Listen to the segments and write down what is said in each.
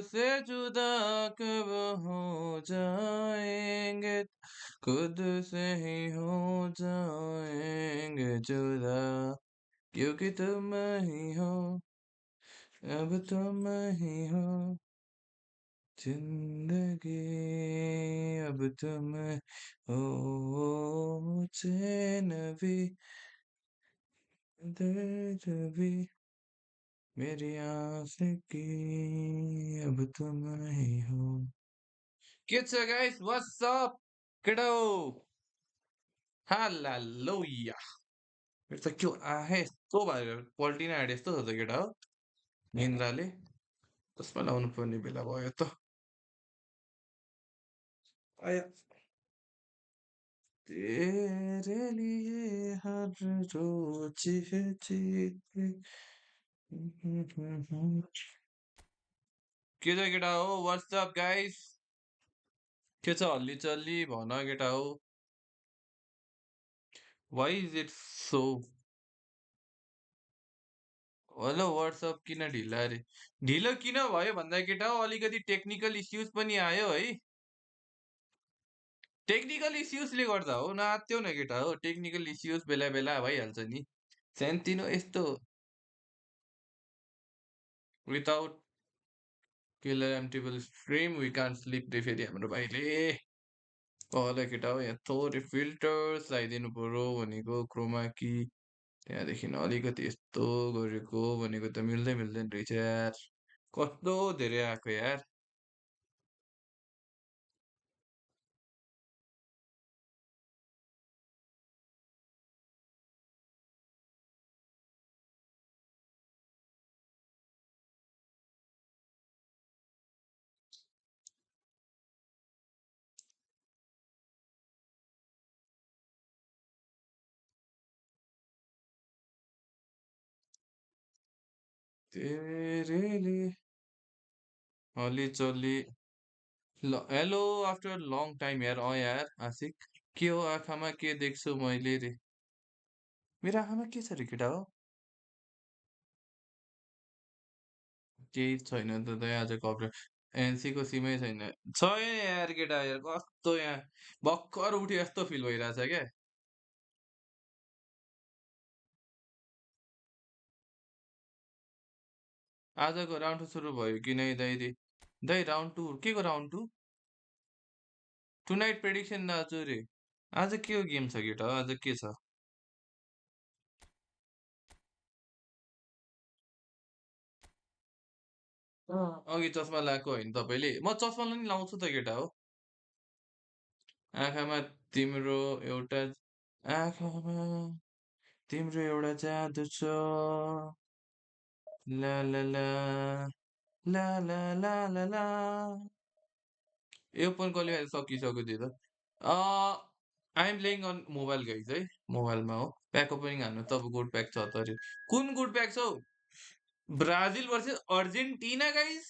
से जुदा कब हो जाएंगे, खुद से ही हो जाएंगे जुदा, क्योंकि तुम ही हो, अब तुम ही हो जिंदगी, अब तुम हो चैन भी, दर्द भी, मेरी आशिकी, अब तुम ही हो. Kids, guys, what's up? Kiddo, hallelujah. It's a cute. Hey, so bad. Quality na add to the kiddo. निन्द्राले त्यसमा लाउनु पर्ने बेला भयो त. आया तेरे लिए हर रोज है जीते. के छ केटा हो? What's up guys? के छ हल्ली चल्ली भन केटा हो? Why is it so? Hello what's up किन ढिला रे? ढिलो किन भयो भन्दा केटा हो अलिकति टेक्निकल इस्युज पनि आयो है. टेक्निकल इस्युजले गर्दा हो, नआत्त्यौ न केटा हो. टेक्निकल इस्युज बेला बेला भइहाल्छ नि. सानोतिनो यस्तो विदाउट किलर एमटेबल स्ट्रिम वी कान्ट स्लिप रे फेरि हाम्रो भाइले. कहला केटा हो यहाँ थोरै फिल्टर्स लगाइदिनु पर्यो भनेको क्रोमा की. त्यहाँदेखि अलिकति यस्तो गरेको भनेको त मिल्दैन रहेछ यार. कस्तो धेरै आएको यार. तेरे लिए अलि चल्ली. ल हेलो आफ्टर लङ टाइम यार. यार आशिक के हो आँखामा के देख्छु मैले रे? मेरो आँखामा के छ रे केटा हो? केही छैन त आज कपडा एनसीको सिमै छैन. छैन यार केटा यार. कस्तो यहाँ भर्खर उठ्यो यस्तो फिल भइरहेछ क्या. आजको राउन्ड टू सुरु भयो कि नै दाइ? दाइ राउन्ड टू के को round two? Tonight prediction आज रे. आज के हो गेम छ केटा? आज के छ? अघि चस्मा लगाएको होइन तपाईँले? म चस्मा पनि लाउँछु त केटा हो. आँखामा तिम्रो एउटा आँखामा तिम्रो एउटा जादु छ. ला ला ला ला ला ला ला ला. यो पनि क्वालिफाई सकिसक्यो त्यो त. I am playing on mobile guys है. मोबाइलमा हो. प्याक ओपनिङ हान्नु तब गुड प्याक छ त अरे. कुन गुड प्याक छ हौ? Brazil versus Argentina guys.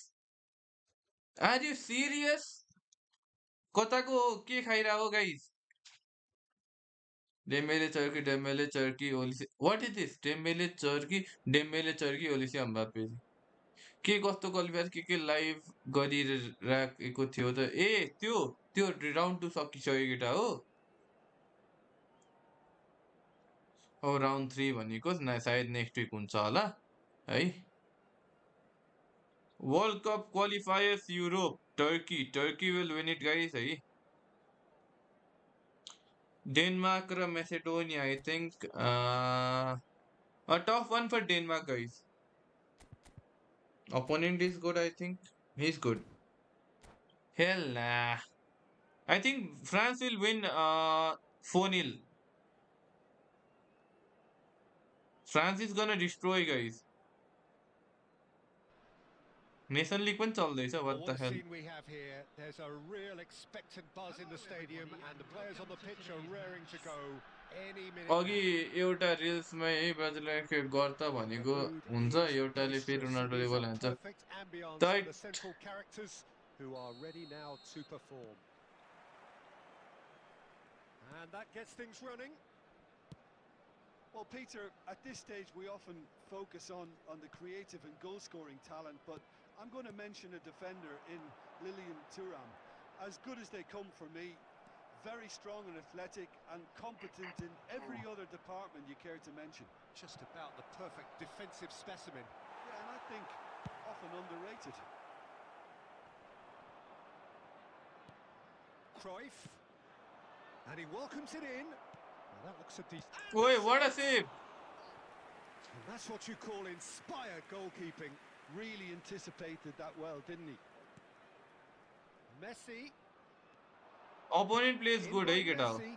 Are you serious? कताको हो? के खाइरह हो guys? Dembele Cherki Olise. What is this? Dembele Cherki Olise Mbappe. के कस्तो क्वालिफायर के लाइभ गरिराखेको थियो त? ए त्यो त्यो राउन्ड टू सकिसक्यो केटा हो. हो राउन्ड 3 भनेको सायद नेक्स्ट विक हुन्छ होला है. World cup qualifiers Europe Turkey will win it guys है. डेनमार्क र Macedonia I think a tough one for Denmark guys. Opponent is good I think. He's good. Hell nah. I think France will win 4-0. France is gonna destroy guys. Nation League पनि चल्दैछ. What the hell? Scene we have here, there's a real expectant buzz in the stadium and the players on the pitch are raring to go any minute. अघि एउटा रिल्समा यही ब्राजिलले गर्दा भनेको हुन्छ, एउटाले फेरि रोनाल्डोले बोलाउँछ. The central characters who are ready now to perform. And that gets things running. Well, Peter, at this stage we often focus on the creative and goal-scoring talent, but I'm going to mention a defender in Lilian Thuram. As good as they come for me, very strong and athletic and competent in every other department you care to mention. Just about the perfect defensive specimen. Yeah, and I think often underrated. Cruyff. And he welcomes it in. Well, that looks a decent... Oi, what a save! And that's what you call inspired goalkeeping. Really anticipated that well, didn't he? Messi. Opponent plays In good, by hey, get out. Messi.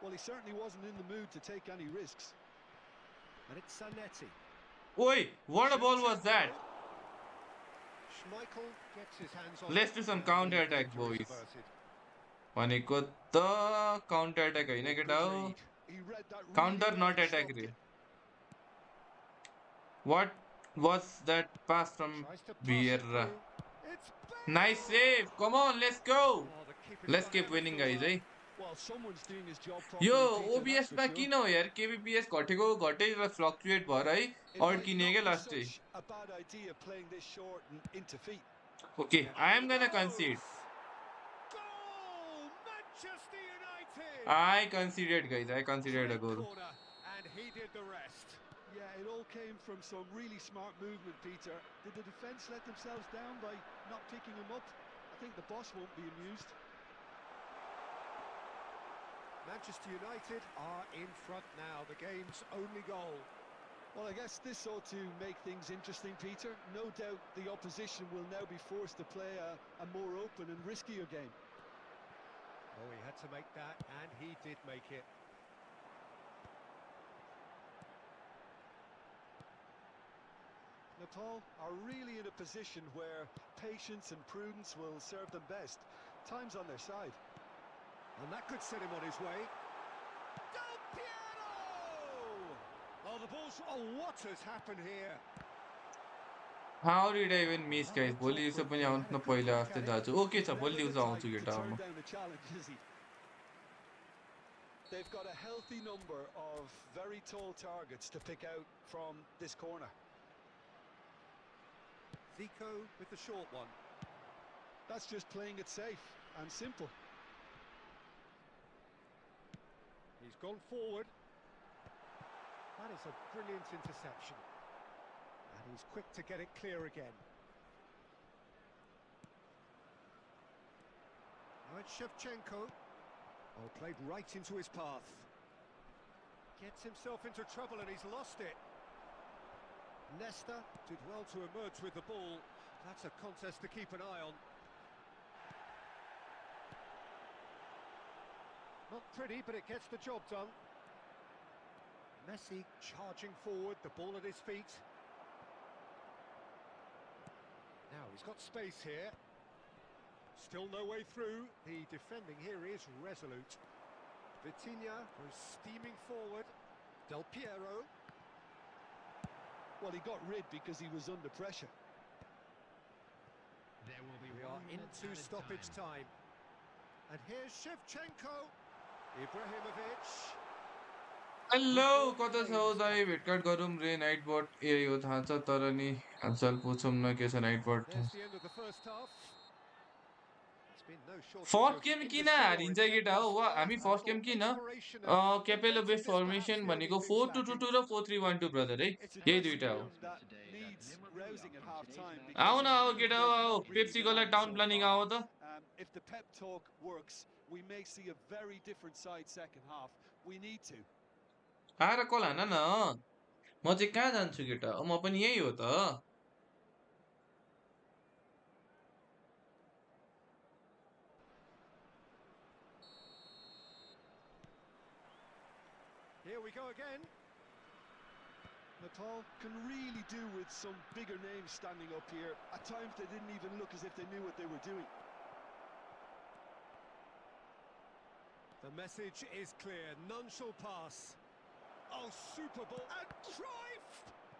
Well, he certainly wasn't in the mood to take any risks. And it's Zanetti. Oi, what a ball was that? Schmeichel gets his hands on Let's it, do some and counter the attack, danger is boys. averted. भनेको त counter attack होइन Good केटा read. He read that really counter well not and attack stopped रे it. what was that pass from Tries to pass it Vieira? through. It's Nice Bale! save, come on, let's go. Oh, the keeper's Let's done keep winning everything guys, well. eh? Well, someone's doing his job yo properly, Peter, that's OBS for मा sure. किन हो यार KBPS घटेको घटै र fluctuate भएर है It might अड्किने not के be लास्टै such a bad idea playing this short and into feet. Okay, And I he am gonna goes! concede. Goal! Manchester United! I conceded guys, I conceded a Great goal. corner, and he did the rest. Yeah, it all came from some really smart movement, Peter. Did the defence let themselves down by not picking him up? I think the boss won't be amused. Manchester United are in front now, the game's only goal. Well, I guess this ought to make things interesting, Peter. No doubt the opposition will now be forced to play a more open and riskier game. Oh, he had to make that, and he did make it. Nepal are really in a position where patience and prudence will serve them best. Time's on their side. And that could set him on his way. Del Piero! Oh, the ball's... Oh, what has happened here? How did I even miss guys? भोलि दिउँसो पनि आउनु न पहिला जस्तै दाजु okay छ भोलि Never दिउँसो the आउँछु type to केटा turn म down a challenge, is he? They've got a healthy number of very tall targets to pick out from this corner. Zico with the short one. That's just playing it safe and simple. He's gone forward. That is a brilliant interception. And he's quick to get it clear again. Now it's Shevchenko. Oh, played right into his path. Gets himself into trouble and he's lost it. Nesta did well to emerge with the ball. That's a contest to keep an eye on. Not pretty, but it gets the job done. Messi charging forward, the ball at his feet. Now he's got space here. Still no way through. The defending here is resolute. Vitinha goes steaming forward. Del Piero. Well, he got rid because he was under pressure. We are into stoppage time. And here's Shevchenko. Ibrahimovic. Hello कता छौ दाइ भेटघाट गरौँ रे night but ए यो थाहा छ तर नि हालचाल पुछौँ न के छ night but There's the end of the first half. There's been no shortage first of game in the किन store in हारिन्छ केटा thus हो वा far, हामी and फर्स्ट for गेम किन inspiration and Capello base inventiveness perhaps formation the only भनेको things 4-2-2-2 lacking. र 4-3-1-2 brother है It's a यही dressing दुईटा हो room that needs rousing at half-time आओ because न it आओ hasn't केटा हो आओ really Pepsi been Cola added town so planning far. आओ त If the pep talk works, we may see a very different side second half. We need to. आएर कल हान न म चाहिँ कहाँ जान्छु केटा म पनि यही हो त Here we go again. Nepal can really do with some bigger names standing up here. At times they didn't even look as if they knew what they were doing. The message is clear. None shall pass. Oh, super ball. And Cruyff!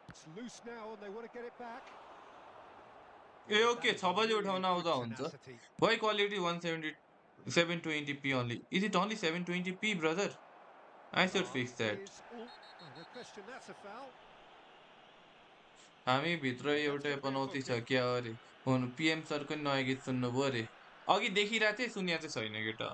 It's loose now and they want to get it back. A That okay is 6 बजे really उठाउन good आउँदा हुन्छ tenacity. Y quality 170 720p only is it only 720p brother I should fix that No question, that's a foul. हामी भित्र Well, that's एउटै what they're पनौती छ booking. क्या अरे हुनु पिएम सरको नि नयाँ गीत सुन्नुभयो अरे अघि देखिरहेको थिएँ सुनिया चाहिँ छैन केटा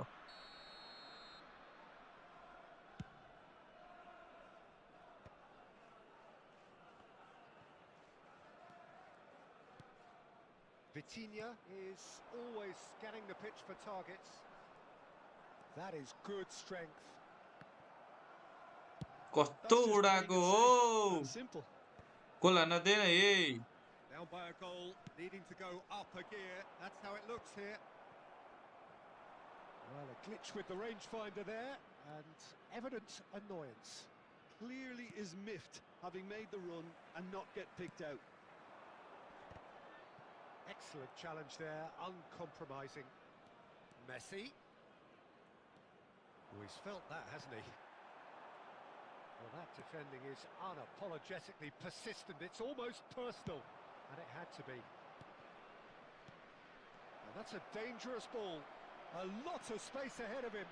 Vitinha is always scanning the pitch for targets. That is good strength. कस्तो That's just playing उडाको it हो safe and simple. गोल हान्न दिएन ए Down by a goal, needing to go up a gear. That's how it looks here. Well, a glitch with the rangefinder there, and evident annoyance. Clearly is miffed, having made the run and not get picked out. Excellent challenge there, uncompromising. Messi. Oh, he's felt that, hasn't he? Well, that defending is unapologetically persistent. It's almost personal, and it had to be. And that's a dangerous ball. A lot of space ahead of him.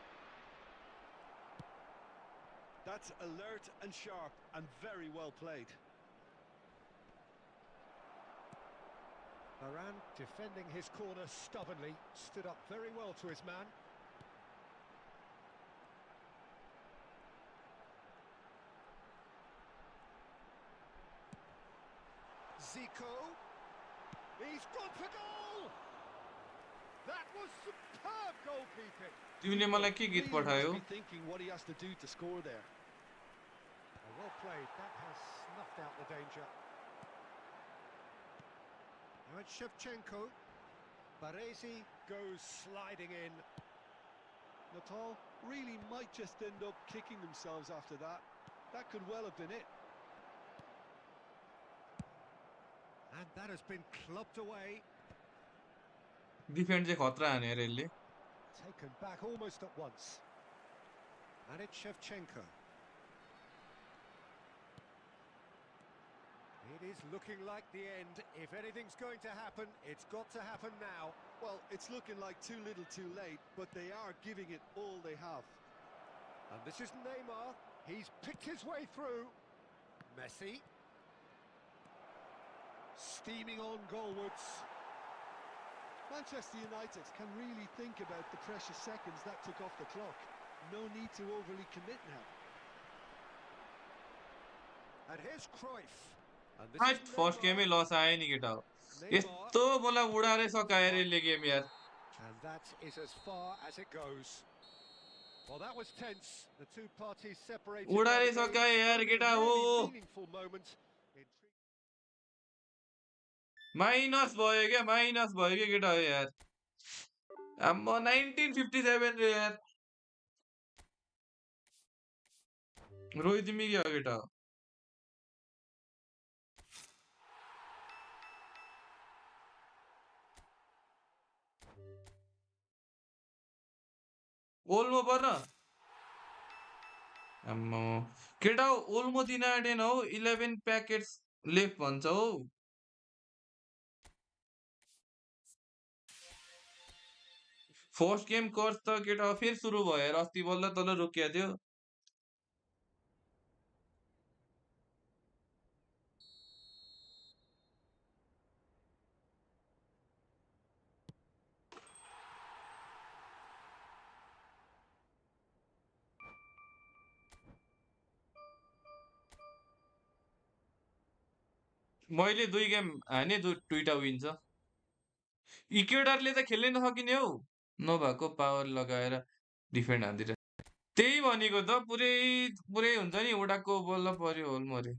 That's alert and sharp and very well played. Varane defending his corner stubbornly, stood up very well to his man. Zico. He's gone for goal! That was superb goalkeeping. तिमीले मलाई के गीत Really पठायो must be thinking what he has to do to score there. Well played, that has snuffed out the danger. Now it's Shevchenko. Baresi goes sliding in. Natal really might just end up kicking themselves after that. That could well have been it. And that has been clubbed away. Defend चाहिँ खतरा हाने अरे यसले Taken back almost at once. And it's Shevchenko. It is looking like the end. If anything's going to happen, it's got to happen now. Well, it's looking like too little too late, but they are giving it all they have. And this is Neymar. He's picked his way through. Messi. Steaming on goalwards. Manchester United can really think about the precious seconds that took off the clock. No need to overly commit now. And here's Cruyff. And this fight is first गेमै Neymar. Loss आयो नि केटा हो Neymar. यस्तो मलाई उडाएरै सकाएर यसले game यार And that is as far as it goes. Well, that was tense. The two parties separated by उडाएरै the game's सकाए यार only केटा हो really meaningful moment. माइनस भयो क्या केटा हो यार आम्म 1957 रे यार रोहित तिमी के हो केटा हो ओल्मो पर्न आम्म केटा हो ओल्मो दिन आँटेन हौ 11 प्याकेट्स लेफ्ट भन्छ हौ फर्स्ट गेम कर्स त केटा हो फेरि सुरु भयो यार अस्ति बल्ल तल रोकिया थियो मैले 2 गेम हाने दुईटा विन छ इक्वेडरले त खेल्नै नसकिने हौ नभएको पावर लगाएर डिफेन्ड हान्दिरहेको त्यही भनेको त पुरै पुरै हुन्छ नि उडाको बल्ल पर्यो ओल्मो अरे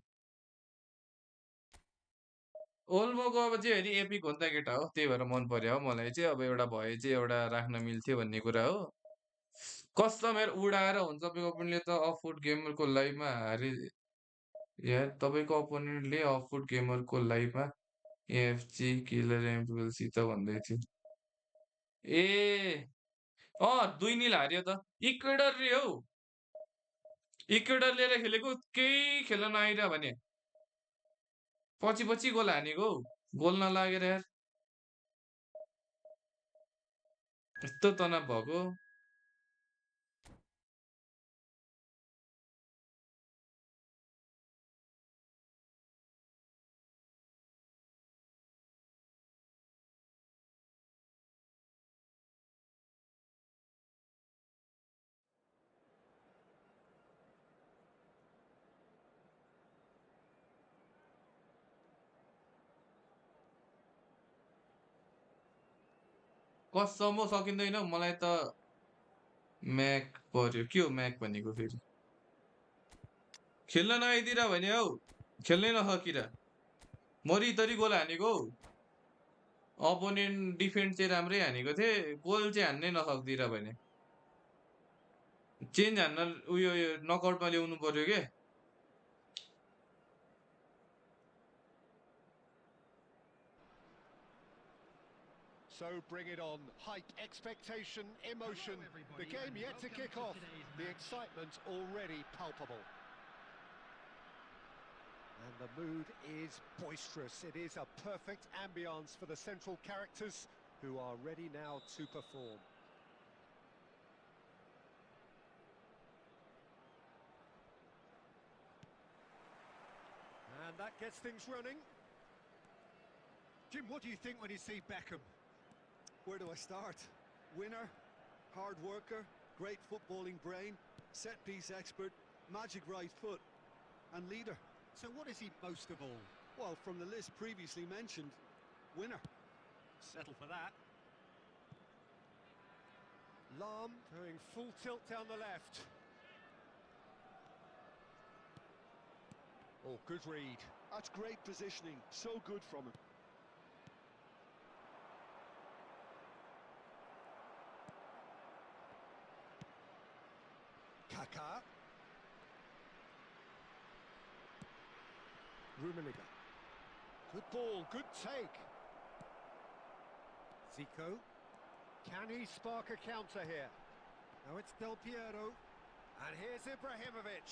ओल्मोको अब चाहिँ हेरि एपिक हो नि त केटा हो त्यही भएर मन पर्यो हो मलाई चाहिँ अब एउटा भए चाहिँ एउटा राख्न मिल्थ्यो भन्ने कुरा हो कस्टमर उडाएर हुन्छ तपाईँको ओपोनेन्टले त अफुट गेमरको लाइभमा हारे यार तपाईँको ओपोनेन्टले अफुट गेमरको लाइभमा एएफजी किलर एमपिएलसित भन्दै थियो ए 2-0 हार्यो त इक्वेडर रे हौ इक्वेडर लिएर खेलेको केही खेल्न नआइरह भने पछि पछि गोल हानेको हौ गोल नलागेर यार यस्तो तनाव भएको कसम सकिँदैन मलाई त म्याक पर्यो के हो म्याक भनेको फेरि खेल्न नआइदिएर भने हौ खेल्नै नसकिर मरितरी गोल हानेको हौ अपोनेन्ट डिफेन्ड चाहिँ राम्रै हानेको थिए गोल चाहिँ हान्नै नसक्दिएर भने चेन्ज हान्न उयो नकआउटमा ल्याउनु पर्यो के So bring it on. Hype, expectation, emotion. The game yet to kick off. The excitement already palpable. And the mood is boisterous. It is a perfect ambience for the central characters who are ready now to perform. And that gets things running. Jim, what do you think when you see Beckham? Where do I start? Winner, hard worker, great footballing brain, set-piece expert, magic right foot, and leader. So what is he most of all? Well, from the list previously mentioned, winner. Settle for that. Lahm going full tilt down the left. Oh, good read. That's great positioning, so good from him. Kaká. Rummenigge. Good ball, good take. Zico. Can he spark a counter here? Now it's Del Piero. And here's Ibrahimovic.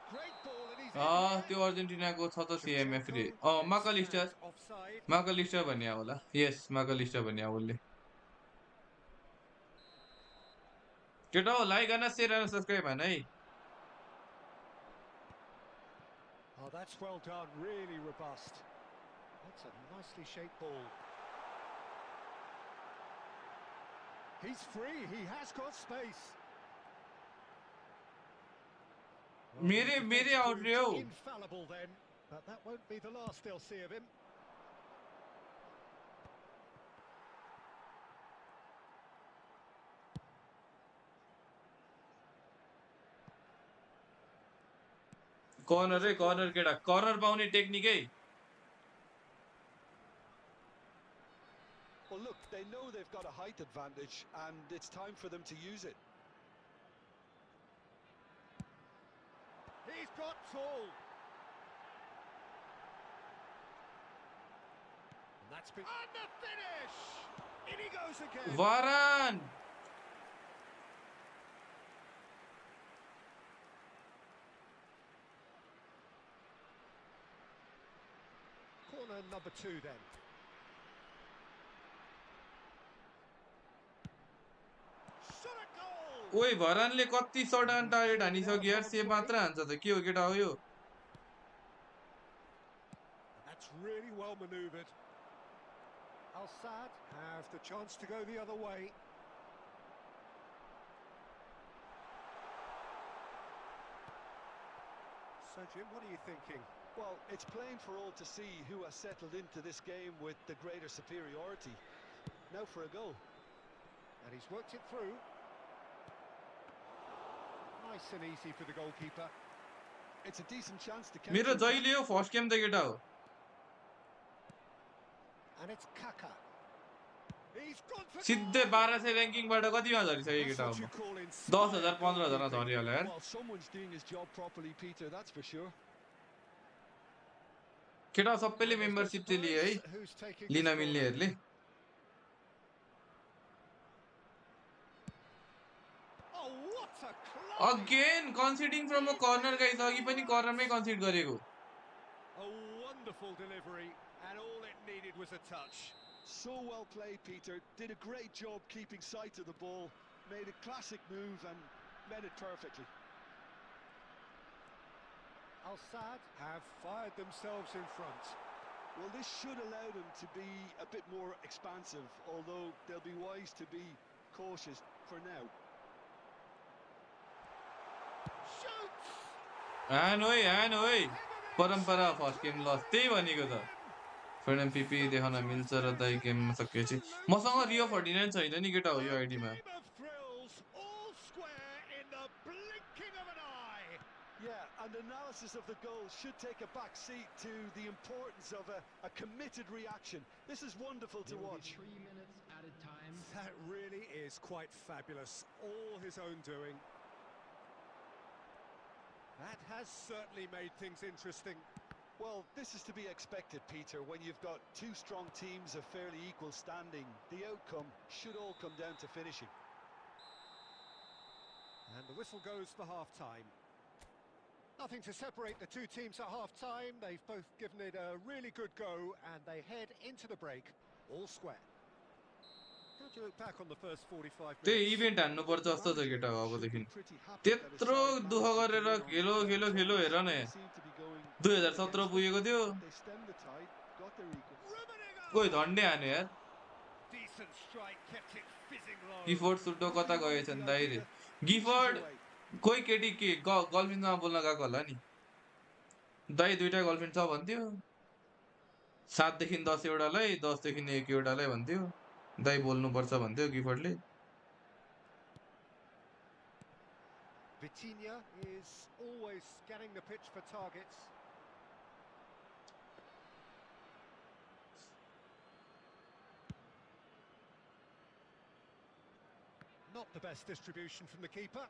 Great ball and he's in त्यो अर्जेन्टिनाको छ त सिएमएफ रे Shevchenko then माकालिस्टर stands offside. माकालिस्टर भन्ने होला yes माकालिस्टर भन्ने उसले केटा हो लाइक गर्न शेयर गर्न सब्स्क्राइब भन है Oh, that's well done, really robust. That's a nicely shaped ball. He's free, he has got space. मेरे आउट रे हौ Infallible then, but that won't be the last they'll see of him. Corner है corner केटा corner पाउने technique है Well, look, they know they've got a height advantage, and it's time for them to use it. He's got tall. And that's been... And the finish! In he goes again. Varane Corner number 2 then. Shot a goal! ओइ भरानले कति shirt अन target हानिसक्यो यार save मात्र हान्छ त के हो केटा हो यो That's really well manoeuvred. Al Sadd have the chance to go the other way. So Jim, what are you thinking? Well, it's plain for all to see who has settled into this game with the greater superiority. Now for a goal. And he's worked it through. Nice and easy for the goalkeeper. It's a decent chance to मेरो counter. जहिले हो first game त केटा हो And it's Kaká. He's gone for सिधै 1200 र्याङ्किङबाट कतिमा झरिसक्यो That's केटा what हो you call 10,000 inspired 15,000 goalkeeping. झऱ्यो होला यार Well, someone's doing his job properly, Peter, that's for sure. केटा सबैले And there's no मेम्बरशिप चाहिँ लिए है surprise who's taking लिन this corner. मिल्नेहरूले Oh, what a class! Again conceding from a corner guys अघि पनि कर्नरमै कन्सिड गरेको A wonderful delivery, and all it needed was a touch. So well played, Peter. Did a great job keeping sight of the ball. Made a classic move and met it perfectly. Al Sadd have fired themselves in front. Well, this should allow them to be a bit more expansive, although they'll be wise to be cautious for now. Shoots! हान ओइ परम्परा first game लस त्यही भनेको त friend एमपिपी देखाउन मिल्छ र दाइ गेममा सकिएपछि मसँग Absolute रियो joy. 49 छैन नि केटा हो यो A आइडीमा game of thrills, all square in the blinking of an eye. Yeah, and analysis of the goal should take a back seat to the importance of a committed reaction. This is wonderful to watch. 3 minutes added time. That really is quite fabulous. All his own doing. That has certainly made things interesting. Well, this is to be expected, Peter. When you've got two strong teams of fairly equal standing, the outcome should all come down to finishing. And the whistle goes for half-time. Nothing to separate the two teams at half-time. They've both given it a really good go, and they head into the break, all square. How do you look back on the first 45 त्यही minutes? Event हान्नुपर्छ जस्तो छ केटा हो Should अबदेखि be pretty happy that his त्यत्रो side दुःख managed to गरेर come in on Khelo Khelo level Khelo terms. हेर न They seem to be going 2017 against पुगेको थियो them, but they stemmed the tide, got their equal. कोही झन्डे हान्यो यार Decent strike, kept it fizzing low. Gifford सुटो कता Nothing wrong with गएछन् the दाइ रे idea. Gifford Inches away. कोही केटी के गर्लफ्रेन्डसँग बोल्न गएको होला नि दाइ दुईटा गर्लफ्रेन्ड छ भन्थ्यो 7 देखि 10 एउटालाई 10 देखि 1 एउटालाई भन्थ्यो दाइ बोल्नुपर्छ भन्थ्यो गिफोर्डले Vitinha is always scanning the pitch for targets. Not the best distribution from the keeper.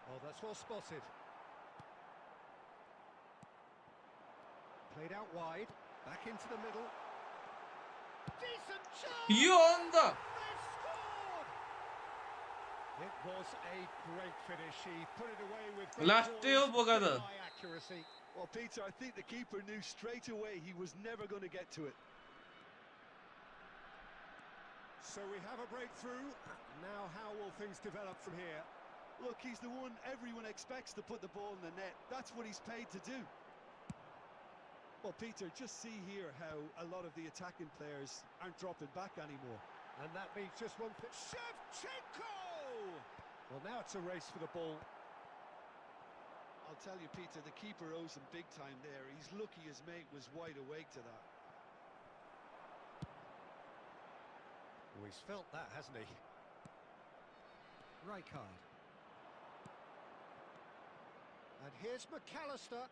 Oh, that's well spotted. Played out wide, back into the middle. Decent chance! यो अन्त They've scored! It was a great finish. He put it away with great Last poise, day हो बोका त very high accuracy. Well, Peter, I think the keeper knew straight away he was never going to get to it. So we have a breakthrough. Now how will things develop from here? Look, he's the one everyone expects to put the ball in the net. That's what he's paid to do. Well, Peter, just see here how a lot of the attacking players aren't dropping back anymore. And that means just one thing. Shevchenko! Well, now it's a race for the ball. I'll tell you, Peter, the keeper owes him big time there. He's lucky his mate was wide awake to that. Oh, he's felt that, hasn't he? Rijkaard. And here's McAllister.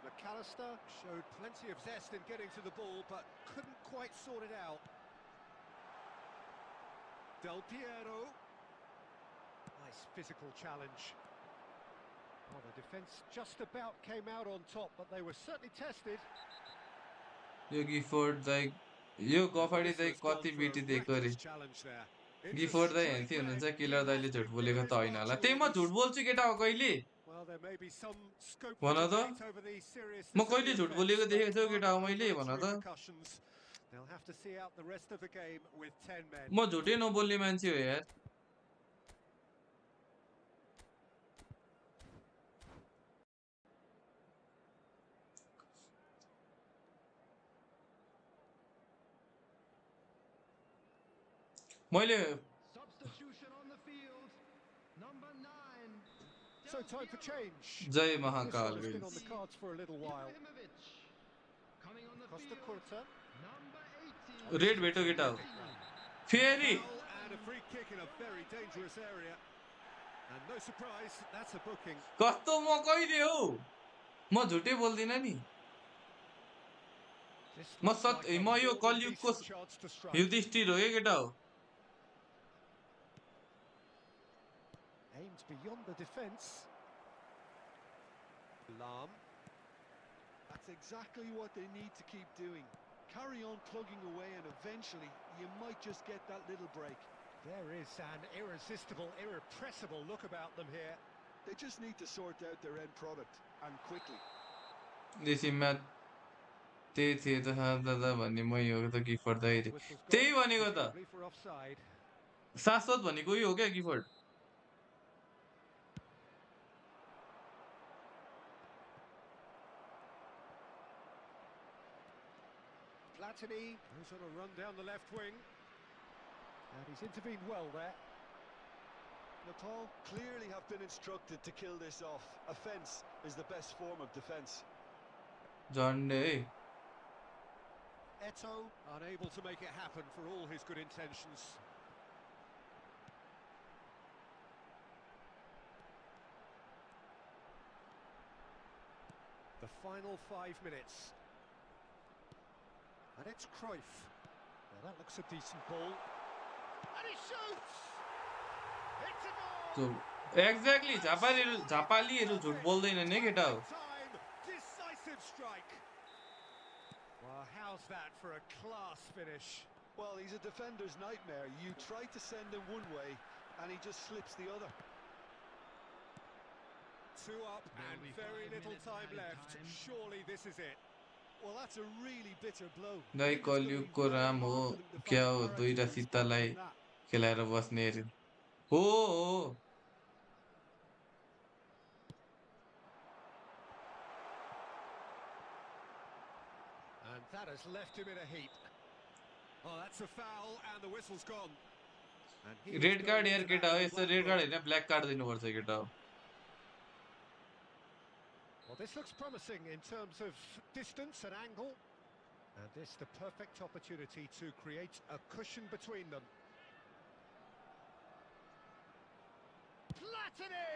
McAllister showed plenty of zest in getting to the ball, but couldn't quite sort it out. Del Piero. Nice physical challenge. Oh, the defence just about came out on top, but they were certainly tested. यो Gifford दाइ यो गफाडी दाइ कति बिटी दिएको रे Gifford दाइ हेन्थी हुनुहुन्छ किलर दाइले झुट बोलेको त होइन होला त्यही म झुट बोल्छु केटा हो कहिले भन त म कहिले झुट बोलेको देखेको छु केटा हो मैले भन त म झुटै नबोल्ने मान्छे हो यार मैले Substitution on the field. Number 9. So time for change. जय This Mahakal one has been guys on the cards for a little while. Ibrahimovic. Coming on the Costa field. Curta. Number 18. Red भेटो केटा हो फेरि Foul and a free kick in a very dangerous area. And no surprise, that's a booking. कस्तो म कहिले हो म झुटै बोल्दिनँ नि This म looks like a म यो more than कलयुगको decent chance to strike. Yudhishthir हो है केटा हो Aimed beyond the defence. Lam. That's exactly what they need to keep doing. Carry on plugging away and eventually you might just get that little break. There is an irresistible, irrepressible look about them here. They just need to sort out their end product and quickly. देशीमा त्यही थिए त दादा भन्ने मै हो त Gifford दाइ रे Whistle's gone, त्यही भनेको त presumably for offside. शाश्वत भनेको यो हो क्या Gifford Platini goes on a run down the left wing. And he's intervened well there. Nepal clearly have been instructed to kill this off. Offence is the best form of defence. झन्डै Eto unable to make it happen for all his good intentions. The final 5 minutes. And it's Cruyff. Now that looks a decent ball. And he shoots! It's a goal! So exactly झापालीहरु झुट बोल्दैन नि केटा हो Time, decisive strike. Well, how's that for a class finish? Well, he's a defender's nightmare. You try to send him one way, and he just slips the other. 2 up and very little time left. Surely this is it. Well, that's a really bitter blow. I Dai think it's gonna be कलियुगको very Ram हो hard for them to क्या find हो दुईटा character and spark सित्तालाई from that. खेलाएर बस्ने अरे हो And that has left him in a heap. Oh, that's a foul, and the whistle's gone. And he is red card going यार into केटा that हो with a यस्तो black red card book. हैन black card दिनुपर्छ केटा हो Well, this looks promising in terms of distance and angle. And this the perfect opportunity to create a cushion between them. Platini!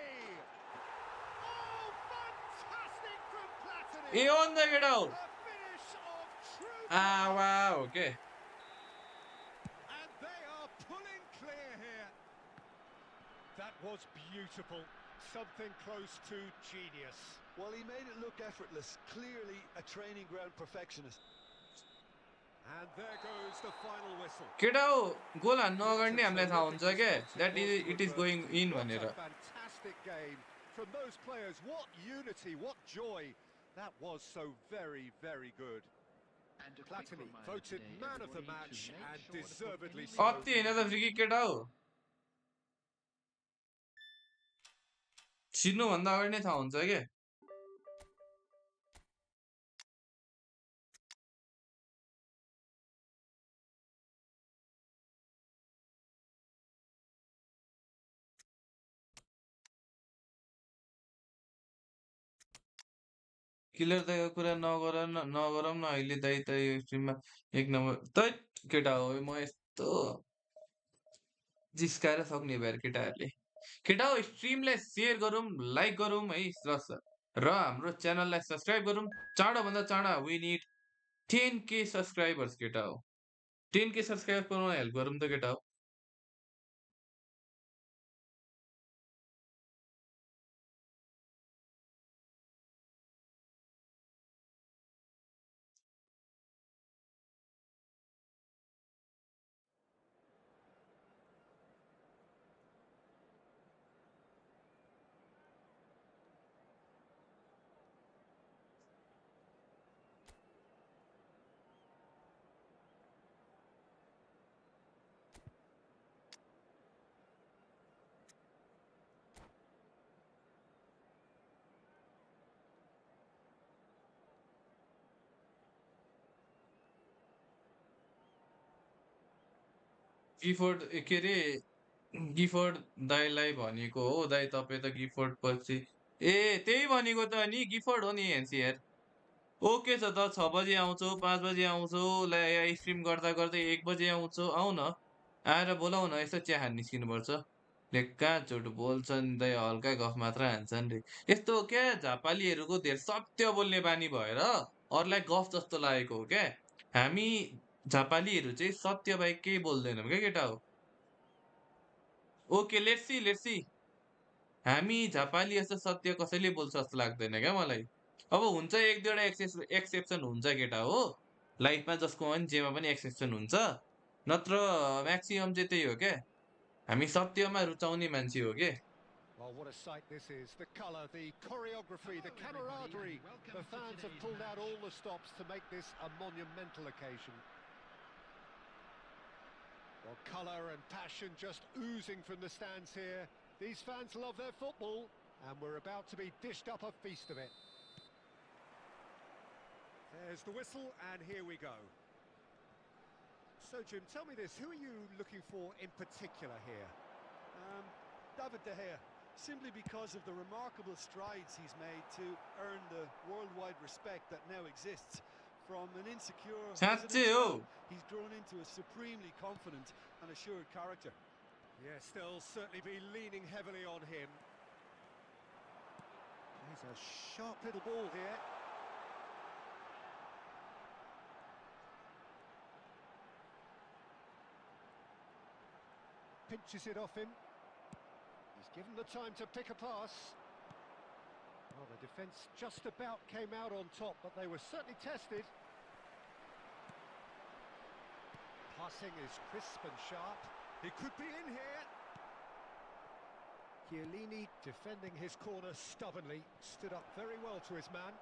Oh, fantastic from Platini! ए अन द केटा हो A finish of true वाह okay and they are pulling clear here. That was beautiful. Something close to genius. Well, he made it look effortless. Clearly a training ground perfectionist. And there goes the final whistle. केटा हो गोल हान्नु What अगाडि a नै हामीलाई थाहा terrific हुन्छ के response that was to it is adversity. Going in What भनेर a fantastic game from those players. What unity, what joy. That was so very, very good. And a quick Platini reminder voted today, man of the everybody, match to make and sure to put deservedly any so. अति हैन त free kick केटा हो छिर्नुभन्दा अगाडि नै थाहा हुन्छ के killer दाइको कुरा नगरौँ न अहिले दाइ त यो स्ट्रिममा एक नम्बर त केटा हो म यस्तो जिस्काएर सक्ने भएर केटाहरूले केटा हो स्ट्रिमलाई सेयर गरौँ लाइक गरौँ है र हाम्रो च्यानललाई सब्सक्राइब गरौँ चाँडोभन्दा चाँडो वी निड 10K सब्सक्राइबर्स केटा हो 10K सब्सक्राइबर बनाउन हेल्प गरौँ त केटा हो गिफोर्ड के अरे गिफोर्ड दाइलाई भनेको हो दाइ तपाईँ त गिफोर्ड पछि ए त्यही भनेको त नि गिफोर्ड हो नि एनसिआर ओके छ त 6 बजे आउँछौ 5 बजे आउँछौ स्ट्रिम गर्दा गर्दै 1 बजे आउँछौ आउ न आएर बोलाउ न यसो चिया खान निस्किनुपर्छ ले कहाँ झुट बोल्छन् दाइ हल्का गफ मात्र हान्छन् रे यस्तो क्या झापालीहरूको धेरै सत्य बोल्ने बानी भएर अरूलाई गफ जस्तो लागेको हो क्या हामी झापालीहरू चाहिँ सत्य बाहेक केही बोल्दैनौँ क्या केटा हो ओके लेट्स सी हामी झापाली जस्तो सत्य कसैले बोल्छ जस्तो लाग्दैन क्या मलाई अब हुन्छ एक दुईवटा एक्सेप्सन हुन्छ केटा हो लाइफमा जसको पनि जेमा पनि एक्सेप्सन हुन्छ नत्र म्याक्सिमम चाहिँ त्यही हो क्या हामी सत्यमा रुचाउने मान्छे हो के Well, what a sight this is. The colour, the choreography, the camaraderie. The fans have pulled out all the stops to make this a monumental occasion. Well, colour and passion just oozing from the stands here. These fans love their football, and we're about to be dished up a feast of it. There's the whistle, and here we go. So, Jim, tell me this, who are you looking for in particular here? David De Gea. simply because of the remarkable strides he's made to earn the worldwide respect that now exists. From an insecure resident साँच्चै हो scout, he's grown into a supremely confident and assured character. Yes, they'll certainly be leaning heavily on him. There's a sharp little ball here. Pinches it off him. He's given the time to pick a pass. Well, the defence just about came out on top, but they were certainly tested. Passing is crisp and sharp. He could be in here. Chiellini defending his corner stubbornly, stood up very well to his man.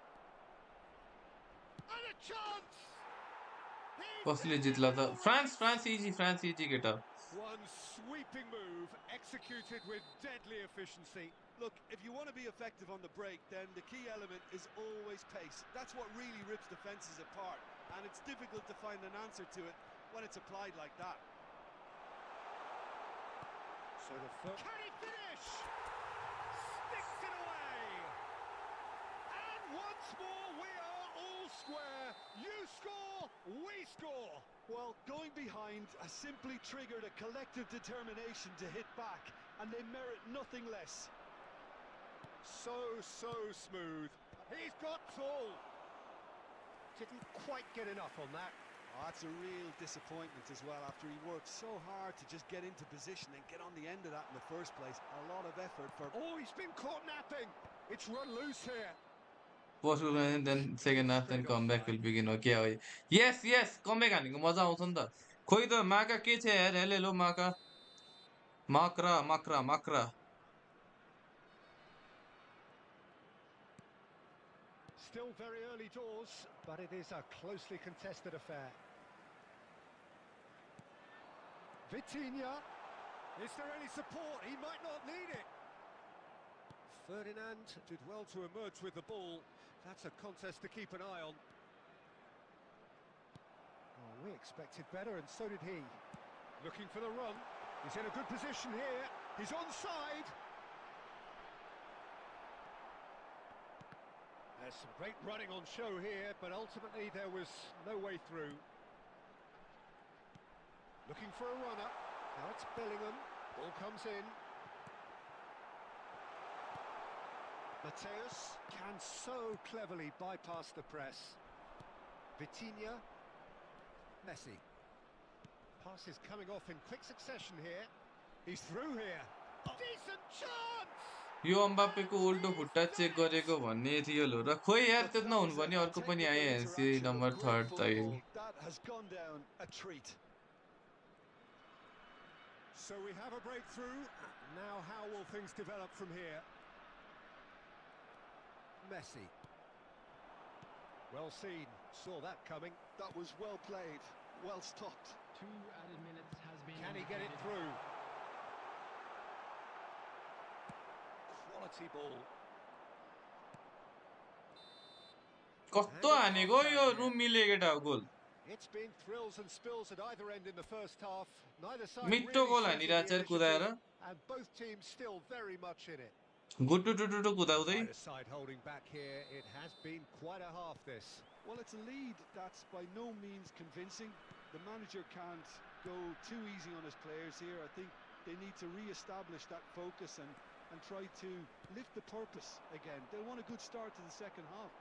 And a chance! कसले जित्ला त France easy केटा One sweeping move, executed with deadly efficiency. Look, if you want to be effective on the break, then the key element is always pace. That's what really rips defences apart, and it's difficult to find an answer to it when it's applied like that. So the first... Can he finish? Sticks it away! And once more we are all square. You score, we score. Well, going behind has simply triggered a collective determination to hit back, and they merit nothing less. So smooth. He's got tall. Didn't quite get enough on that. Oh, that's a real disappointment as well, after he worked so hard to just get into position and get on the end of that in the first place. A lot of effort for... Oh, he's been caught napping. It's run loose here. First goal then second half then come back will begin हो क्या हो yes come back हानेको मजा आउँछ नि त खोइ त माका के छ यार हेलो माका माक्रा Still very early doors, but it is a closely contested affair. Vitinha. Is there any support? He might not need it. Ferdinand did well to emerge with the ball. That's a contest to keep an eye on. Oh, we expected better, and so did he. Looking for the run. He's in a good position here. He's onside. There's some great running on show here, but ultimately there was no way through. Looking for a runner. Now it's Bellingham. Ball comes in. Mateus can so cleverly bypass the press. Vitinha. Messi. Pass is coming off in quick succession here. He's through here. Oh, decent chance! यो अम्बाप्पेको उल्टो खुट्टा check गरेको भन्ने थियो लो र खोइ यार त्यो नहुनु पर्ने अर्को पनि आयो एनसी नम्बर 3 चाहिँ That has gone down a treat. So we have a breakthrough. Now how will things develop from here? Messi. Well seen. Saw that coming. That was well played, well stopped. 2 added minutes has been Can he get it through? Quality ball. कस्तो हानेको यो room मिले केटा गोल It's been thrills and spills at either end in the first half. Neither side मिठो really goal seizing हानिरहेछ the यार कुदाएर initiative, and both teams still very much in it. गुटु Tutu कुदाउँदै Either side holding back here. It has been quite a half this. Well, it's a lead that's by no means convincing. The manager can't go too easy on his players here. I think they need to re-establish that focus and try to lift the purpose again. They want a good start to the second half.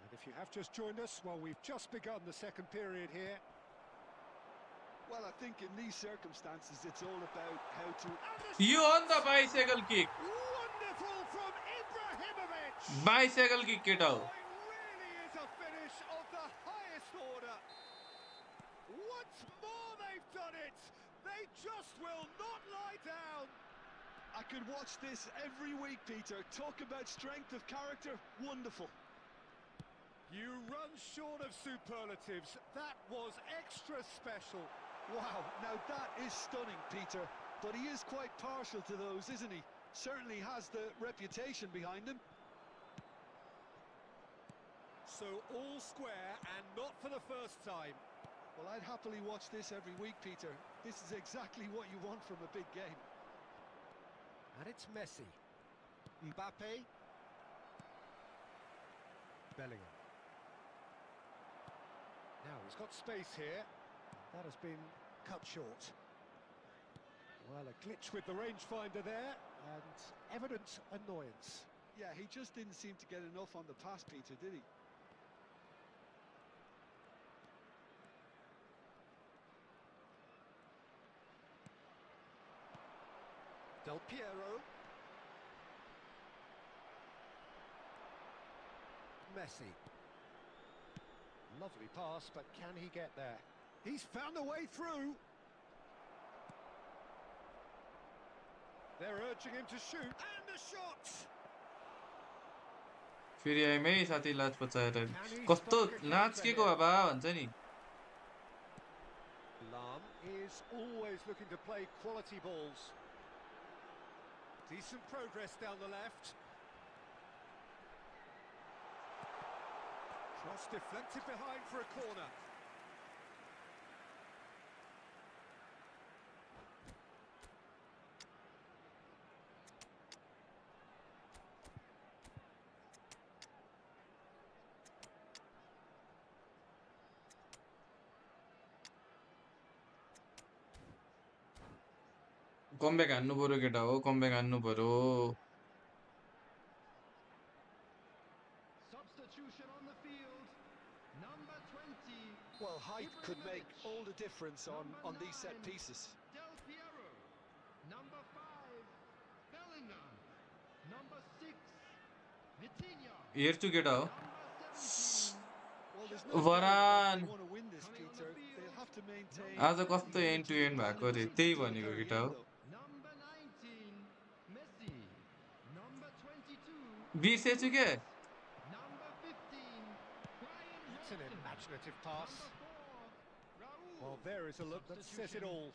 And if you have just joined us, well, we've just begun the second period here. Well, I think in these circumstances, it's all about how to... यो हो नि त bicycle kick Wonderful from Ibrahimovic! Bicycle kick केटा हो Oh, it really is a finish of the highest order. Once more they've done it. They just will not lie down. I could watch this every week, Peter. Talk about strength of character. Wonderful. You run short of superlatives. That was extra special. Wow, now that is stunning, Peter. But he is quite partial to those, isn't he? Certainly has the reputation behind him. So all square, and not for the first time. Well, I'd happily watch this every week, Peter. This is exactly what you want from a big game. And it's Messi. Mbappe. Bellingham. Now he's got space here. That has been cut short. Well, a glitch with the rangefinder there, and evident annoyance. Yeah, he just didn't seem to get enough on the pass, Peter, did he? Del Piero. Messi. Lovely pass, but can he get there? He's found a way through. They're urging him to shoot, and the shot! फेरि आइमै साथी लाज पचाएर Can he कस्तो spark a लाज counter के को here? बाबा भन्छ नि Lam is always looking to play quality balls. Decent progress down the left. Cross deflected behind for a corner. Comeback हान्नु पर्यो केटा हो कमब्याक हान्नु पर्यो Substitution on the field. Number 20. Well, height could make Ibrahimovic. all the difference on Number these set 9, pieces. Del Piero. Number 5, Bellingham. Number 6, Vitinha. हेर्छु केटा हो Number 17, Well, there's no doubt that Varane. they want to win this, Coming on the Peter. field. They'll have to maintain आज कस्तो end to end भएको रे त्यही भनेको केटा हो number 19, Messi. Number 22, बिर्सेछु के number 15, Brian It's an Robson. imaginative pass. Number 4, Raul. Well, there is a look that says it all.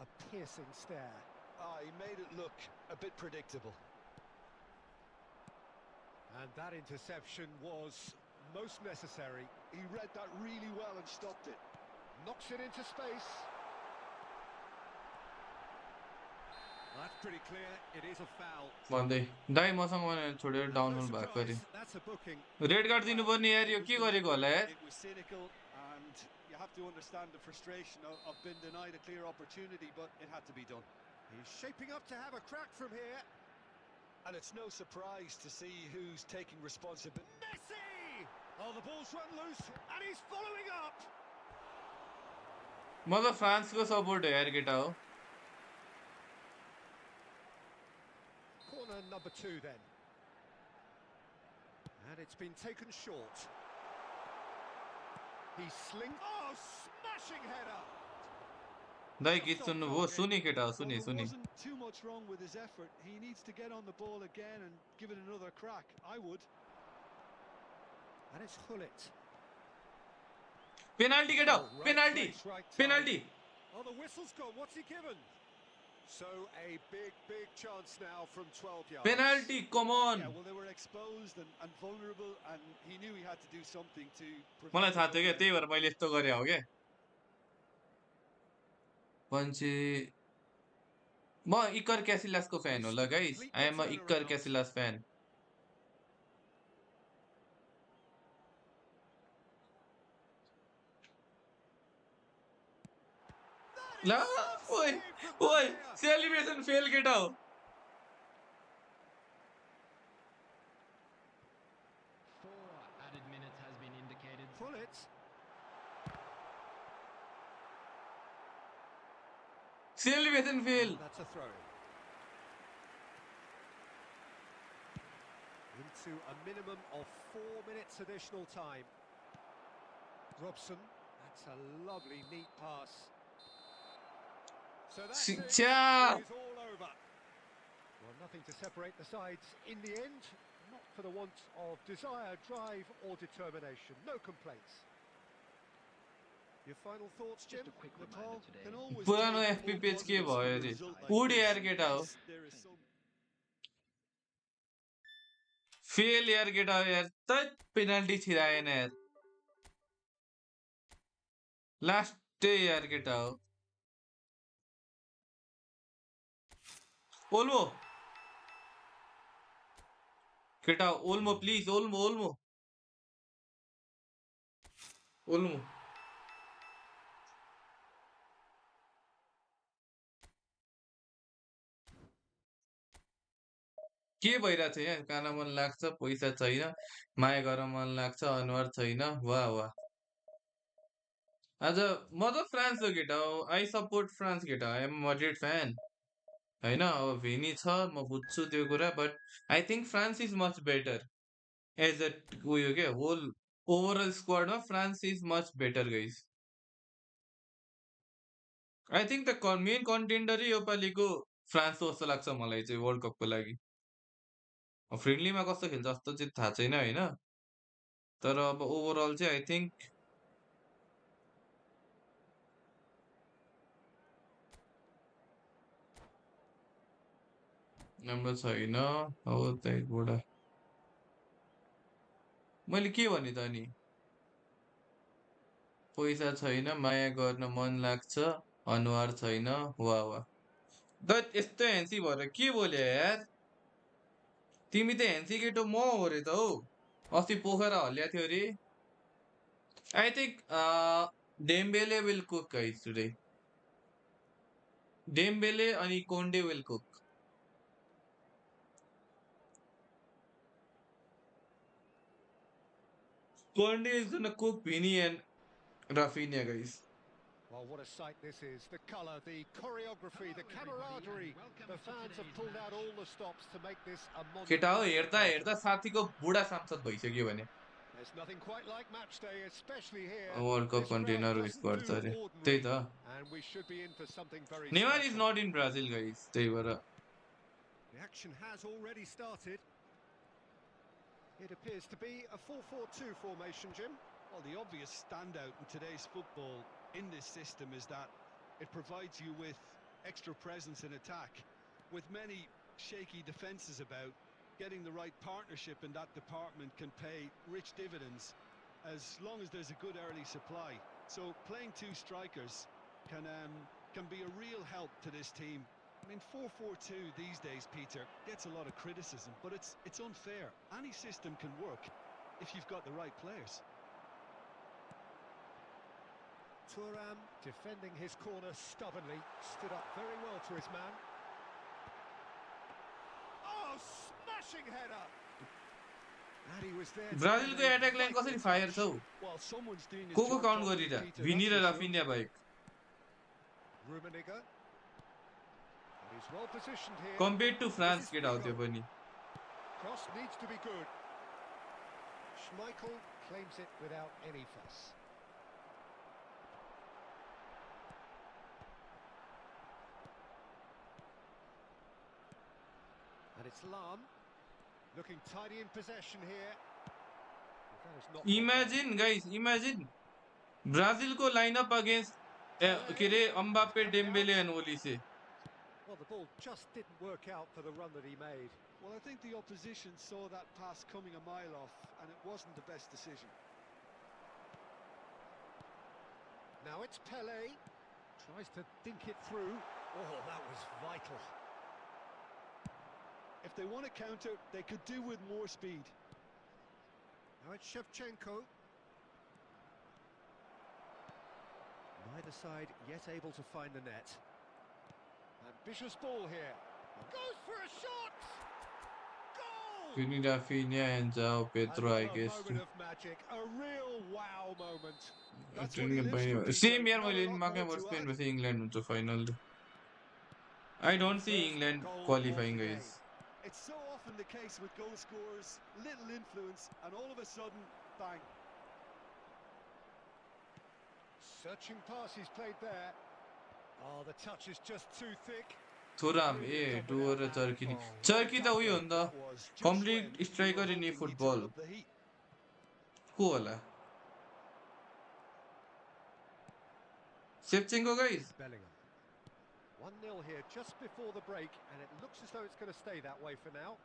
A piercing stare. He made it look a bit predictable. And that interception was most necessary. He read that really well and stopped it. Knocks it into space. That's pretty clear. It is a foul. भन्दै दाइ मसँग भनेर छोडेर down No हुनु भएको अरे surprise, that's a booking. Red card दिनुपर्ने यार यो के गरेको होला यार It was cynical, and you have to understand the frustration of being denied a clear opportunity, but it had to be done. He's shaping up to have a crack from here. And it's no surprise to see who's taking responsibility. Messi! Oh, the ball's run loose, and he's following up. म त फ्रान्सको support हो यार केटा हो Corner number 2 then. And it's been taken short. He's Oh, smashing header! दाइ गीत सुन्नुभयो सुने केटा हो सुने Well, there सुने wasn't too much wrong with his effort. He needs to get on the ball again and give it another crack. I would. And it's Hullet. Penalty केटा हो Oh, right penalty place, right time. Penalty Oh, the whistle's gone. What's he given? So a big chance now from 12 yards. Penalty come on Yeah, well, they were exposed and vulnerable, and he knew he had to do something to prevent. मलाई थाहा थियो क्या त्यही भएर मैले यस्तो गरे हो क्या पन्छे म इकर क्यासिलासको फ्यान हो ल guys I am a Iker Casillas fan That ला is a ओइ save from ओइ De Gea. सेलिब्रेसन फेल केटा हो 4 added minutes has been indicated. Hullet. Celebration fail That's a throw. Into a minimum of 4 minutes additional time. Robson, that's a lovely, neat pass. So that's it. शिक्षा It is all over. Well, nothing to separate the sides in the end. Not for the want of desire, drive or determination. No complaints. Your final thoughts, Jim? Just a quick Nepal reminder today. can always पुरानो take FP all page के positives भयो from a अरे result like उड this. यार केटा हो There is so fail यार केटा हो यार त पेनाल्टी छिराएन यार लास्ट यार केटा हो ओल्मो केटा Olmo please Olmo Olmo Olmo के भइरहेको छ यहाँ खान मन लाग्छ पैसा छैन माया गर्न मन लाग्छ अनुहार छैन वाह वाह आज म त फ्रान्स हो केटा हो आई सपोर्ट फ्रान्स केटा आई एम मड्रिड फ्यान होइन अब भिनी छ म बुझ्छु त्यो कुरा but I think France is much better as a उयो के होल ओभरअल स्क्वाडमा France is much better guys I think the main कन्टेन्डरै योपालिको फ्रान्स हो जस्तो लाग्छ मलाई चाहिँ वर्ल्ड कपको लागि फ्रेन्डलीमा कस्तो खेल्छ जस्तो चाहिँ थाहा छैन होइन तर अब ओभरअल चाहिँ आई थिङ्क राम्रो छैन हो त्यहीबाट मैले के भने त अनि पैसा छैन माया गर्न मन लाग्छ अनुहार छैन वाह वाह द यस्तो ह्यान्सी भएर के बोल्यो यार तिमी त ह्यान्सी केटो म हो रे त हौ अस्ति पोखरा हल्ल्या थियो अरे I think Dembele will cook guys today Dembele अनि Kounde will cook Kounde is gonna cook Vini and Rafinha guys Well, what a sight this is. The colour, the choreography, the camaraderie. The fans have pulled out all the stops to make this a केटा हो monumental हेर्दा occasion. हेर्दा साथीको बुढा सांसद भइसक्यो भने There's nothing quite like match day, especially here. World cup This crowd container उस doesn't गर्छ do अरे त्यही ordinary, त and we should be in for something very Neymar is special. Not in Brazil guys त्यही भएर The action has already started. It appears to be a 4-4-2 formation, Jim. Well, the obvious standout in today's football in this system is that it provides you with extra presence in attack. With many shaky defences about, getting the right partnership in that department can pay rich dividends as long as there's a good early supply. So playing two strikers can be a real help to this team. I mean, 4-4-2 these days, Peter, gets a lot of criticism, but it's unfair. Any system can work if you've got the right players. Thuram defending his corner stubbornly, stood up very well to his man. Oh, smashing header! And he was there. ब्राजिलको attack line कसरी fire छ Well, someone's doing his को job count properly, गरिरा Peter, Vini that's र for sure. Raphinha बाहेक Rummenigge. And he's well positioned here. Compare to This France is केटा हो त्यो Figo. पनि Cross needs to be good. Schmeichel claims it without any fuss. And it's Lahm, looking tidy in possession here. That is not imagine guys imagine ब्राजिलको lineup against के अरे Mbappe Dembele and Olise well, the ball just didn't work out for the run that he made. Well, I think the opposition saw that pass coming a mile off, and it wasn't the best decision. Now it's Pele, tries to dink it through. Oh, that was vital. If they want to counter, they could do with more speed. Now it's Shevchenko. Neither side yet able to find the net. Ambitious ball here. Goes for a shot! Goal! Vini Rafinha and João Pedro I guess Moment of magic, a real wow moment. That's what he lives for, Peter. Same यार Not a मैले lot मार्कै more to Spain add. भएपछि England हुन्छ final I don't see First England goal qualifying of the guys game. It's so often the case with goal scorers, little influence, and all of a sudden, bang. Searching pass he's played there. Oh, the touch is just too thick. थुराम ए डुवर र चर्की नि चर्की त उयो हो नि त complete striker इन football को होला सेप्चेन्को guys Bellingham. 1-0 here just before the break, and it looks as though it's going to stay that way for now.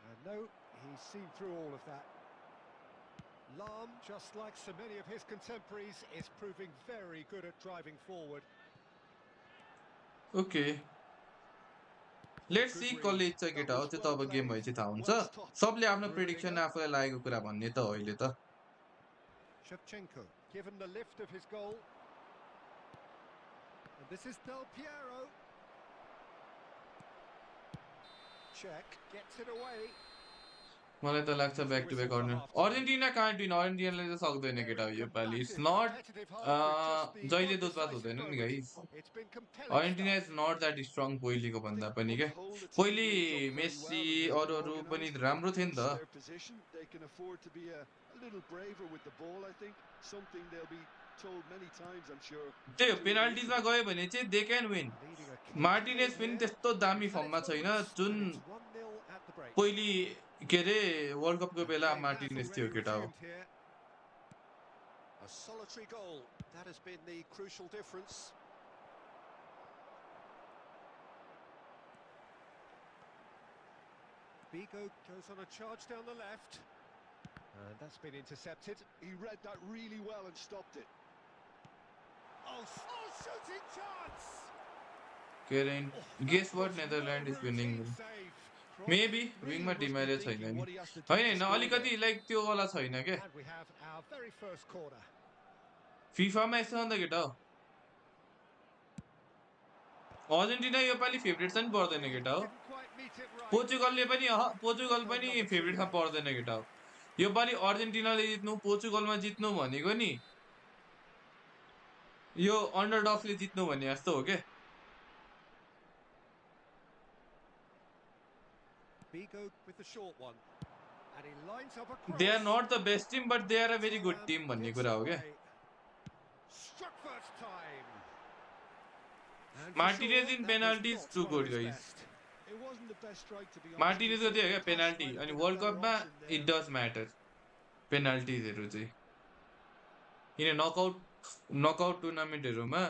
And no, he's seen through all of that. Lahm, just like so many of his contemporaries, is proving very good at driving forward. Okay let's see Good read. कसले इच्छा That केटा हो was त्यो त well अब game played. भएपछि थाहा हुन्छ Well stopped. सबले आफ्नो प्रेडिक्सन Rudiger. आफूलाई लागेको कुरा भन्ने त अहिले त Shevchenko given the lift of his goal. And this is Del Piero. Check gets it away. मलाई त लाग्छ There's the back to whistle back for Argentina half-time. Argentina can't win अर्जेन्टिनाले त सक्दैन केटा Very यो पालि it's combative, not competitive half with just the जहिले one दुधपात decisive हुँदैन नि moment. Guys It's been compelling Argentina stuff. Is not that strong पहिलेको I भन्दा think पनि on क्या the whole the team पहिले linked up very Messi well and they've been अरू पनि organised. राम्रो थियो नि Hence त their position. They can afford to be a little braver with the ball, I think. Something they'll be told many times, I'm sure. त्यही हो To win the पेनाल्टिजमा game. गयो भने चाहिँ they can win Leading a comfortable Martinez पनि here. त्यस्तो दामी It's had फर्ममा its छैन moments Jun and it's 1-0 at the break. पहिली के अरे वर्ल्ड कपको And the बेला game has मार्टिनेज थियो already केटा हो resumed here. A solitary goal. That has been the crucial difference. Bigo goes on a charge down the left. And that's been intercepted. He read that really well and stopped it. Oh, shooting chance! के अरे guess what Netherland is winning maybe विङमा Di Maria छैन नि होइन होइन अलिकति like त्यो वाला छैन के And we have our very first corner. फिफामा यस्तो अन्त केटा हो अर्जेन्टिना योपालि फेभरेट चाहिँ पर्दैन केटा हो Didn't quite meet it right. पोर्चुगलले पनि पोर्चुगल पनि फेभरेटमा पर्दैन केटा हो योपालि अर्जेन्टिनाले जित्नु पोर्चुगलमा जित्नु भनेको नि यो अन्डरडग्सले जित्नु भन्ने जस्तो हो के Bigo with the short one. And he lines up they are across. Not the best team but they are a very good Thuram team भन्ने gets कुरा it हो क्या away. Struck first time. And for Martinez sure, in that was penalties not too one of good, his guys. best. It wasn't the best strike to be honest. मार्टिनेजको त्यो हो क्या Cross penalty might have अनि been a world better कपमा option there. It does matter पेनाल्टिजहरू चाहिँ किन knockout टुर्नामेन्टहरूमा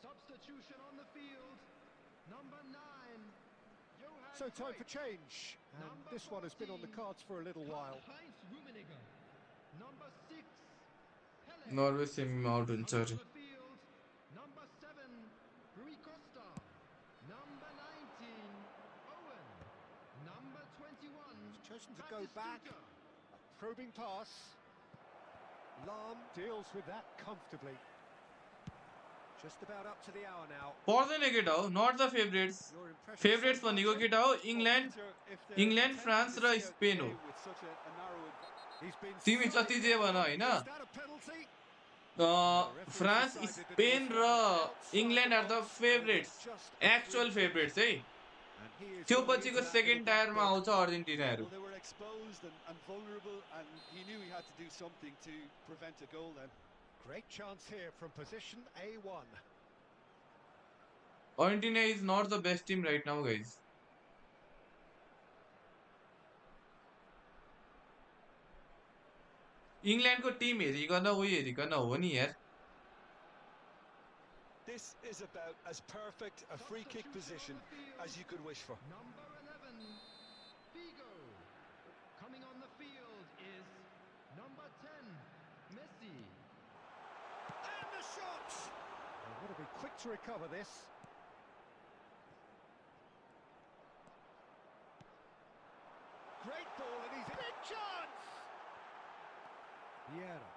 Substitution on the field. Number 9. Johan So time for Cruyff. change. And Number this one has been on the 14, cards for a little while. Karl-Heinz Rummenigge. Number 6. Pele. Norway सेमीमा out हुन्छ Coming अरे on the field. Number 7. Rui Costa. Number 19. Owen. Number 21. He's chosen to go back. Batistuta. A probing pass. Lahm deals with that comfortably. Just about up to the hour now. पर्दैन केटा हो not the favourites Your impression favourites so far, भनेको Tim? केटा हो Well, England Peter, if they're England attempting France to र see out the Spain हो game with such a narrow He's been तिमी so जति जे भन होइन Is that a penalty? France Spain र England are the favourites actual favourites है And he is त्यो going into पछिको that सेकेन्ड little black टायरमा book. आउँछ अर्जेन्टिनाहरू Well, they were exposed and vulnerable, and he knew he had to do something to prevent a goal then. Great chance here from position A1. Argentina is not the best team right now guys इङ्ल्यान्डको team Harry Kane उयो Harry Kane हो नि यार This is about as perfect a free kick position as you could wish for. Number 11. Figo. Coming on the field is number 10. Messi. And the shot! They've got to be quick to recover this. Great ball, and he's big chance! Vieira.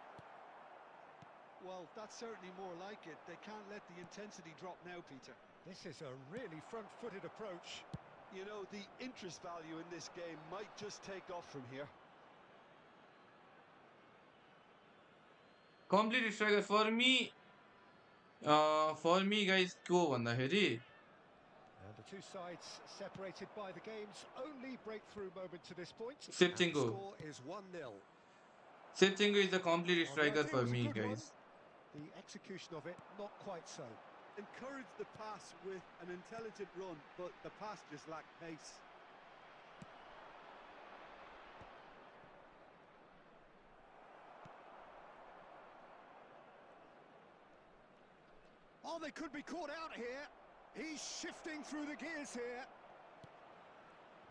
Well, that's certainly more like it. They can't let the intensity drop now, Peter. This is a really front-footed approach. You know, the interest value in this game might just take off from here. Complete striker for me guys के हो भन्दाखेरि And the two sides separated by the game's only breakthrough moment to this point. Shevchenko. And the score is 1-0. Shevchenko is the complete Well, the striker idea for was a me good one. Guys The execution of it, not quite so. Encourage the pass with an intelligent run, but the pass just lacked pace. Oh, they could be caught out here. He's shifting through the gears here.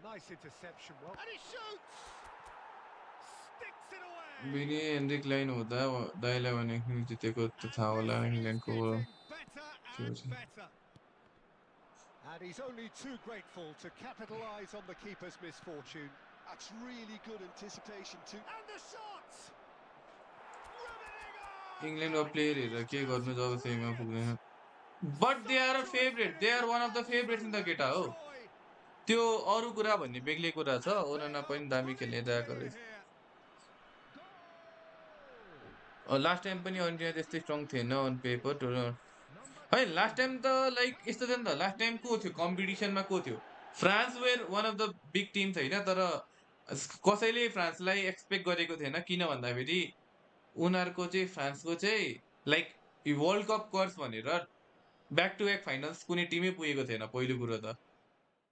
Nice interception, well. And he shoots! Sticks it away! Binny Heinrich line हुँदा दाइलाई भने जितेको त थाहा And होला this is इङ्ल्यान्डको getting better के and भन्छ better. And he's only too grateful to capitalise on the keeper's misfortune. That's really good anticipation too. And the shot! इङ्ल्यान्डको player हेरेर के गर्नु जब सेमीमा पुग्दैन but they are a Sumptuous favourite they finish are one of the favourites in the absolute केटा हो joy. त्यो अरू कुरा भन्ने बेग्लै कुरा छ And they ओनाना are पनि दामी खेल्ने pretty रहेको clear रहेछ here. लास्ट टाइम पनि अन्य त्यस्तै स्ट्रङ थिएन अन पेपर Number है 10. लास्ट टाइम त लाइक यस्तो थियो नि त लास्ट टाइम को थियो कम्पिटिसनमा को थियो France were one of the big team होइन तर कसैले फ्रान्सलाई एक्सपेक्ट गरेको थिएन किन भन्दाखेरि उनीहरूको चाहिँ फ्रान्सको चाहिँ लाइक वर्ल्ड कप कर्स भनेर ब्याक टु ब्याक फाइनल्स कुनै टिमै पुगेको थिएन पहिलो कुरो त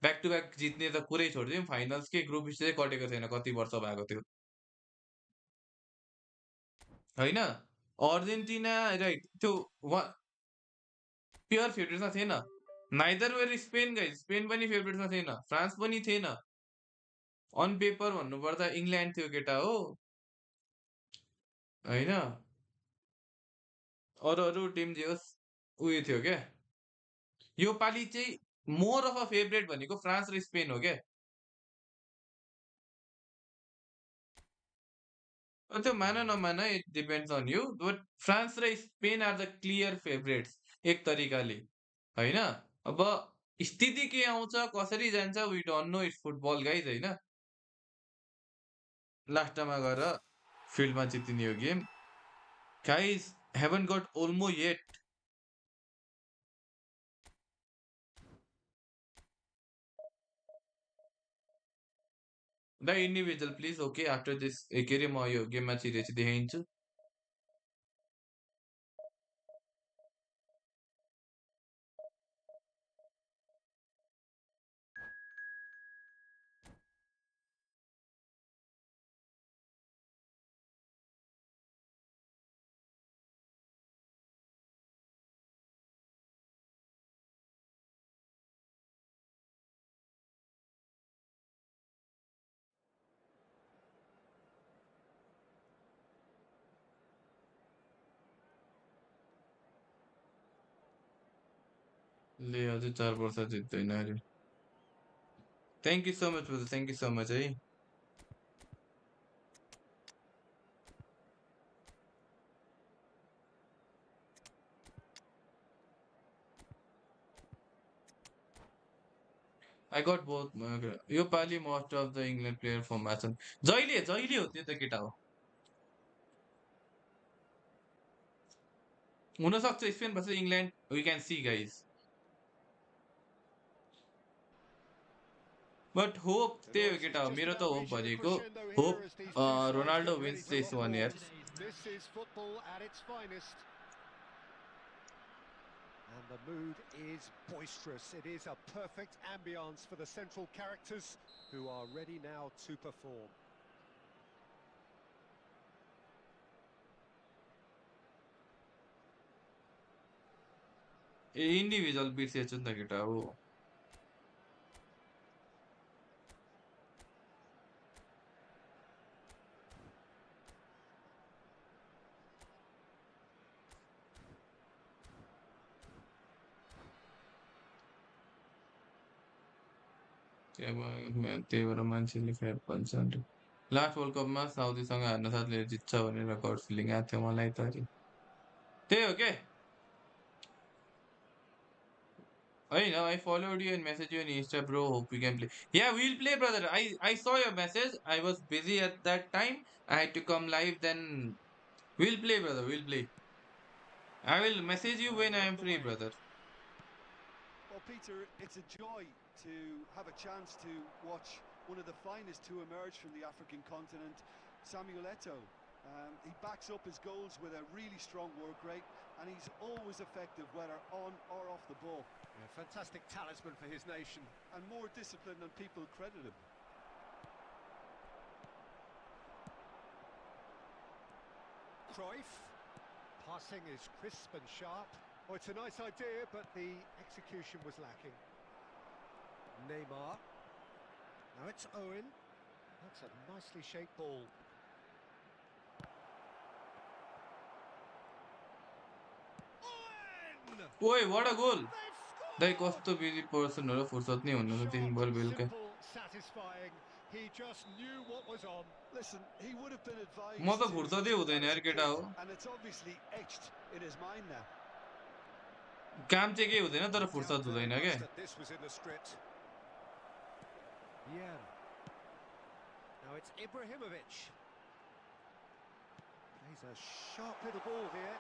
ब्याक टु ब्याक जित्ने त कुरै छोडिदिउँ फाइनल्सकै ग्रुप स्टेजै कटेको थिएन कति वर्ष भएको थियो होइन अर्जेन्टिना राइट त्यो प्योर फेभरेट्समा थिएन neither were Spain guys Spain पनि फेभरेट्समा थिएन फ्रान्स पनि थिएन अन पेपर भन्नुपर्दा इङ्ल्यान्ड थियो केटा हो होइन अरू अरू टिम जे होस् उयो थियो क्या यो पालि चाहिँ मोर अफ अ फेभरेट भनेको फ्रान्स र स्पेन हो क्या त्यो मान नमान it depends on you but France र Spain are the clear favourites एक तरिकाले होइन अब स्थिति के आउँछ कसरी जान्छ we don't know it's football guys होइन लास्टमा गएर फिल्डमा जितिने हो game guys haven't got Olmo yet the individual please okay after this के अरे म यो गेममा छिरेपछि देखाइन्छु ले अझै 4 वर्ष जित्दैन अरे thank you so much brother thank you so much है आई गट बोथ यो पालि most of the England player फर्ममा छन् जहिले जहिले हो त्यो त केटा हो हुनसक्छ Spain versus England we can see guys but hope The त्यही हो noise is केटा हो just मेरो त about होप reaching a भनेको crescendo here as these two hope sides Ronaldo get ready wins to this lock one arms. Year This is football at its finest. And the mood is boisterous. It is a perfect ambience for the central characters who are ready now to perform. A individual बिर्सेछु नि त केटा हो त्यही भएर मान्छेले फ्याट भन्छ लास्ट वर्ल्ड कपमा साउदीसँग हार्न साथले जित्छ भनेर गड फिलिङ आएको थियो मलाई त अरे त्यही हो के होइन I followed you and message you in Insta bro hope we can play या will play brother I saw your message I was busy at that time I had to come live then will play brother will play I will message you Well, when they're I on am the free way. Brother Well, Peter, it's a joy to have a chance to watch one of the finest to emerge from the African continent, Samuel Eto'o. He backs up his goals with a really strong work rate, and he's always effective, whether on or off the ball, A fantastic talisman for his nation. and more disciplined than people credit him. Cruyff. Passing is crisp and sharp. Oh, it's a nice idea, but the execution was lacking. Neymar. Now it's Owen. That's a nicely shaped ball. Owen! Oi, what a goal! They've Dai scored! कस्तो busy person हो र फुर्सद नै हुन्न त Sharp, दिनभर बेलुका simple, satisfying. He just knew what was on. Listen, he would have been म advised त to फुर्सदै take हुँदैन that as यार a केटा kick, हो and it's obviously etched in his mind now. काम चाहिँ केही हुँदैन तर No doubt फुर्सद very हुँदैन much क्या that this was in the script. Yeah. Now it's Ibrahimovic. Plays a sharp little ball here.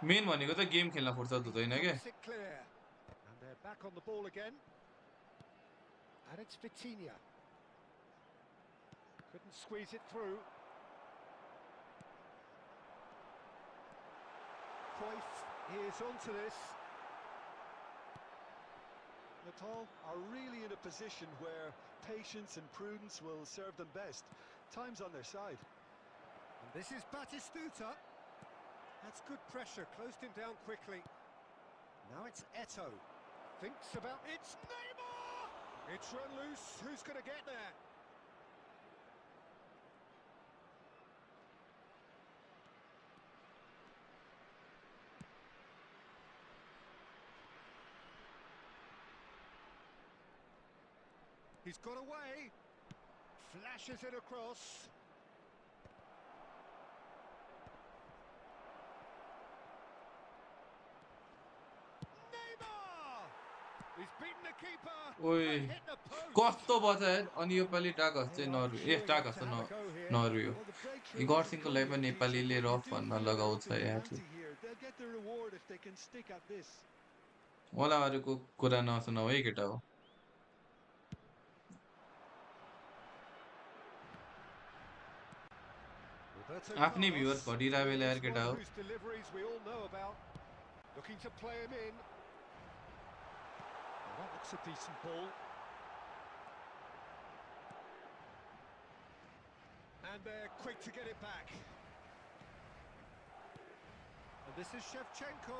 Main भनेको त गेम खेल्न फुर्सद He हुँदैन क्या thumps it clear. And they're back on the ball again. And it's Vitinha. Couldn't squeeze it through. Cruyff is onto this. Nepal are really in a position where patience and prudence will serve them best. Time's on their side. And this is Batistuta. That's good pressure, closed him down quickly. Now it's Eto. Thinks about it's Neymar! It's run loose. Who's going to get there? He's got away. Flashes it across. Neymar! He's beaten the keeper. ओइ And hit the post. कस्तो भयो यार अनि यो पालि टाकस They चाहिँ are Norway queuing up टाकस to त have a go here. Norway हो Well, the yo breakthrough hasn't गर्सिङको come लागि yet, पनि Peter, नेपालीले but they रफ do भन्न feel they're लगाउँछ open and यार anti here. They'll get the reward if they can stick at this. मलाई अरूको कुरा नसुनाऊ है केटा हो Roberto आफ्नै भ्युवर्स Carlos घटिरहेको बेला यार is केटा one हो whose deliveries we all know about. Looking to play him in. Well, that looks a decent ball. And they're quick to get it back. And this is Shevchenko.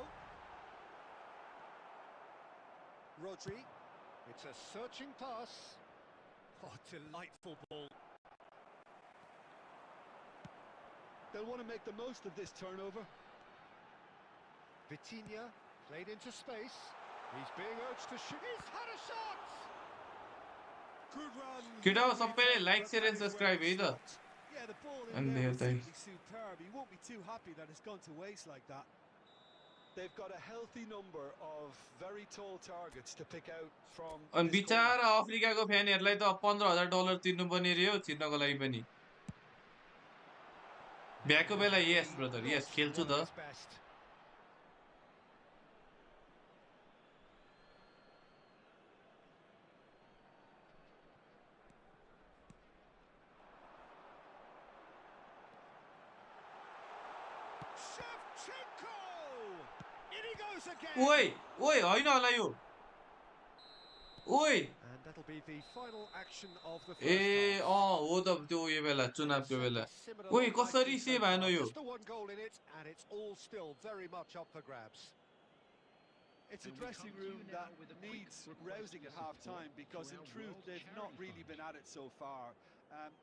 Rodri. It's a searching pass. Oh, delightful ball. They'll want to make the most of this turnover. Vitinha played into space. He's being urged to shoot. He's had a shot! Good run. केटा हो well सबैले beaten, like but share that end is where subscribe है it त stopped. Yeah, the ball in अनि there was हेर्दै simply superb. He won't be too happy that it's gone to waste like that. They've got a healthy number of very tall targets to pick out from अनि this corner. बिचारा अफ्रिकाको फ्यानहरूलाई त $15,000 तिर्नुपर्ने रे हो छिर्नको लागि पनि भ्याएको बेला yes brother Not yes खेल्छु one of त his best. Shevchenko! In he goes again! ओइ ओइ होइन होला यो ओइ And that'll be the final action of the A first half. हो त त्यो उयो बेला Well, चुनावको they've बेला certainly simmered ओइ along कसरी nicely so सेभ हान far. Yo Just the one goal in it, and it's all still very much up for grabs. It's a And we dressing come to you room now that with a quick needs request rousing for at support half-time because to in our truth World they've not Charity really Fund. been at it so far.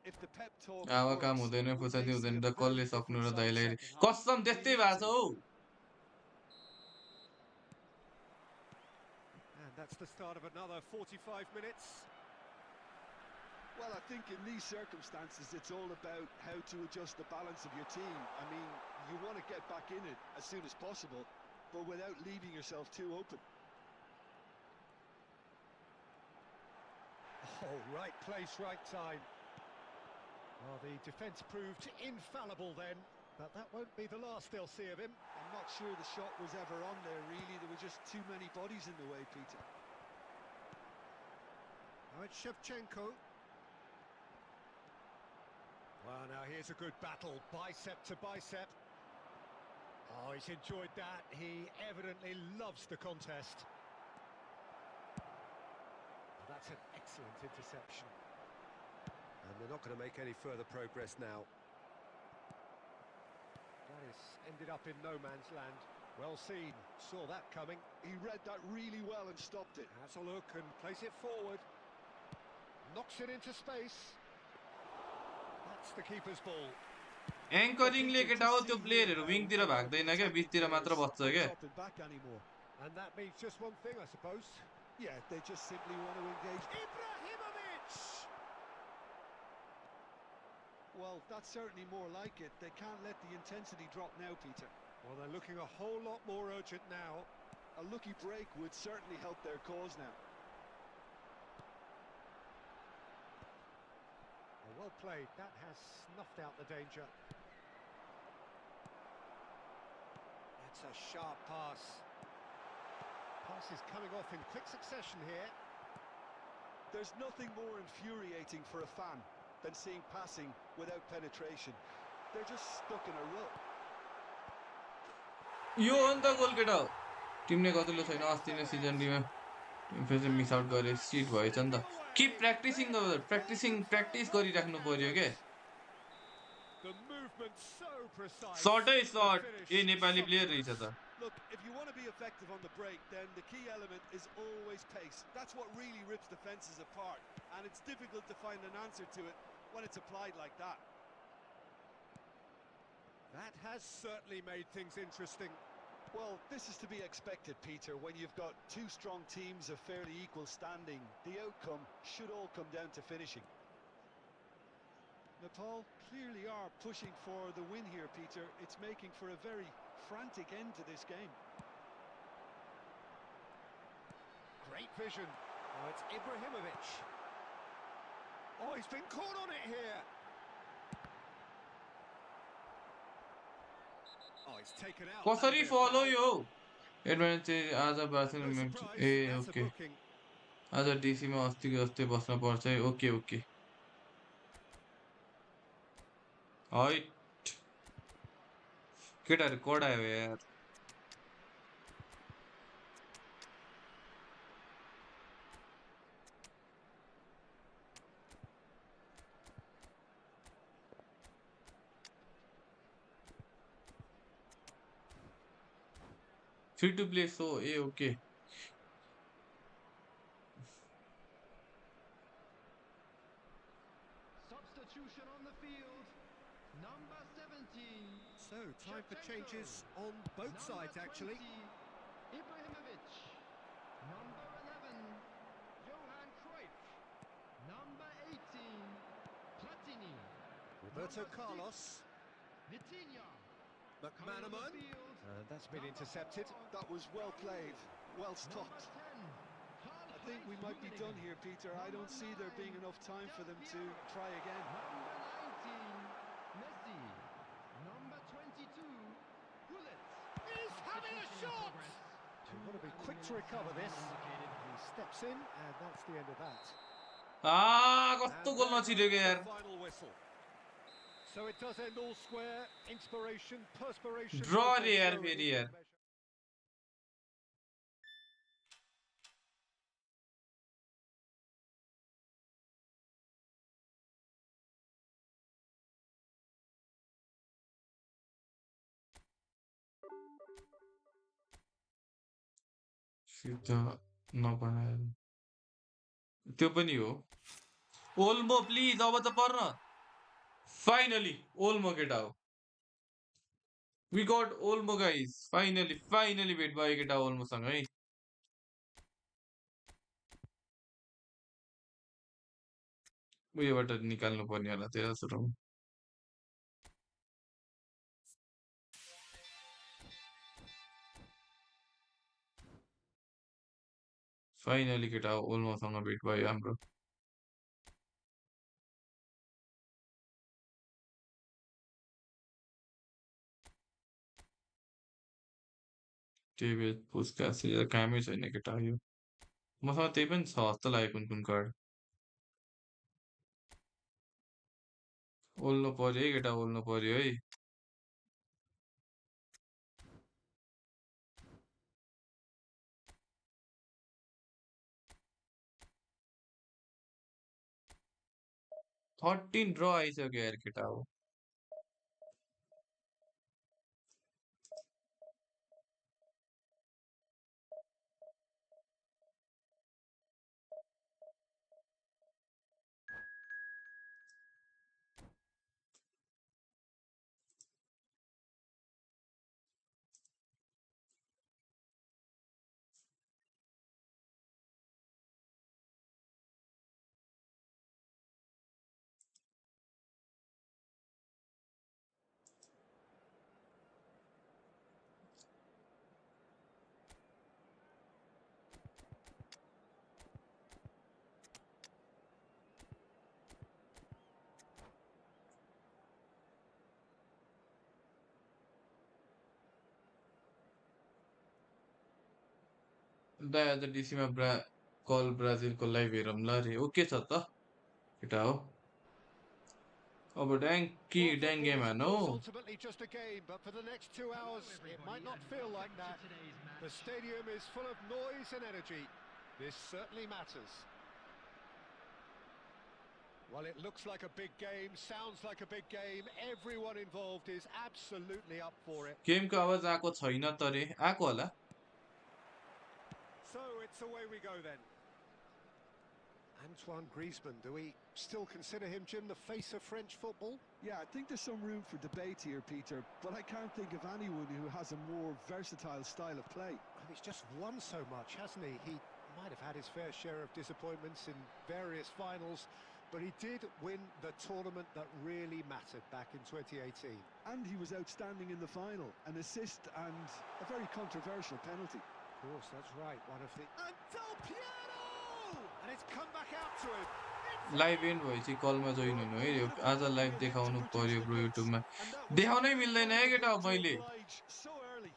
If the pep talk आमा काम works, हुँदैन we फुर्सदै may see हुँदैन a त very कसले सक्नु different र side दाइलाई second half. कसम We त्यस्तै need भएको छ to. How And that's the start of another 45 minutes. Well, I think in these circumstances it's all about how to adjust the balance of your team. I mean, you want to get back in it as soon as possible, but without leaving yourself too open. Oh, right place, right time. Well, the defence proved infallible then, but that won't be the last they'll see of him. I'm not sure the shot was ever on there, really. There were just too many bodies in the way, Peter. Now it's Shevchenko. Well, now here's a good battle, bicep to bicep. Oh, he's enjoyed that. He evidently loves the contest. Well, that's an excellent interception. And they're not going to make any further progress now. That has ended up in no man's land. Well seen, saw that coming. He read that really well and stopped it. Has a look and plays it forward. Knocks it into space. That's the keeper's ball. Well, एङ्करिङले Peter, केटा हो just त्यो see here प्लेयरहरू how विङतिर a lot of भाग्दैन the क्या attacking बिचतिर मात्र players बस्छ aren't क्या dropping back anymore. And that means just one thing, I suppose. Yeah, they just simply want to engage. Ibrahimovic! Well, that's certainly more like it. They can't let the intensity drop now, Peter. Well, they're looking a whole lot more urgent now. A lucky break would certainly help their cause now. Oh, well played. That has snuffed out the danger. That's a sharp pass. Pass is coming off in quick succession here. There's nothing more infuriating for a fan than seeing passing without penetration. They're just stuck in a rut. यो हो नि त गोल केटा हो टिमले गतिलो छैन अस्ति नै season Dima फेरि मिस आउट गरे सिट भएछ नि त कि प्र्याक्टिस गरिराख्नु पर्यो के The movement so precise. सर्टै The सर्ट finish ए नेपाली प्लेयर रहेछ sumptuous. त Look, if you want to be effective on the break, then the key element is always pace. That's what really rips defences apart, and it's difficult to find an answer to it when it's applied like that. That has certainly made things interesting. Well, this is to be expected, Peter. When you've got two strong teams of fairly equal standing, the outcome should all come down to finishing. Nepal clearly are pushing for the win here, Peter. It's making for a very frantic end to this game. Great vision. Oh, it's Ibrahimovic. Oh, he's been caught on it here. Oh, it's taken out. कसरी That'll be a फलो foul. यो advance चाहिँ आज Barcelona No match surprise, ए that's a okay booking. आज डिसीमा अस्तिको जस्तै बस्न पर्छ है ओके ओके हाइट केटाहरू कडायो यार फ्री टु प्ले सो ए okay Substitution on the field. Number 17. So, time for changes on both Number sides, actually. 20, Ibrahimovic. Number 11, Johan Cruyff. Number 18, Platini. Roberto Number Carlos. 6, Vitinha. Coming on the McManaman. field, That's been number intercepted. 4, That was well played, well number stopped. 10, I think we might be done here, Peter. I don't see there being enough time for them to try again. Number 19, Messi. Number 22, Gullit. He's having a shot! You've got to be quick to recover this. He steps in, and that's the end of that. कस्तो And goal there नछिरेको goes the यार final whistle. So it does end all square. Inspiration, perspiration. Draw both रे यार showing फेरि equal यार measure. सित नबनाएर त्यो पनि हो ओल्मो प्लिज अब त पर्न फाइनली ओल्मो केटा हो we got Olmo guys finally भेट भयो केटा ओल्मोसँग है उयोबाट निकाल्नु पर्ने होला तेह्र सुरुमा फाइनली केटा ओल्मोसँग भेट भयो हाम्रो टेबल पुस्कास कामै छैन केटा यो मसँग त्यही पनि छ जस्तो लाग्यो कुन कुन कार्ड ओल्नु पर्यो है केटा ओल्नु पर्यो है थर्टिन ड्र आइसक्यो यार केटा हो दा आज डिसीमा कल ब्राजिलको लाइभ हेरौँ ल रे ओके छ त केटा हो अब Well, ड्याङ football, game of हानु course, ultimately just a game, but for the next 2 hours, Hello, it everybody, might not and feel like welcome that. to today's The match. stadium is full of noise and energy. This certainly matters. Well, it looks like a big game, sounds like a big game. Everyone involved is absolutely up for it. गेमको आवाज आएको छैन त रे आएको होला So it's away we go then. Antoine Griezmann, do we still consider him, Jim, the face of French football? Yeah, I think there's some room for debate here, Peter, but I can't think of anyone who has a more versatile style of play. And he's just won so much, hasn't he? He might have had his fair share of disappointments in various finals, but he did win the tournament that really mattered back in 2018. And he was outstanding in the final, an assist and a very controversial penalty. Of course, that's right, one of the... And Del Piero! And it's come back out to him. Live end भएपछि कलमा join हुनु है यो आज live देखाउनु पर्यो bro युट्युबमा And that was देखाउनै really मिल्दैन है kind of केटा him to मैले oblige so early.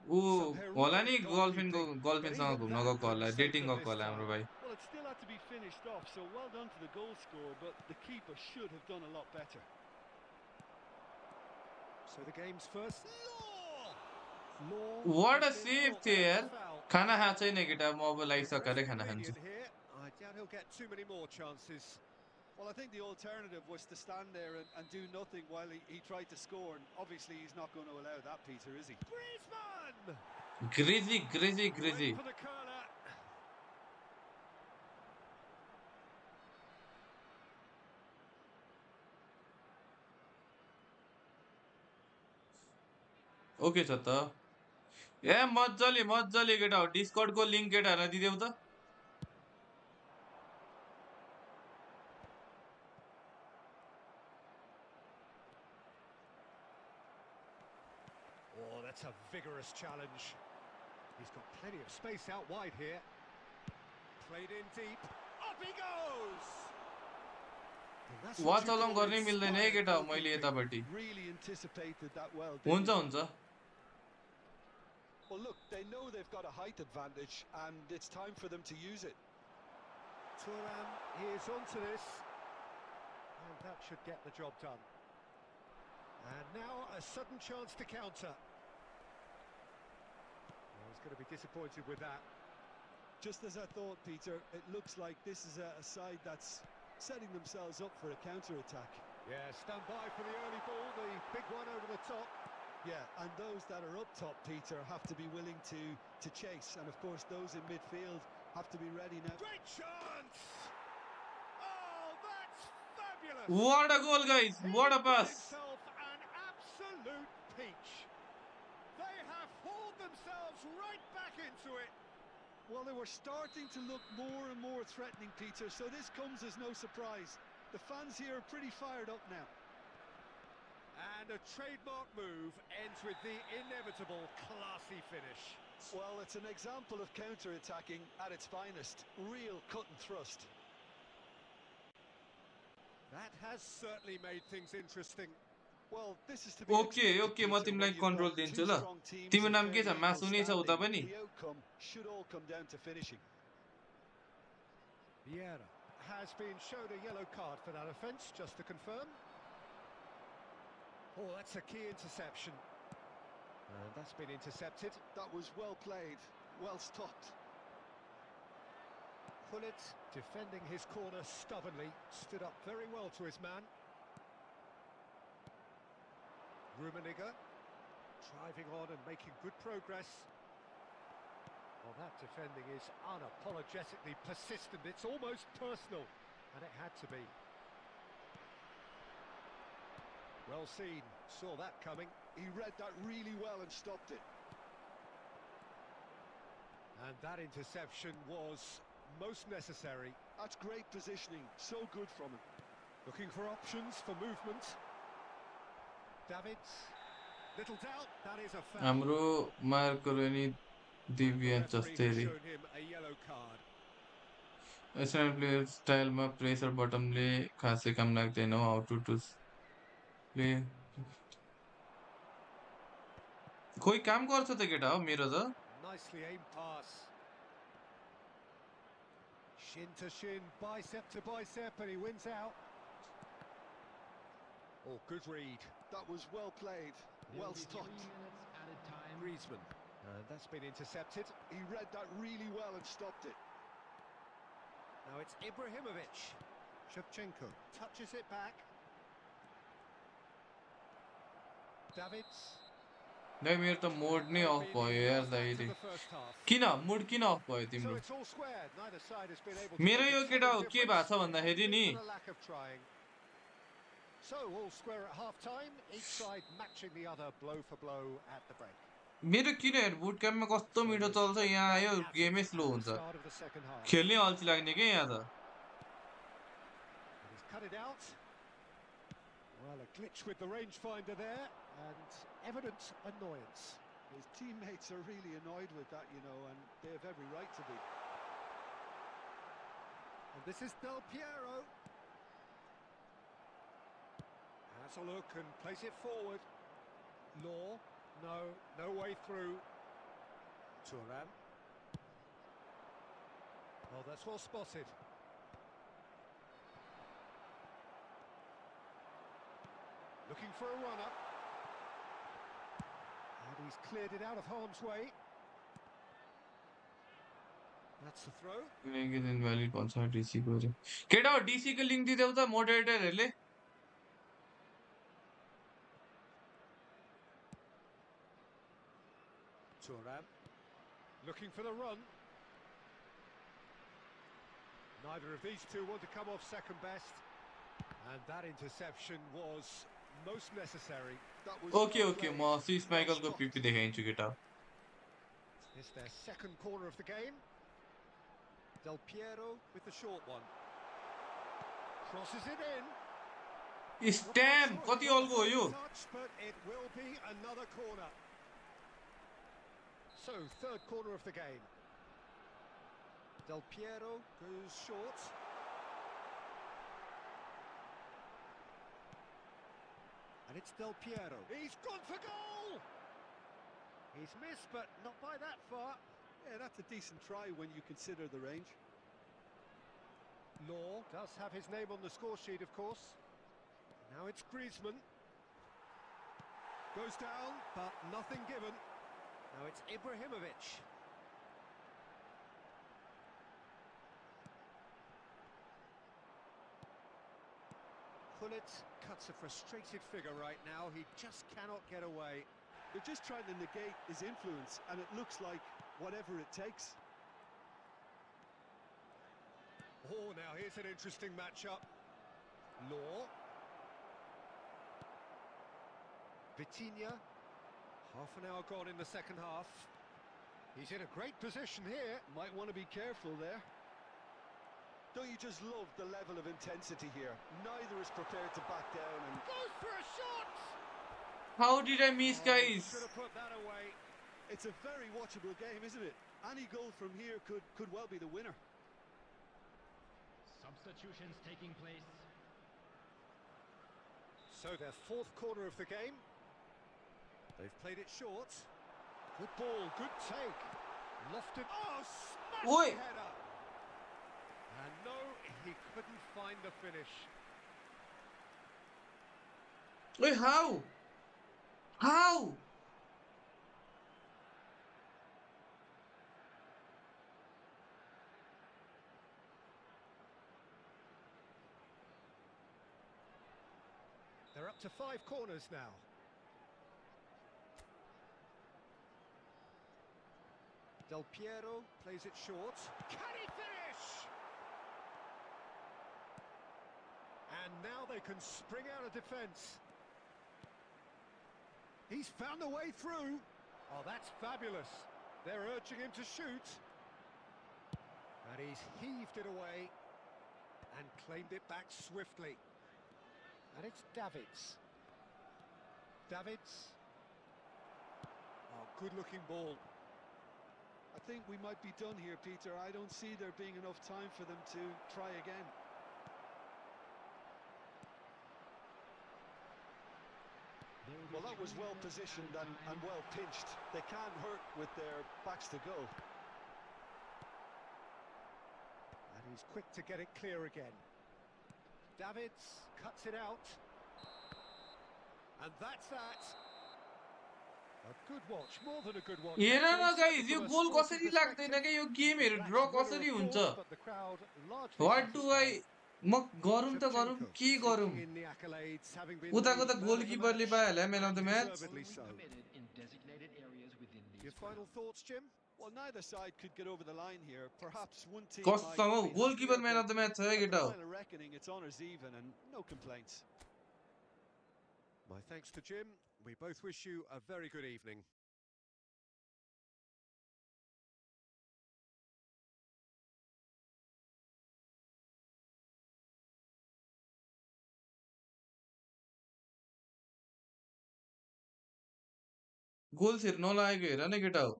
ऊ Some होला नि heroic goalkeeping, but गर्लफ्रेन्डसँग even घुम्न that गएको होला couldn't save डेटिङ them गएको this होला हाम्रो time. भाइ Well, it still had to be finished off, so well done to the goal scorer, but the keeper should have done a lot better. So the game's first... Law what a has been save brought थियो down यार for foul. खाना खाएको छैन केटा म अब And if लागिसकेरै referee खाना खान्छु lenient here, I doubt he'll get too many more chances. Well, I think the alternative was to stand there and do nothing while he tried to score, and obviously he's not going to allow that, Peter, is he? Griezmann! ग्रिजी ग्रिजी He ग्रिजी went for the curler. Okay छ त ए मजाले मजाले केटा हो डिस्कर्डको link केटाहरूलाई दिदेऊ त Oh, that's a vigorous challenge. He's got plenty of space out wide here. Played in deep. Up he goes! And that's what watch you along call गर्नै मिल्दैन है inspired केटा हो मैले goalkeeping. यतापट्टि Really anticipated that well, didn't हुन्छ he? हुन्छ Well, look, they know they've got a height advantage, and it's time for them to use it. Thuram, he is onto this. And that should get the job done. And now a sudden chance to counter. Well, he's going to be disappointed with that. Just as I thought, Peter, it looks like this is a side that's setting themselves up for a counter-attack. Yeah, stand by for the early ball, the big one over the top. Yeah, and those that are up top, Peter, have to be willing to chase. And, of course, those in midfield have to be ready now. Great chance! Oh, that's fabulous! What a goal guys He what a got pass himself an absolute peach. They have hauled themselves right back into it. Well, they were starting to look more and more threatening, Peter, so this comes as no surprise. The fans here are pretty fired up now. And a trademark move ends with the inevitable classy finish. Well, it's an example of counter-attacking at its finest. Real cut and thrust. That has certainly made things interesting. Well, this is to be okay expected, okay म Peter, तिमीलाई when you've control got दिन्छु two ल strong teams तिम्रो of नाम के fairly छ equal मासु नै छ उता standing. पनि The outcome should all come down to finishing. Vieira has been showed a yellow card for that offence, just to confirm. Oh, that's a key interception. And that's been intercepted. That was well played, well stopped. Pullet defending his corner stubbornly, stood up very well to his man. Rummenigge driving on and making good progress. Well, that defending is unapologetically persistent. It's almost personal, and it had to be. Well seen, saw that coming. He read that really well and stopped it. And that interception was most necessary. That's great positioning, so good from him. Looking for options for movement. Davids, little doubt, that is a foul. हाम्रो Marco नि The Divya referee जस्तै has रे shown him a yellow card. एसएम player स्टाइलमा pressure बटमले खासै काम लाग्दैन हाउ टु प्ले खोइ काम गर्छ त केटा हो मेरो त nicely aimed pass. Shin to shin, bicep to bicep, and he wins out. Oh, good read. That was well played, There well will be 3 stopped. minutes added time. Griezmann. And that's been intercepted. He read that really well and stopped it. Now it's Ibrahimovic. Shevchenko touches it back. Davids. दाइ मेरो त mode नै Played of me भयो the यार first Dai act of रे the first half. किन मुड किन of भयो So तिम्रो it's all squared. Neither side has been able to मेरो make यो a केटा telling हो के difference. भएको छ भन्दाखेरि नि For the lack of trying. So all square at half time, each side matching the other blow for blow at the break. मेरो किन हेर बुट क्याम्पमा कस्तो मिठो चल्छ यहाँ आयो गेमै स्लो हुन्छ Start of the second half. खेल्नै अल्छी लाग्ने के यहाँ त And he's cut it out. Well, a glitch with the rangefinder there, and evident annoyance. His teammates are really annoyed with that, you know, and they have every right to be. And this is Del Piero. Has a look and plays it forward. Law, no way through. Thuram. Oh, that's well spotted. Looking for a run-up. And he's cleared it out of harm's way. That's the throw. Invalid भन्छ डीसीको रे केटा हो डीसीको link दिदेऊ त मोडरेटरहरुले Thuram. Looking for the run. Neither of these two want to come off second best. And that interception was most necessary. That was okay well okay played, म Swiss well माइकलको stopped. पिपी देखाइन्छु केटा It's their second corner of the game. Del Piero with the short one. Crosses it in. स्ट्याम कति algo हो यो Touch, but it will be another corner. So, third corner of the game. Del Piero goes short. And it's Del Piero. He's gone for goal! He's missed, but not by that far. Yeah, that's a decent try when you consider the range. Law does have his name on the score sheet, of course. Now it's Griezmann. Goes down, but nothing given. Now it's Ibrahimovic. Gullit cuts a frustrated figure right now. He just cannot get away. They're just trying to negate his influence, and it looks like whatever it takes. Oh, now here's an interesting matchup. Law. Vitinha. Half an hour gone in the second half. He's in a great position here. Might want to be careful there. Don't you just love the level of intensity here? Neither is prepared to back down and... Goes for a shot! How did I miss guys Should have put that away. It's a very watchable game, isn't it? Any goal from here could well be the winner. Substitutions taking place. So their fourth corner of the game. They've played it short. Good ball, good take. Lofted. Oh, Oi. smashing header! And no, he couldn't find the finish. Wait, how? How? They're up to 5 corners now. Del Piero plays it short. Can he finish? And now they can spring out of defence. He's found a way through. Oh, that's fabulous. They're urging him to shoot. And he's heaved it away and claimed it back swiftly. And it's Davids. Davids. Oh, good-looking ball. I think we might be done here, Peter. I don't see there being enough time for them to try again. There will Well, that was well positioned and well pinched. They can't hurt with their backs to goal. And he's quick to get it clear again. Davids cuts it out. And that's that. A good watch, more than a good watch हेर न actually, certainly guys yo from a goal sporting कसरी लाग्दैन perspective. क्या यो गेमहरू ड्र Flash winner, कसरी of हुन्छ course, but the crowd largely what do I satisfied. म गरौँ त गरौँ Shevchenko के गरौँ taking in the accolades, having been उताको the त man of the गोलकिपरले match, पाइहाल्यो man of and the match deservedly Only so. permitted in designated areas within Your these final grounds. thoughts, Jim? Well, neither side could get over the line here. Perhaps one team might कसम हौ be goalkeeper happier, म्यान but of the match छ है at the केटा हो final reckoning, it's honours even and no complaints. My thanks to Jim. We both wish you a very good evening. गोल्सहरू नलागेको हेर न केटा हो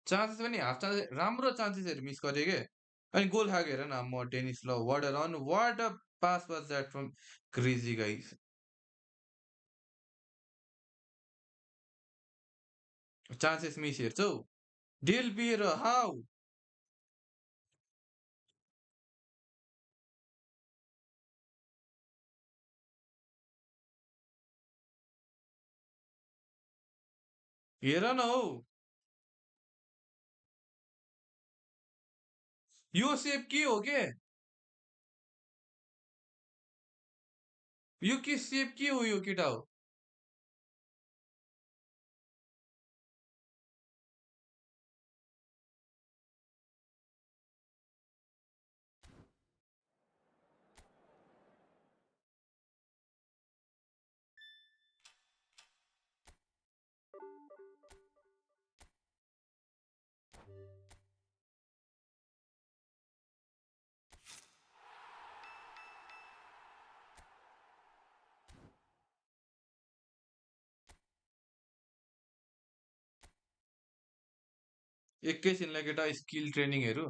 chances पनि हाफ चान्सेस राम्रो चान्सेसहरू मिस गरे के अनि गोल खाएको हेर न म टेनिस ल what a run what a pass was that from crazy guys chances miss हेर्छौ डेल पिएर हाउ हेर न हौ यो सेप के हो के यो के सेप के हो यो केटा हो एकैछिनलाई केटा स्किल ट्रेनिङहरू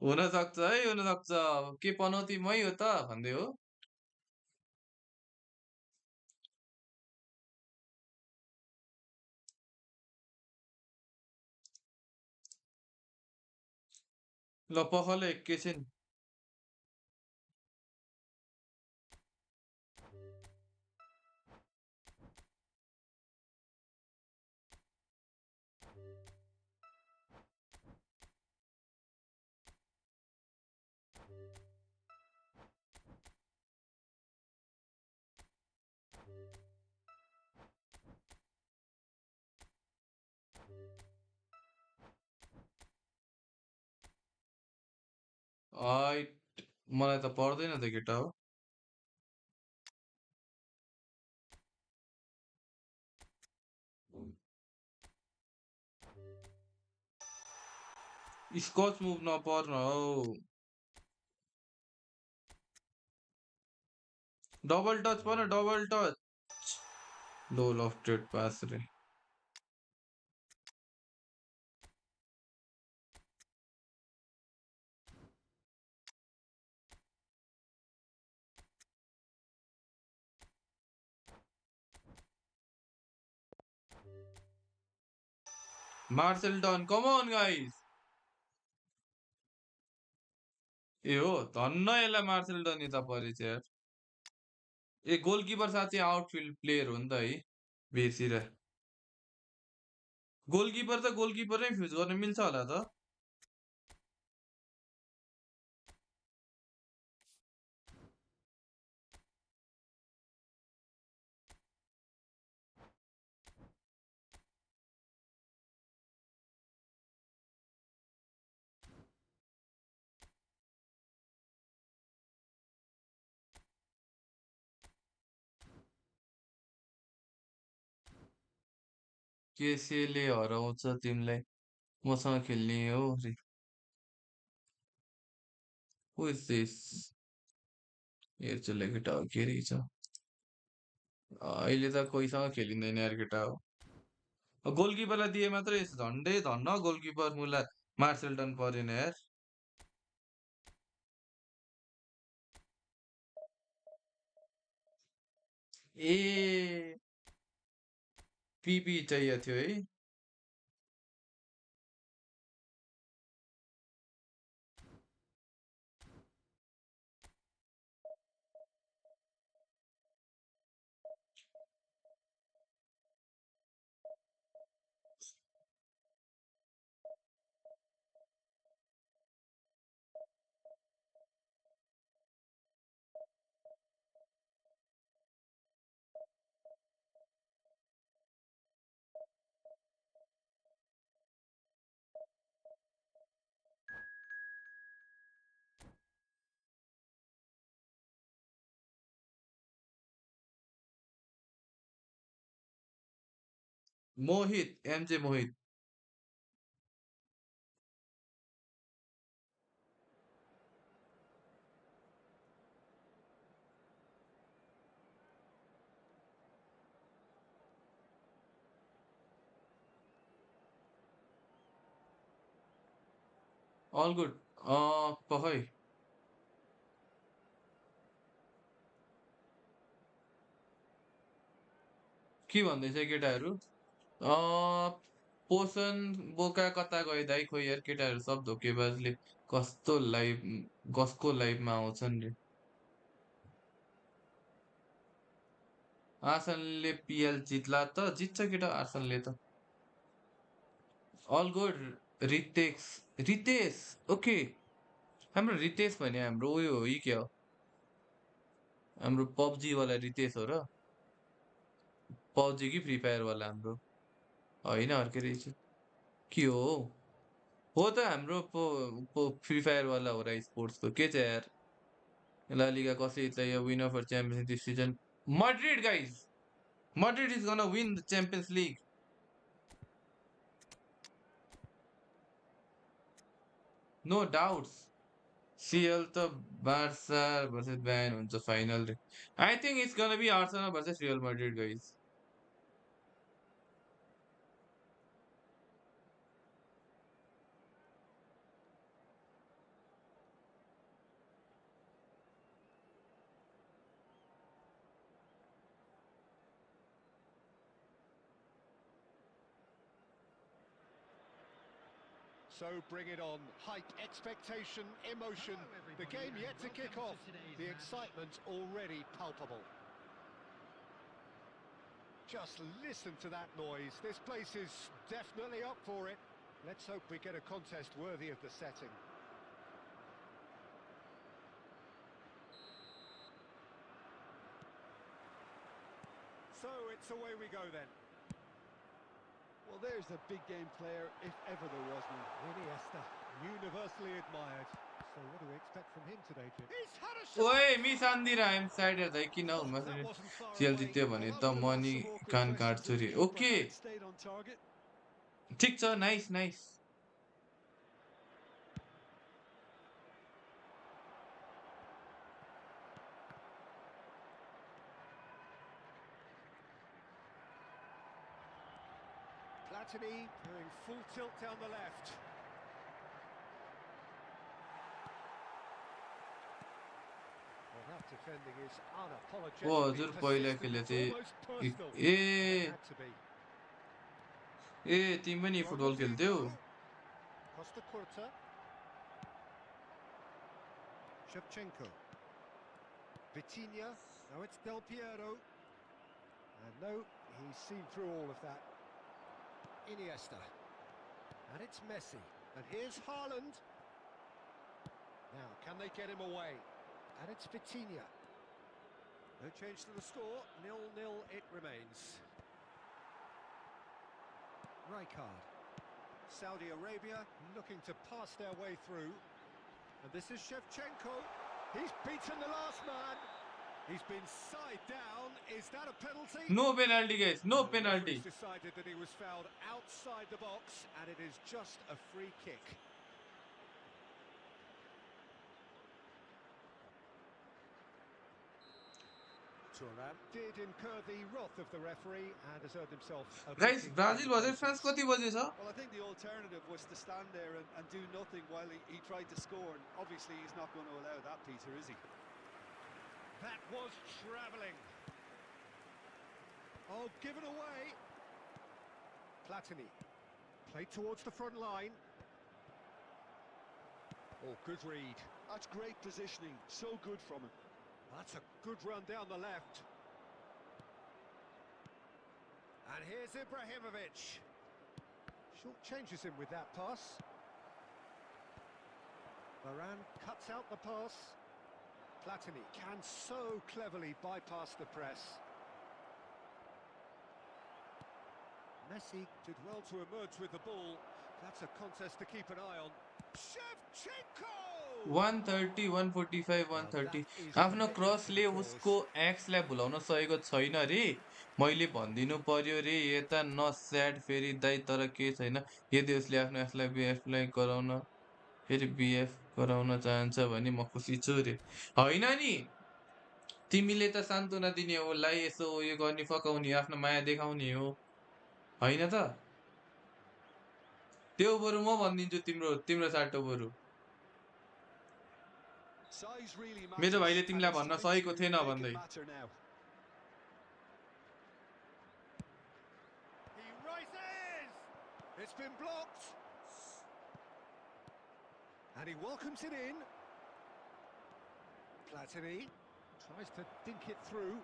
हुन सक्छ है हुन सक्छ अब के पनौती मै हो त भन्दै हो ल पखल एकैछिन आइट मलाई त पर्दैन त केटा हो स्कच मुभ नपर्न हौ डबल टच पर्न डबल टच लो लफ्टेड पास रे मार्सेल डन कम अन गाइस ए हो धन्न यसलाई मार्सेल डन यता परेछ यार ए गोलकिपर साथी आउटफिल्ड प्लेयर हो नि त है बेसिर गोलकिपर त गोलकिपरै फ्युज गर्न मिल्छ होला त केसेले हराउँछ तिमीलाई मसँग खेल्ने हो रे हु इज दिस हेर्छु ल केटा हो के रहेछ अहिले त कोहीसँग खेलिँदैन यार केटा हो गोलकिपरलाई दिए मात्रै झन्डै धन्न गोलकिपर मुला मार्सेल डन परेन यार ए पीपी चाहिएको थियो है मोहित एमजे मोहित अल गुड पखै के भन्दैछ केटाहरू पोषण बोका कता गए दाइ खोइ यार केटाहरू सब धोकेबाजले कस्तो लाइभ कसको लाइभमा आउँछन् रे आर्सनलले पिएल जित्ला त जित्छ केटा आर्सनलले त अल गुड रितेश ओके हाम्रो रितेश भने हाम्रो उयो हो क्या हो हाम्रो पबजी वाला रितेश हो र पबजी कि फ्री फायर वाला हाम्रो होइन अर्कै रहेछ के हो त हाम्रो पो फ्री फायर वाला हो र स्पोर्ट्सको के छ यार ला लिगा कसै चाहियो winner for champions this season Madrid guys Madrid is gonna win the champions league no doubts सिएल त बार्सा भर्सेस ब्यान हुन्छ फाइनल रे I think it's gonna be Arsenal versus Real Madrid guys So bring it on. Hype, expectation, emotion. The game yet to kick off. The excitement already palpable. Just listen to that noise. This place is definitely up for it. Let's hope we get a contest worthy of the setting. So it's away we go then. Well, there's a big game player, if ever there was one. Iniesta, universally admired. So what do we expect from him today, Jim? He's had a shot! ओए miss आन्दिरा I'm cider दाइ किन Oh, Huma that wasn't far Cl away. जित्यो भने Well, that त would have म left नि some awkward कान questions काट्छु in the रे keeper okay had it stayed on target. ठिक छ nice nice Platini doing full tilt down the left. Well, that defending is unapologetically ओ हजुर पहिला persistent. खेले It's थिए almost personal. A And it had to be. ए तिमी पनि football खेल्थ्यौ Costa Curta. Shevchenko. Vitinha. Now it's Del Piero. And no, he's seen through all of that. Iniesta. And it's Messi. And here's Haaland. Now, can they get him away? And it's Vitinha. No change to the score. 0-0 it remains. Rijkaard. Saudi Arabia looking to pass their way through. And this is Shevchenko. He's beaten the last man. He's been side down. Is that a penalty? No penalty guys no The penalty referee's decided that he was fouled outside the box, and it is just a free kick. Thuram did incur the wrath of the referee and has earned himself a guys booking in Brazil the versus France process. कति बजे छ Well, I think the alternative was to stand there and do nothing while he tried to score. And obviously, he's not going to allow that, Peter, is he? That was travelling. Oh, given away. Platini. Played towards the front line. Oh, good read. That's great positioning. So good from him. That's a good run down the left. And here's Ibrahimovic. Short changes him with that pass. Varane cuts out the pass. Platini can so cleverly bypass the press. Messi did well to emerge with the ball. That's a contest to keep an eye on. Shevchenko! 130 145 Now that 130 is आफ्नो commitment for क्रसले the cause. उसको एक्सलाई भुलाउन सकेको छैन रे मैले भनिदिनु पर्यो रे यता नस्याड फेरि दाइ तर के छैन यदि उसले आफ्नो एक्सलाई बिएफलाई गराउन फेरि बिएफ गराउन चाहन्छ भने म खुसी छु रे होइन नि तिमीले त सान्त्वना दिने हो उसलाई यसो उयो गर्ने फकाउने आफ्नो माया देखाउने हो होइन त त्यो बरु म भनिदिन्छु तिम्रो तिम्रो साटो बरु Size really मेरो matters, भाइले and तिमीलाई it's भन्न time सकेको to थिएन make it भन्दै matter now. He rises! It's been blocked. And he welcomes it in. Platini tries to dink it through.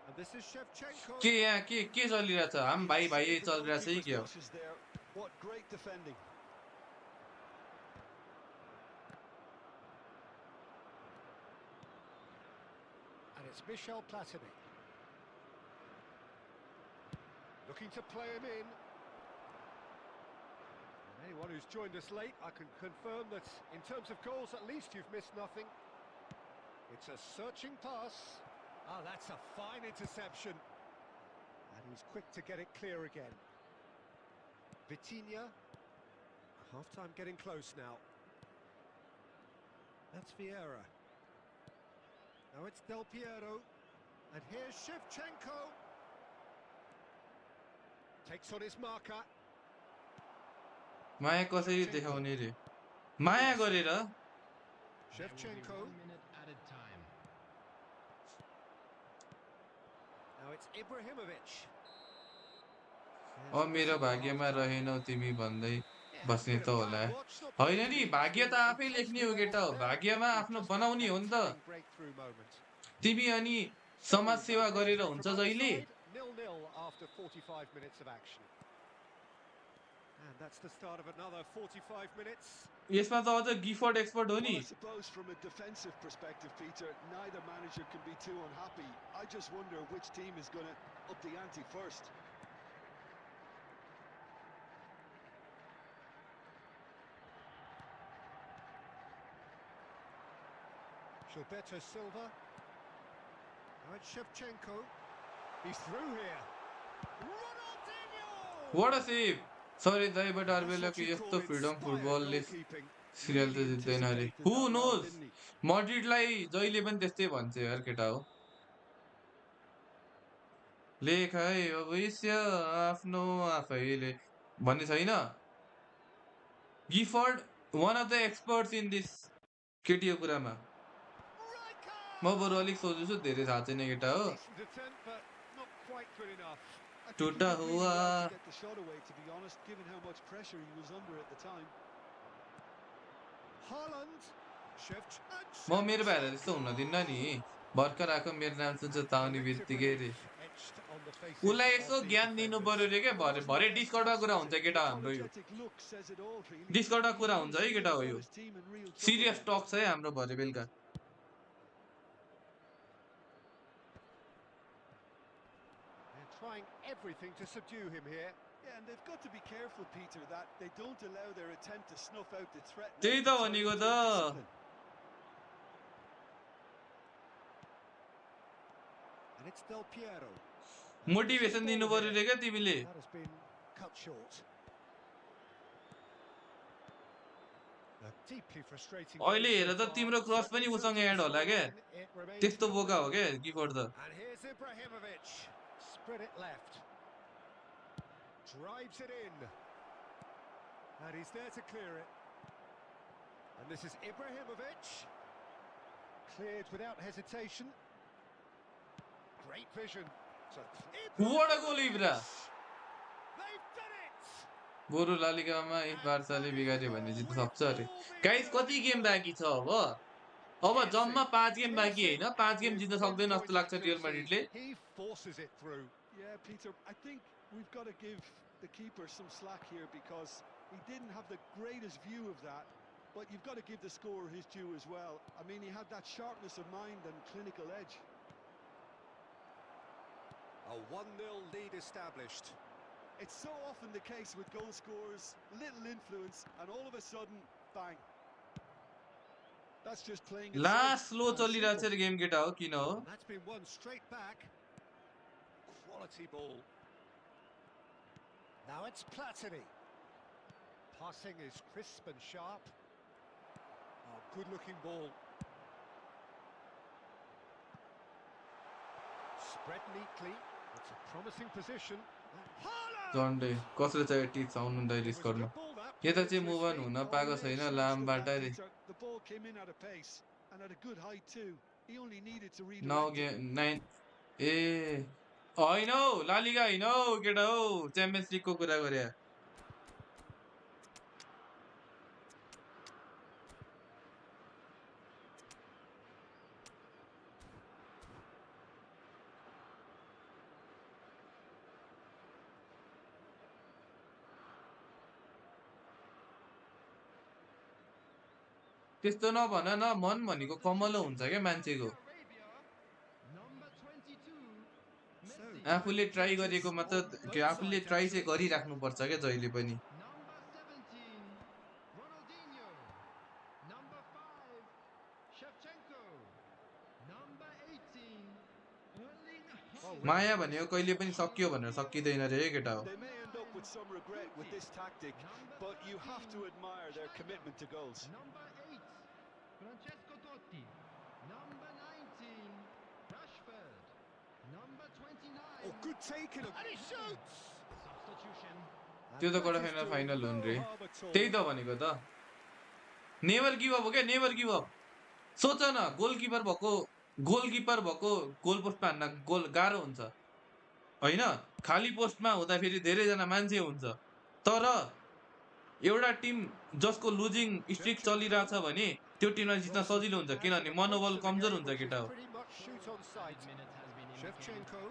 And this is Shevchenko. के यहाँ के चलिरहेछ हाम भाइ भाइ Saved the चलिरहेछ है goalkeeper's के हो brushes there. What great defending. And it's Michel Platini. Looking to play him in. And anyone who's joined us late, I can confirm that in terms of goals, at least you've missed nothing. It's a searching pass. Ah, that's a fine interception. And he's quick to get it clear again. Vitinha. Half-time getting close now. That's Vieira. Now it's Del Piero. And here's Shevchenko. Takes on his marker. माया कसरी देखाउने रे माया गरेर There will be Shevchenko. 1 minute added time. Now it's Ibrahimovic. अब मेरो भाग्यमा रहेनौ तिमी भन्दै Yeah, बस्ने bit त of होला bad watch, not होइन नि particularly भाग्य त आफै लेख्ने हो intensely केटा हो there. भाग्यमा He's आफ्नो just बनाउने had हो that नि त telling breakthrough moment. तिमी अनि So, समाज no सेवा गरेर breakthrough हुन्छ from either जहिले side. 0-0 after 45 minutes of action. And that's the start of another 45 minutes. यसमा त अझ गिफर्ड एक्सपर्ट हो नि Well, I suppose from a defensive perspective, Peter, neither manager can be too unhappy. I just wonder which team is going to up the ante first. Gilberto Silva. Now it's Shevchenko. He's through here. Ronaldinho! What a save sorry दाइ but That's अर्बेलाको what you यस्तो call freedom inspired फुटबलले goalkeeping. सिरियल त Really जित्दैन अरे anticipated हु that well, नोज didn't he? मड्रिडलाई जहिले पनि त्यस्तै भन्छ यार केटा हो लेख है भविष्य आफ्नो आफैले भन्ने छैन Gifford one of the experts in this केटीको कुरामा म बरु अलिक सोच्दैछु धेरै थाहा छैन केटा हो Decent attempt, but not quite good enough. I think he टुटा did really हुआ well to get the shot away, to be honest, given how much pressure he was under at the time. Haaland. म मेरो भाइलाई त्यस्तो हुन दिन्न नि भर्खर आएको मेरो नाम सुन्छ ताउने बित्तिकै रे Etched on the faces उसलाई of यसो the ज्ञान दिनु defenders. पर्यो रे क्या Well, it wasn't भरे the best डिस्कर्डमा pass, कुरा was हुन्छ it? केटा The हाम्रो यो apologetic look says it all, really. डिस्कर्डमा He कुरा knows हुन्छ he's है going केटा to हो put yo his team in real trouble serious then. टक छ है हाम्रो भरे बेलुका They're trying everything to subdue him here. Yeah, and they've got to be careful, Peter, that they don't allow their attempt to snuff out the threat now त्यही to त turn भनेको into त a discipline. And it's Del Piero. Motivation दिनु पर्यो रे क्या तिमीले That has been cut short. A deeply frustrating goal अहिले हेर so त far. तिम्रो क्रस पनि Certainly in उसँग terms of एड the होला क्या scoreline, it remains त्यस्तो बोका हो 0-0. क्या गिफर्ड त And here's Ibrahimovic. Spread it left. Drives it in. And he's there to clear it. And this is Ibrahimovic. Cleared without hesitation. Great vision. What a goal, Ibra! They've done it! बरु लालिगामा And that बार्साले is the बिगार्यो भने goal. जित्न We've सक्छ अरे all been guys कति hoping game for. बाँकी छ अब Piercing, जम्मा 5 गेम बाँकी piercing, हैन and 5 गेम with जित्न सक्दैन जस्तो pinpoint लाग्छ रियल accuracy, मैड्रिडले he forces it through. Yeah, Peter, I think we've got to give the keeper some slack here because he didn't have the greatest view of that, but you've got to give the scorer his due as well. I mean, he had that sharpness of mind and clinical edge. A 1-0 lead established. It's so often the case with goal scorers, little influence, and all of a sudden, bang. That's just playing it safe last slow and चलिरहेछ simple. रे game केटा हो किन हो And that's been won straight back. Quality ball. Now it's Platini. Passing is crisp and sharp. Oh, good-looking ball. Spread neatly. It's a promising position. Haaland! जन्डे कसले चाहिँ tips आउनु It risk was a गर्नु good ball that यता played चाहिँ into his move on feet. हुन Oh, पाएको he may छैन have sensed लामबाट that, रे Peter. The ball came in at a pace and at a good height too. He only needed to 9 redirect it. Game 9 ए होइन हौ La Liga होइन हौ केटा हौ champions लिगको कुरा गरे त्यस्तो नभन न मन भनेको कमलो हुन्छ क्या मान्छेको Number 22, So, Messi. different आफूले ट्राई intentions गरेको on मात्र both आफूले sides, ट्राई चाहिँ actually. गरिराख्नुपर्छ क्या जहिले पनि Number 17, Ronaldinho. Number 5, Shevchenko. Number 18, Erling Well, Haaland. with Maya pace भनेको and कहिले पनि touch. सकियो भनेर सकिँदैन रे केटा हो They may end up with some regret with this tactic, but you have to admire their commitment to goals. Number 8, Francesco Totti. Number 19, Rashford. Number 29, Oh, good taking him. And he shoots! substitution. त्यो And त that quarter is final doing final हुन् no रे harm at all. त्यही त भनेको त never give up हो क्या नेभर गिभ अप सोच न गोलकिपर भएको गोल पोस्टमा हान्न गोल गाह्रो हुन्छ होइन खाली पोस्टमा हुँदाखेरि धेरैजना मान्छे हुन्छ तर एउटा टिम जसको लुजिङ स्ट्रिक Shevchenko. चलिरहेछ भने त्यो टिमलाई जित्न Robson सजिलो हुन्छ adds an किनभने approach मनोबल to the कमजोर game हुन्छ which is केटा हो pretty much shoot on sight. Minute has been indicated. Shevchenko.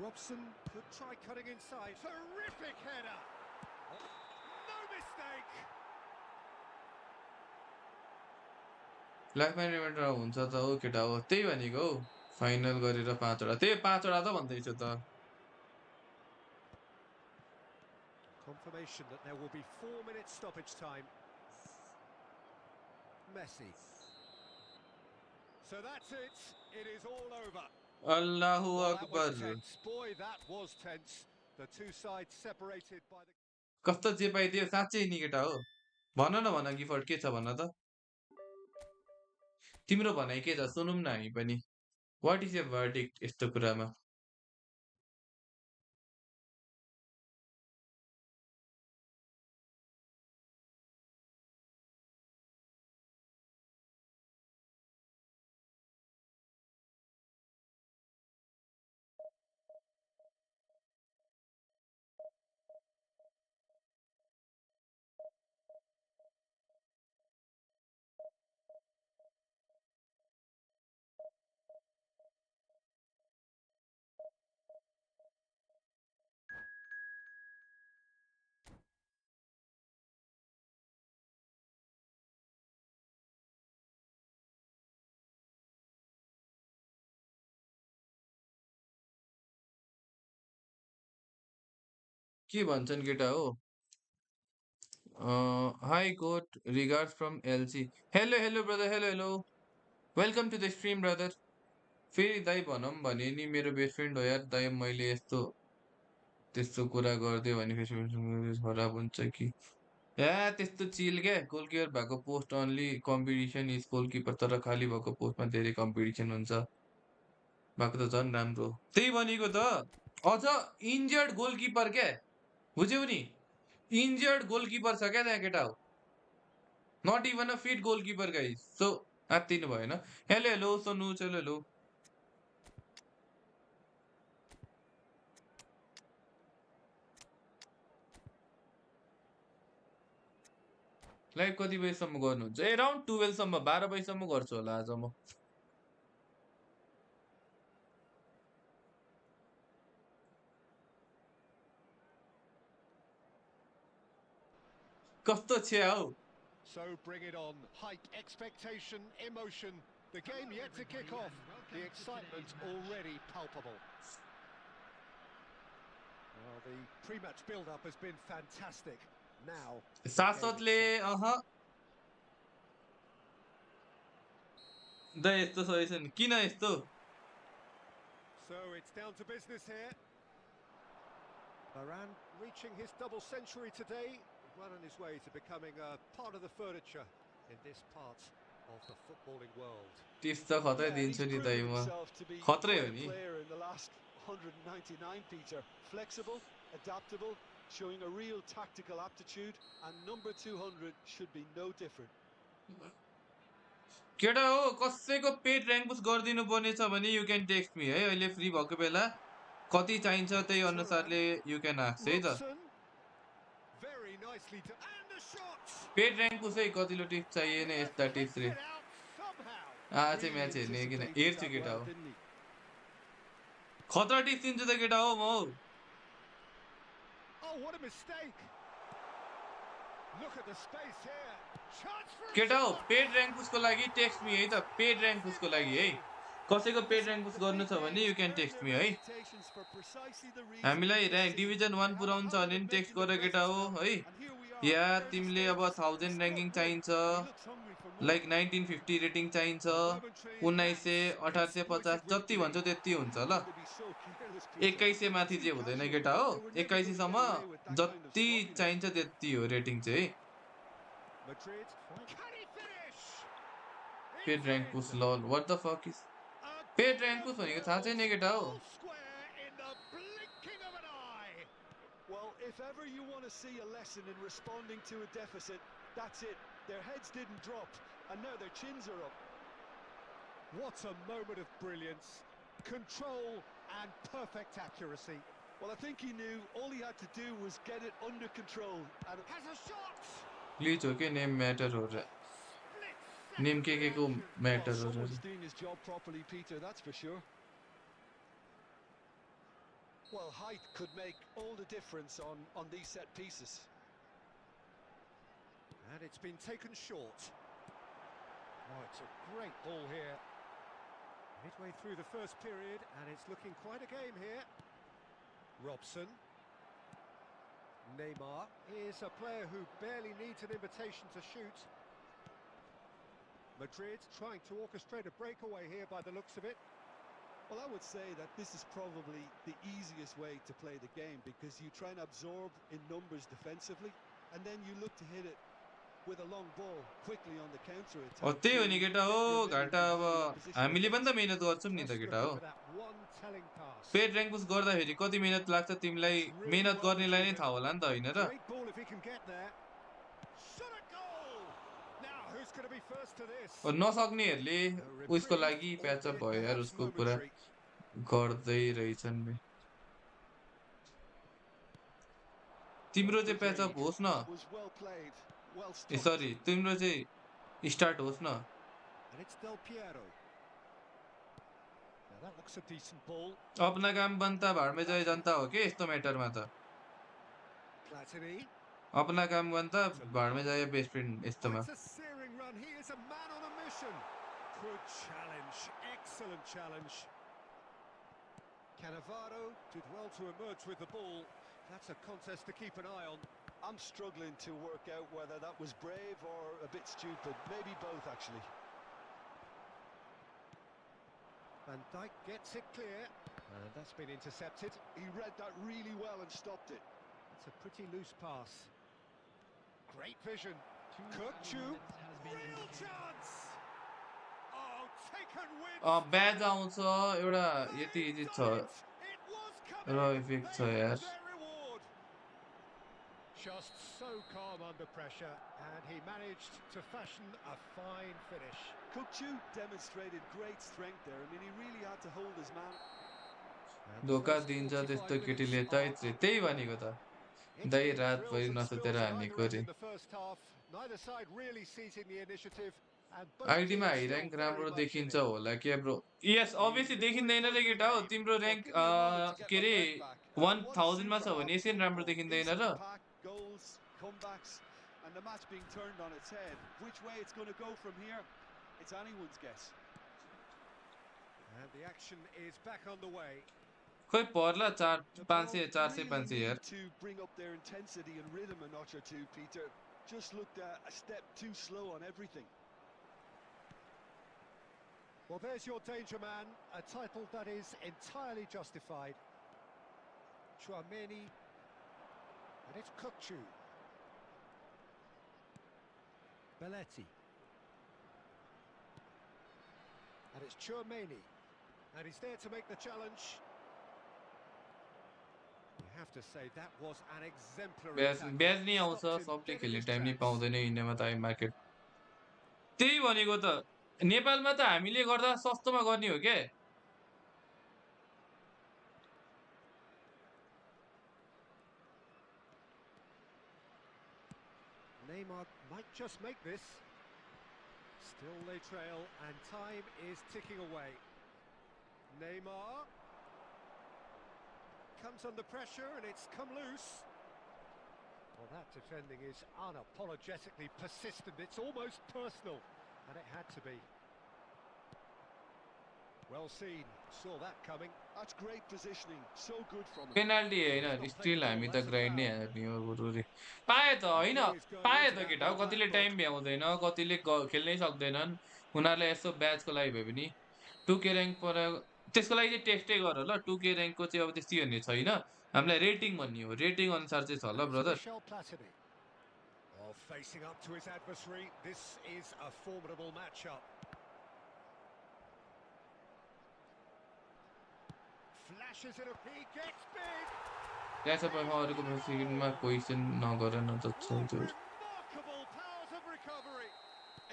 Robson could try cutting inside. Terrific header! No mistake! लाइफमा रिमाइन्डर हुन्छ त हो केटा हो त्यही भनेको हौ फाइनल गरेर 5 वटा त्यही 5 वटा त भन्दैछु त Confirmation that there will be 4 minutes stoppage time. Messi. So that's it. It is all over. अल्लाहु Well, that was Akbar tense. Boy, that was tense. The two sides separated by the... कस्तो जे पाइदियो साँच्चै नि केटा हो भन न भन गिफर्ट के छ भन त तिम्रो भनाइ के छ सुनौँ न हामी पनि वाट इज यर भर्डिक्ट यस्तो कुरामा के भन्छन् केटा हो हाई कोट regards from LC hello hello brother hello hello welcome to the stream brother फेरि दाइ भनौँ भने नि मेरो बेस्ट फ्रेन्ड हो यार दाइ मैले यस्तो त्यस्तो कुरा गरिदियो भने फेसबुक खराब हुन्छ कि ए त्यस्तो चिल क्या गोलकिपर भएको post only competition is goalkeeper तर खाली भएको पोस्टमा धेरै कम्पिटिसन हुन्छ भएको त झन् राम्रो त्यही भनेको त अझ इन्जर्ड गोलकिपर क्या बुझ्यौ नि इन्जर्ड गोलकिपर छ क्या त्यहाँ केटा हो not even a fit goalkeeper guys so आत्तिनु भएन हेलो हेलो सोनु चलो हेलो लाइभ कति बजीसम्म गर्नुहुन्छ एराउन्ड 12 सम्म 12 बजीसम्म गर्छु होला आज म कस्तो छ हौ So bring it on. Hike expectation, emotion. The game yet to kick off. The excitement already palpable. Well, the pre-match build-up has been fantastic. Now, the game शाश्वतले itself. The यस्तो सजेसन किन यस्तो So it's down to business here. Varane reaching his double century today, well on his way to becoming a part of the furniture in this part of the footballing world. Tips त खतरै Yeah, and he's दिन्छु नि दाइ proven म himself to be खतरै हो quite a नि player in the last 199, Peter. Flexible, adaptable, showing a real tactical aptitude, and number 200 should be no different. केटा हो कसैको पेट rank पुस गरिदिनु पर्ने छ भने यु क्यान टेक्स्ट मी है अहिले फ्री भएको बेला कति चाहिन्छ त्यही Turan, अनुसारले यु क्यान आस्क है त Robson, very nicely done, and a shot! Pet rank पुस है कतिलो टिप्स चाहिए नै यस्ता टिप्स Deflected रे it out somehow. आज चाहिँ Really म्याच हेर्ने किन anticipated हेर्छु that केटा well, हो didn't he? खतरा टिप्स दिन्छु त केटा हो म Oh, what a mistake! Look at the space here. Chance for a केटा हो shot! पेड र्याङ्क पुसको लागि टेक्स्ट मी है त पेड र्याङ्क पुसको लागि है कसैको पेड Listen, र्याङ्क पुस the गर्नु big छ भने names you can earn text their मी है reputations for precisely the reason you हामीलाई just stated. Division 1 They have a पुऱ्याउनु छ habit भने of नि टेक्स्ट making the गर केटा presses हो count, है and here we are. या There's his तिमीले अब status. He's 1000 scored ranking one, चाहिन्छ and he looks hungry for more. Like 1950 rating चाहिन्छ And momentary 1900 lapse 1850 exploited with जति glee. भन्छ त्यति हुन्छ ल Can they be so careless, Peter? 2100 माथि Too चाहिँ हुँदैन casual. केटा हो They were never going to 2100 get सम्म away with that kind of जति sloppiness. चाहिन्छ त्यति हो रेटिङ चाहिँ है Madrid. Can he finish? Paid It's rank पुस in. लल what the fuck is A paid goal rank of पुस भनेको थाहा छैन thrills, केटा हो all square in the blinking of an eye. Well, if ever you want to see a lesson in responding to a deficit, that's it. Their heads didn't drop, and now their chins are up. What a moment of brilliance, control and perfect accuracy. Well, I think he knew all he had to do was get it under control. And Has a shot. Please हो कि name matter हो र Split name second के को reaction. well, matter हो र someone's doing his job properly, Peter, that's for sure. Well, height could make all the difference on these set pieces. And it's been taken short. Oh, it's a great ball here. Midway through the first period, and it's looking quite a game here. Robson. Neymar is a player who barely needs an invitation to shoot. Madrid trying to orchestrate a breakaway here by the looks of it. Well, I would say that this is probably the easiest way to play the game because you try and absorb in numbers defensively, and then you look to hit it with a long ball quickly on the counter attack. त्यही हो नि केटा हो घाटा अब हामीले पनि त मिहिनेत गर्छौँ नि त Just केटा looking हो for that one telling pass. Paid rank पुस गर्दाखेरि कति मिहिनेत लाग्छ तिमीलाई It's really मिहिनेत well गर्नेलाई नै defended. थाहा होला नि त होइन र Great ball if he can get there. Shot a goal. Now who's going to be first to this? नसक्नेहरूले A उसको reprieve, लागि प्याचअप albeit भयो यार perhaps उसको कुरा momentary. गर्दै रहेछन् बे तिम्रो चाहिँ प्याचअप होस् न That was well played, well A stopped. सरी तिम्रो चाहिँ स्टार्ट होस् न And it's Del Piero. Now that looks a decent ball. अपना काम बनता भाडमे जाए जनता हो के यस्तो म्याटरमा त Platini. अपना काम बनता भाडमे जाए बेस्ट फ्रेन्ड Oh, यस्तोमा it's a searing run. He is a man on a mission. Good challenge. Excellent challenge. Cannavaro did well to emerge with the ball. That's a contest to keep an eye on. I'm struggling to work out whether that was brave or a bit stupid. Maybe both, actually. Van Dijk gets it clear. And that's been intercepted. He read that really well and stopped it. It's a pretty loose pass. Great vision. 2 Kukçu. minutes has been Real indicated. chance. Oh, taken with ब्याज आउँछ एउटा यति यति छ It was र coming. Effect छ They यार had their reward. Just so calm under pressure, and he managed to fashion a fine finish. Kukçu demonstrated great strength there. I mean, he really had to hold his man. And the धोका first दिन्छ 45 त्यस्तो minutes केटीले are त्यही भनेको त It's Dai been रातभरि thrills and नसुतेर spills हानेको neither अरे end in the first half. Neither side really seizing the initiative, and both आइडीमा teams high still rank very राम्रो much in देखिन्छ it. होला क्या bro yes The obviously midway देखिँदैन point raw of the केटा हो game. तिम्रो Well, rank give me a moment to get के my अरे breath back. 1000 मा What a छ भने super यसरी राम्रो football. देखिँदैन Ace raw Pack, goals, comebacks, and the match being turned on its head. Which way it's going to go from here, it's anyone's guess. And the action is back on the way. खोइ पर्ला 4 The 500 both 400 really 500 यार need to bring up their intensity and rhythm a notch or two, Peter. Just looked a step too slow on everything. Well, there's your danger man, a title that is entirely justified. Chouameni, and it's Kukçu. Belletti. And it's Chouameni. And he's there to make the challenge. You have to say that was an exemplary tackle. ब्याज नि आउँछ Stopped him सबले dead in खेल्ने his time नि tracks. पाउँदैन इन्डियामा त market त्यही भनेको त नेपालमा त हामीले गर्दा सस्तोमा गर्ने हो के Neymar might just make this. Still they trail and time is ticking away. Neymar comes under pressure and it's come loose. Well, that defending is unapologetically persistent. It's almost personal, and it had to be. Well seen, saw that coming. That's great positioning. So good from him. Penalty He's होइन not played still the ball, हामी त that's a grind नै foul. हार्ने हो बरुले पाए त होइन He is going पाए into त that केटा with हो a black कतिले book. टाइम भ्याउँदैन कतिले खेल्नै सक्दैनन् उनीहरूलाई यसो ब्याचको लागि भए पनि 2K र्याङ्क पर त्यसको लागि चाहिँ टेस्टै गर ल 2K र्याङ्कको चाहिँ अब त्यस्तो हेर्ने छैन हामीलाई रेटिङ भन्ने हो रेटिङ अनुसार चाहिँ छ And ल it's brother Michel Platini. Oh, facing up to his adversary, this is a formidable matchup. Flashes it up, he gets big! त्यसपछि अरूको सेकेन्डमा क्वेसन नगर न त What त्यो remarkable powers of recovery!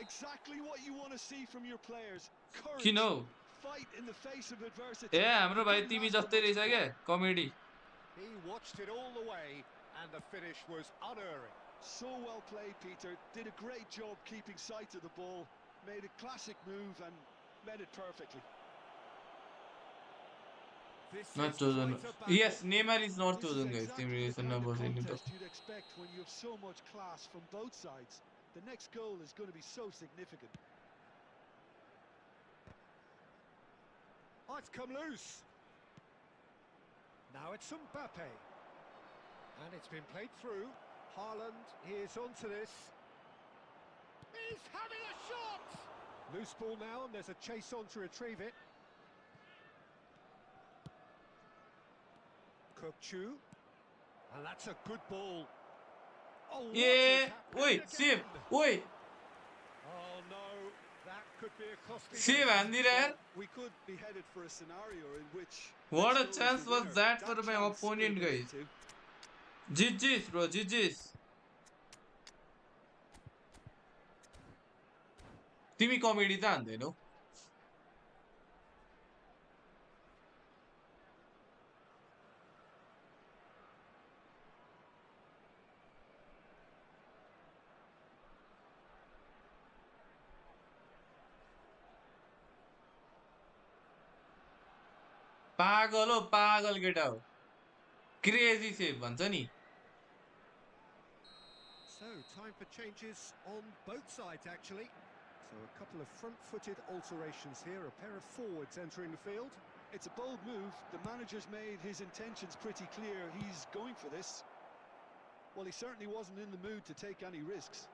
Exactly what you want to see from your players. किन Courage. How Fight in the face of A adversity. हाम्रो He भाइ couldn't तिमी ask for जस्तै much रहेछ more. क्या comedy He watched it all the way, and the finish was unerring. So well played, Peter. Did a great job keeping sight of the ball. Made a classic move and met it perfectly. This Not is chosen. quite a battle. Yes, Neymar is not This is chosen, guys. exactly the kind of contest you'd expect when you have so much class from both sides. The next goal is going to be so significant. Oh, it's come loose. Now it's Mbappe. And it's been played through. Haaland is onto this. He's having a shot! Loose ball now, and there's a chase on to retrieve it. Kukçu. And that's a good ball. Oh, what Yeah, is happening wait, again? save, wait, Oh no, that could be a costly save, miss. Andy Ryan. We could be headed for a scenario in which... What a next goal is chance the was winner. that for my chance could opponent, have been guys. it too. GG's, bro, GG's. तिमी comedy त हान्दैनौ पागल हो पागल केटा हो crazy save भन्छ नि So, time for changes on both sides, actually. So, a couple of front-footed alterations here, a pair of forwards entering the field. It's a bold move. The manager's made his intentions pretty clear. He's going for this. Well, he certainly wasn't in the mood to take any risks.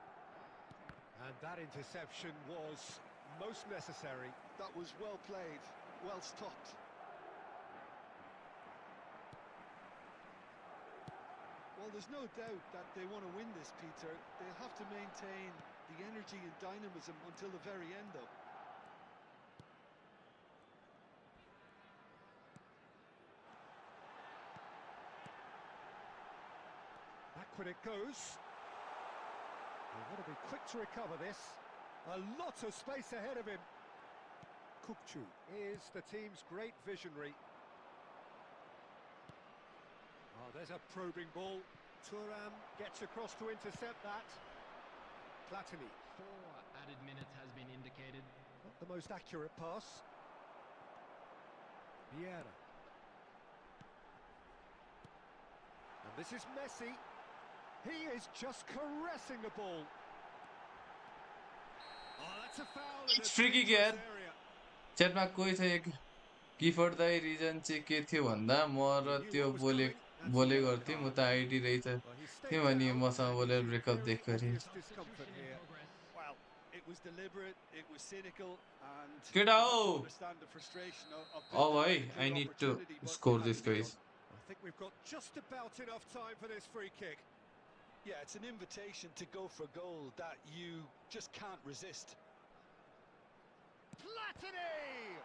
And that interception was most necessary. That was well played, well stopped. Well, there's no doubt that they want to win this, Peter. They'll have to maintain the energy and dynamism until the very end, though. Backward it goes. They've got to be quick to recover this. A lot of space ahead of him. Kukçu is the team's great visionary. Oh, there's a probing ball. Thuram gets across to intercept that. Platini. 4 added minutes has been indicated. Not the most accurate pass. Vieira. And this is Messi. He is just caressing the ball. Oh, that's a foul in It's a free kick dangerous यार. area. च्याटमा कोही छ एक Gifford दाइ region चाहिँ के थियो भन्दा म He raw knew त्यो what was coming. That's a बोले yellow गर्थेँ म card. त आइडी रहेछ Well, he त्यो stayed अनि down, मसँग and you बोलेर see ब्रेकअप very देख्यो अरे. obvious discomfort Substitution in here. progress. Well, it was deliberate, it was cynical, and केटा you have to हो. understand the frustration of Oh building भाइ a I good need to opportunity, but score it had this to be guys. done. I think we've got just about enough time for this free kick. Yeah, it's an invitation to go for goal that you just can't resist. Platini!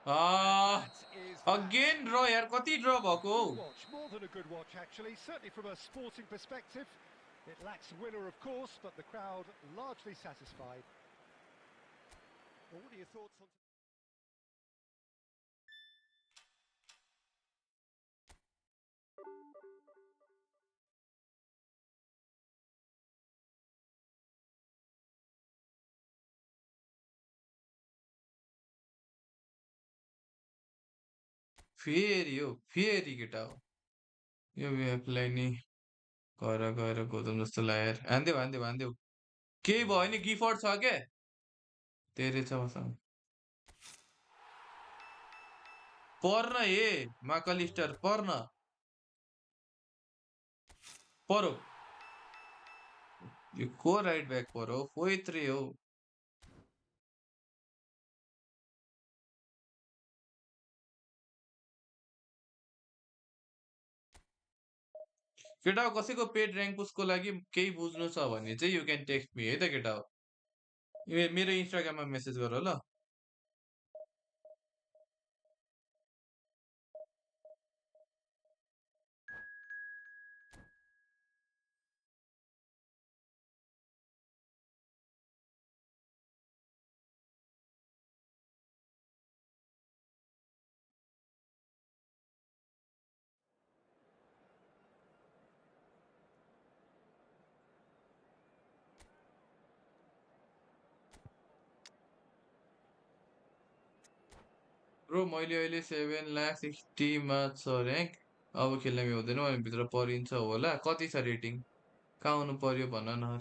Ah, That is again ड्र यार कति ड्र भएको good watch, more than a good watch actually, certainly from a sporting perspective. It lacks winner of course, but the crowd largely satisfied. Well, what are your thoughts on... फेरि केटा हो यो म्यापलाई नि गएर गएर गोदम जस्तो लाग्यो यार. हान्देऊ केही भयो नि गिफर्ड छ के तेरे छ मसँग पर्न हे माकलिस्टर पर्न परो यो को राइट ब्याक परो फोइत्रे हो केटा हो कसैको पेड र्याङ्क पुसको लागि केही बुझ्नु छ भने चाहिँ यु क्यान टेक्स्ट मी है त केटा हो. मेरो इन्स्टाग्राममा मेसेज गर ल. ब्रो मैले अहिले 7,60,000मा छ र्याङ्क. अब खेल्न हुँदैन भने भित्र परिन्छ होला. कति छ रेटिङ कहाँ आउनु पर्यो भन न.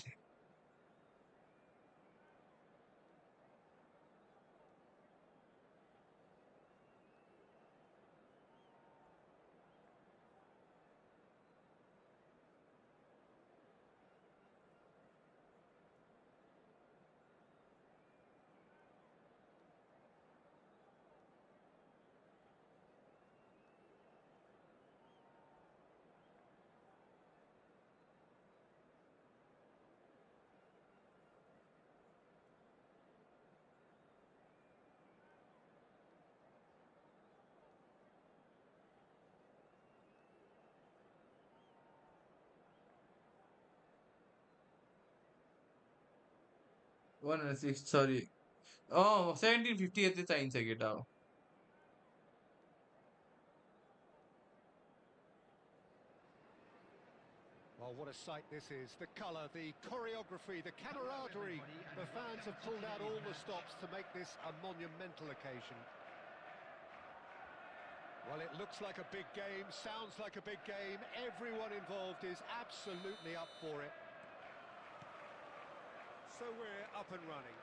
106 सरी 1750 यति चाहिन्छ केटा हो. Well, what a sight this is. The colour, the choreography, the camaraderie. The fans have pulled out all the stops to make this a monumental occasion. Well, it looks like a big game, sounds like a big game. Everyone involved is absolutely up for it. So we're up and running.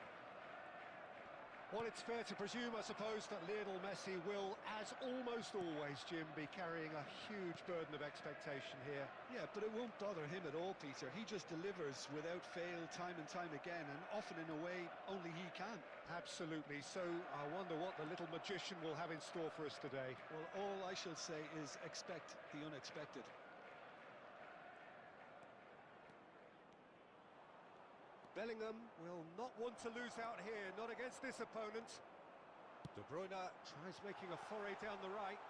Well, it's fair to presume, I suppose, that Lionel Messi will, as almost always, Jim, be carrying a huge burden of expectation here. Yeah, but it won't bother him at all, Peter. He just delivers without fail time and time again, and often in a way only he can. Absolutely. So I wonder what the little magician will have in store for us today. Well, all I shall say is expect the unexpected. Bellingham will not want to lose out here, not against this opponent. De Bruyne tries making a foray down the right,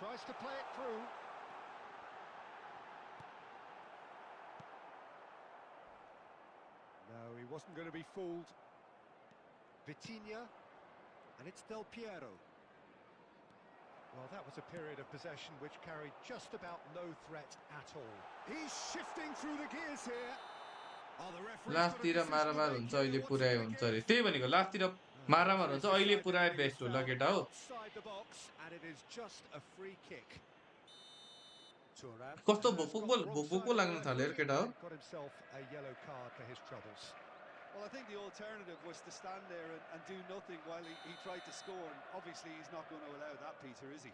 tries to play it through. No, he wasn't going to be fooled. Vitinha, and it's Del Piero. Well, that was a period of possession which carried just about no threat at all. He's shifting through the gears here. Oh, the referee's got a लास्टतिर decision to मारामार make हुन्छ here. अहिले What's he पुराइ going to हुन्छ give? अरे त्यही भनेको लास्टतिर The मारामार referee's हुन्छ अहिले decided पुराइ that he was best हो ल fouled केटा हो outside the box, and it is just a free kick. Thuram कस्तो has got the wrong भोक side of the लाग्न थाल्यो यार referee केटा हो and got himself a yellow card for his troubles. Well, I think the alternative was to stand there and do nothing while he tried to score. And obviously, he's not going to allow that, Peter, is he?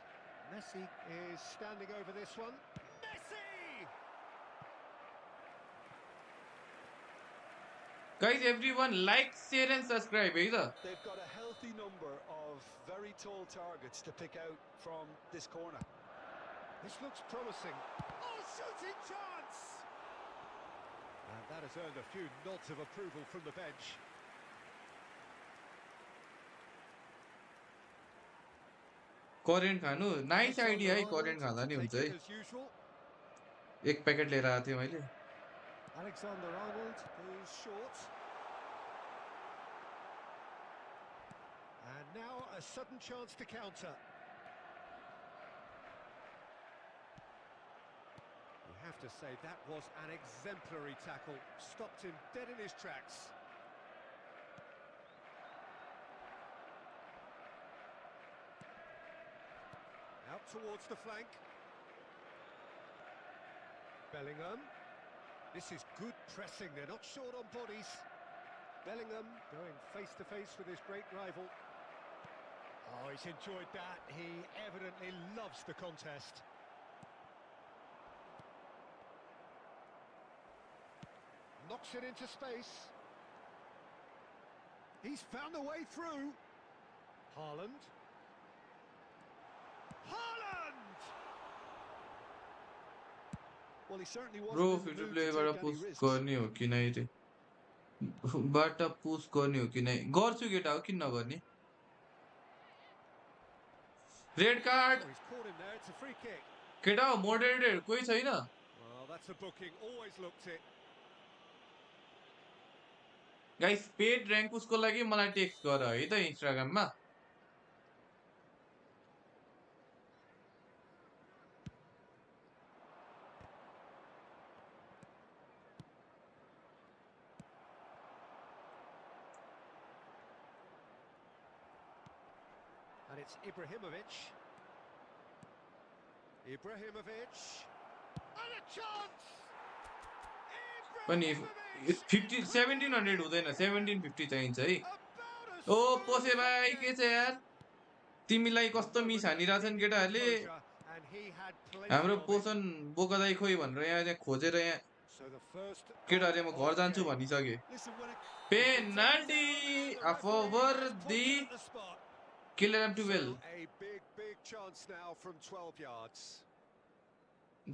Messi is standing over this one. Messi! guys everyone like share and subscribe है त They've got a healthy number of very tall targets to pick out from this corner. This looks promising. Oh, shooting chance! And that has earned a few nods of approval from the bench. Current खानु nice idea है current Alexander-Arnold खाँदा to नि हुन्छ take है it as usual. एक packet लिएर आएको थिएँ मैले Alexander-Arnold is short. And now a sudden chance to counter. You have to say that was an exemplary tackle. Stopped him dead in his tracks. Out towards the flank. Bellingham. This is good pressing, they're not short on bodies. Bellingham going face to face with his great rival. Oh, he's enjoyed that. He evidently loves the contest. Knocks it into space. He's found a way through. Haaland. Haaland! Well, he certainly bro wasn't in free the to mood to प्लेबाट take any पुस risks. गर्ने हो कि नै रे बाट पुस गर्ने हो कि नै गर्छु केटा हो किन नगर्ने red card Oh, he's caught him there. It's a free kick. केटा हो मोडरेटर कोही छैन Well, that's a booking. Always looked it. Guys paid rank पुसको लागि मलाई टेक्स्ट गर है त इन्स्टाग्राममा And it's Ibrahimovic. Ibrahimovic. And a chance! पनि Ibrahimovic! 50 1700 हुँदैन 1750 चाहिन्छ है About as ओ smooth पोसे as भाइ it के gets. छ यार तिमीलाई कस्तो A मिस moment हानिरहेछन् needed केटाहरूले composure, and he had plenty हाम्रो of it. पोषण बोका दाइ खोइ भनेर यहाँ खोजेर यहाँ So the first केटाहरूले म goal घर of the जान्छु game. भनिसके Listen, when it's been taken penalty down, and the a referee favor has the pointed at the spot. killer m 12 So a big chance now from 12 yards.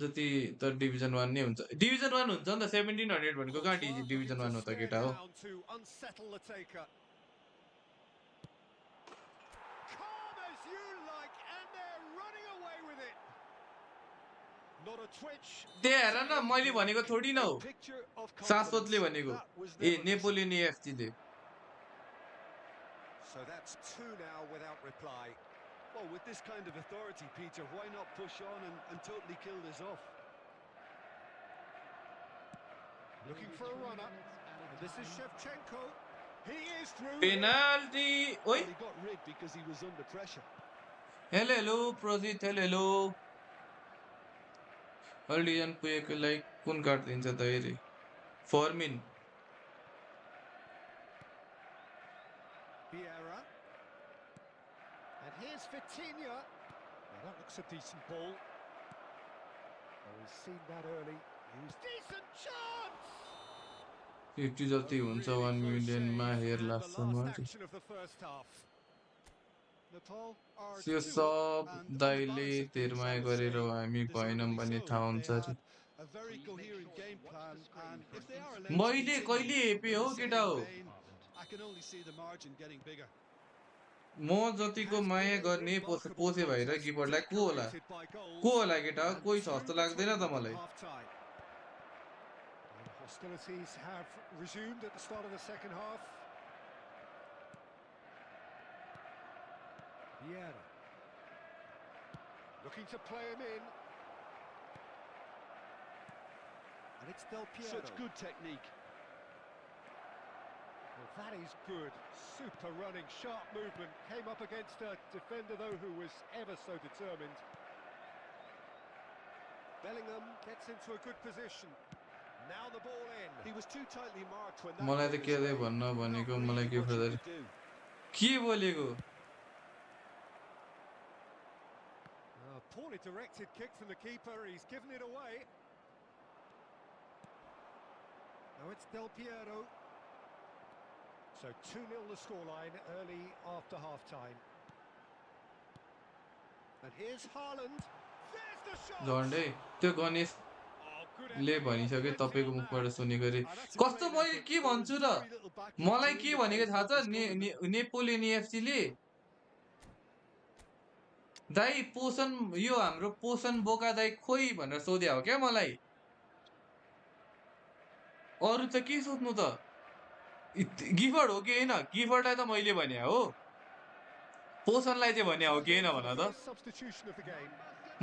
जति त division 1 नै हुन्छ division 1 हुन्छ नि त 1700 भनेको कहाँ Courtois डिभिजन looking 1 to हो त stare केटा हो down to unsettle the taker. Calm as you like, and they're running away with it. Not a twitch. त्यही हेर न मैले भनेको थोडी न हो a picture of शाश्वतले confidence, भनेको that was A never missing. Napoleon FC ले So that's two now without reply. Well, with this kind of authority, Peter, why not push on and totally kill this off? Looking for a runner. And this is Shevchenko. He is through. Penalty ओइ Well, he got rigged because he was under pressure. Hello hello Projit hello hello हल्डिजन पुगेकोलाई कुन card दिन्छ त हेरे Fermin Vieira. And here's Vitinha. Now that looks a decent ball. Oh, he's seen that early. He's decent chance! 50 जति हुन्छ 1 मिलियनमा हेर And the लाग्छ last मलाई action of the first half. Nepal are यो 2 सब up, and on the दाइले balance of things, तेरमाया I would गरेर say हामी भएनौँ deservedly भने so. थाहा They हुन्छ अरे had a very coherent game plan, and if they are allowed to मैले continue कहिले हेपे in हो the केटा same हो vein, I can only see the margin getting bigger. म जतिको माया गर्ने पोसे भाइ र गिफर्डलाई को होला केटा हो कोही छ जस्तो लाग्दैन त मलाई Hostilities have resumed at the start of the second half. Vieira. Looking to play him in. And it's Del Piero. Such good technique. Well, that is good. Super running, sharp movement. Came up against a defender, though, who was ever so determined. Bellingham gets into a good position. Now the ball in. He was too tightly marked when that मलाई त ball के was अरे made. भन्न Not भनेको really मलाई much gift he Dai could do. के बोलेको Poorly directed kick from the keeper. He's given it away. Now it's Del Piero. So 2-0 the scoreline early after half-time. And here's Haaland. There's the shot! झन्डै त्यो Ganesh Oh, good ले effort. भनिसक्यो Plenty तपाईँको on मुखबाट that. सुनेको अरे And that's a कस्तो great मैले effort. के There was भन्छु र very little backdrop मलाई to के indicate भनेको थाहा what छ was coming. नेपोलियन एफसीले दाइ पोषण यो हाम्रो पोषण बोका दाइ खोइ भनेर सोध्या हो क्या मलाई अरू त के सोध्नु त गिफर्ड हो कि होइन गिफर्डलाई त मैले भने हो पोषणलाई चाहिँ भने हो कि होइन भन त First substitution of the game.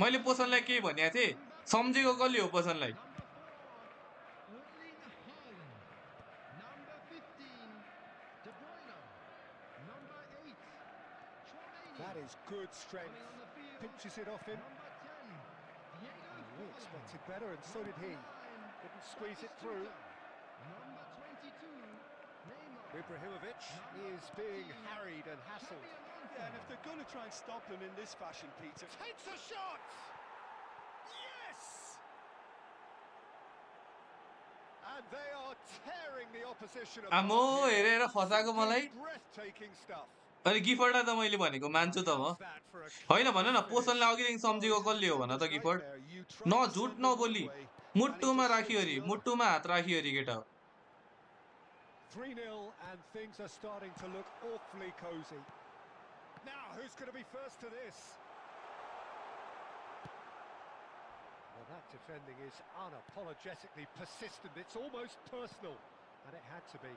मैले पोषणलाई के भनेको थिएँ सम्झेको कसले हो पोषणलाई Number 4, Erling Haaland. Number 15, De Bruyne. Number 8, Chouameni. That is good Coming strength. on the field, Pinches it off him. number 10, Diego We Forlan. expected better, and so did he. Number 9, Couldn't squeeze it through. Number 22, Neymar. Ibrahimovic is being harried and hassled. Yeah, and if they're going to try and stop him in this fashion, Peter. Takes a shot! Yes! And they are tearing the opposition Amo apart here. हेरेर फसाएको मलाई Simply breathtaking stuff. अनि गिफर्डलाई त मैले भनेको मान्छु त म How's that for a होइन भन न class पोषणलाई finish? अघिदेखि सम्झेको कसले हो भन त गिफर्ड न झुट न बोली मुट्टुमा राखियो अरे मुट्टुमा हात राखियो अरे केटा 3-0 and things are starting to look awfully cosy. Now, who's going to be first to this? Well, that defending is unapologetically persistent. It's almost personal, and it had to be.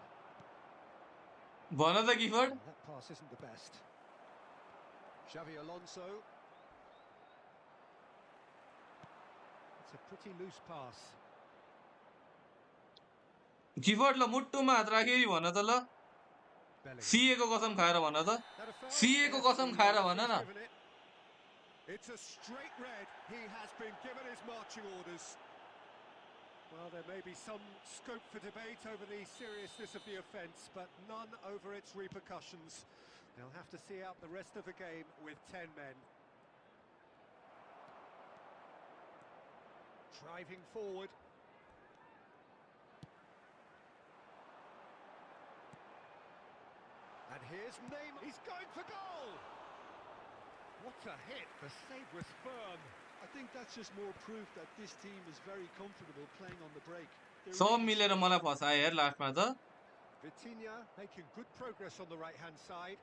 भन त Gifford Well, that pass isn't the best. Xavi Alonso. It's a pretty loose pass. Gifford ल मुट्टुमा हात राखेरी भन त ल Bellingham. सीएको कसम खाएर भन त That a foul? सीएको Yes, कसम the खाएर भन referee's न given it. It's a straight red. He has been given his marching orders. Well, there may be some scope for debate over the seriousness of the offence, but none over its repercussions. They'll have to see out the rest of the game with 10 men. Driving forward. And here's Neymar. He's going for goal! What a hit. The save was firm. I think that's just more proof that this team is very comfortable playing on the break. They're सब really मिलेर मलाई फसाए हेर लास्टमा त Vitinha making good progress on the right-hand side.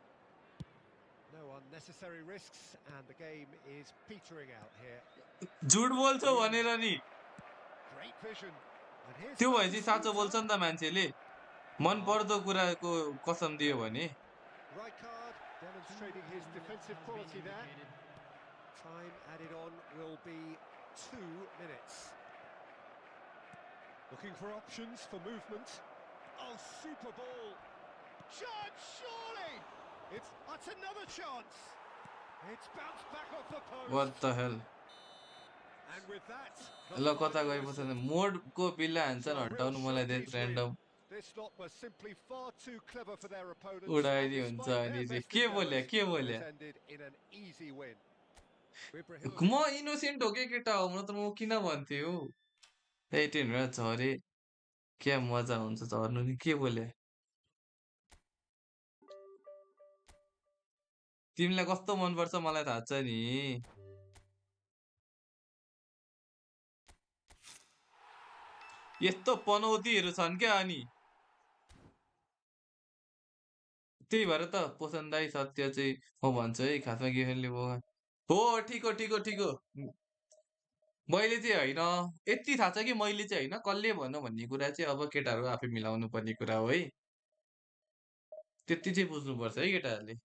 No unnecessary risks, and the game is petering out here. झुट बोल्छौ भनेर नि Great vision. And here's त्यो भएपछि Marcus साँचो Rüdiger. बोल्छ नि त मान्छेले मन पर्दो कुराको कसम दियो भने Rijkaard demonstrating his defensive quality there. Time added on will be 2 minutes. Looking for options for movement. Oh, super ball. Chance, surely! That's another chance. It's bounced back off the post. What the hell And with that, ल कता गएपछि मोडको बिल्ला हान्छन् हटाउनु मलाई देख random this lot was simply far too clever for their opponents. उडाइदियो and हुन्छ despite अनि their चाहिँ best के बोल्या endeavours, के बोल्या it ended in an easy win. म इनोसेन्ट हो के केटा हो त म किन भन्थे हो 18 र झरे क्या मजा हुन्छ झर्नु नि के बोल्या तिमीलाई कस्तो मनपर्छ मलाई थाहा छ नि यस्तो पनौतीहरू छन् क्या अनि त्यही भएर त पोषण दाई सत्य चाहिँ म भन्छु है खासमा गिफेनले हो ठिक हो ठिक हो ठिक हो मैले चाहिँ होइन यति थाहा छ कि मैले चाहिँ होइन कसले भन्नु भन्ने कुरा चाहिँ अब केटाहरू आफै मिलाउनु पर्ने कुरा हो है त्यति चाहिँ बुझ्नुपर्छ है केटाहरूले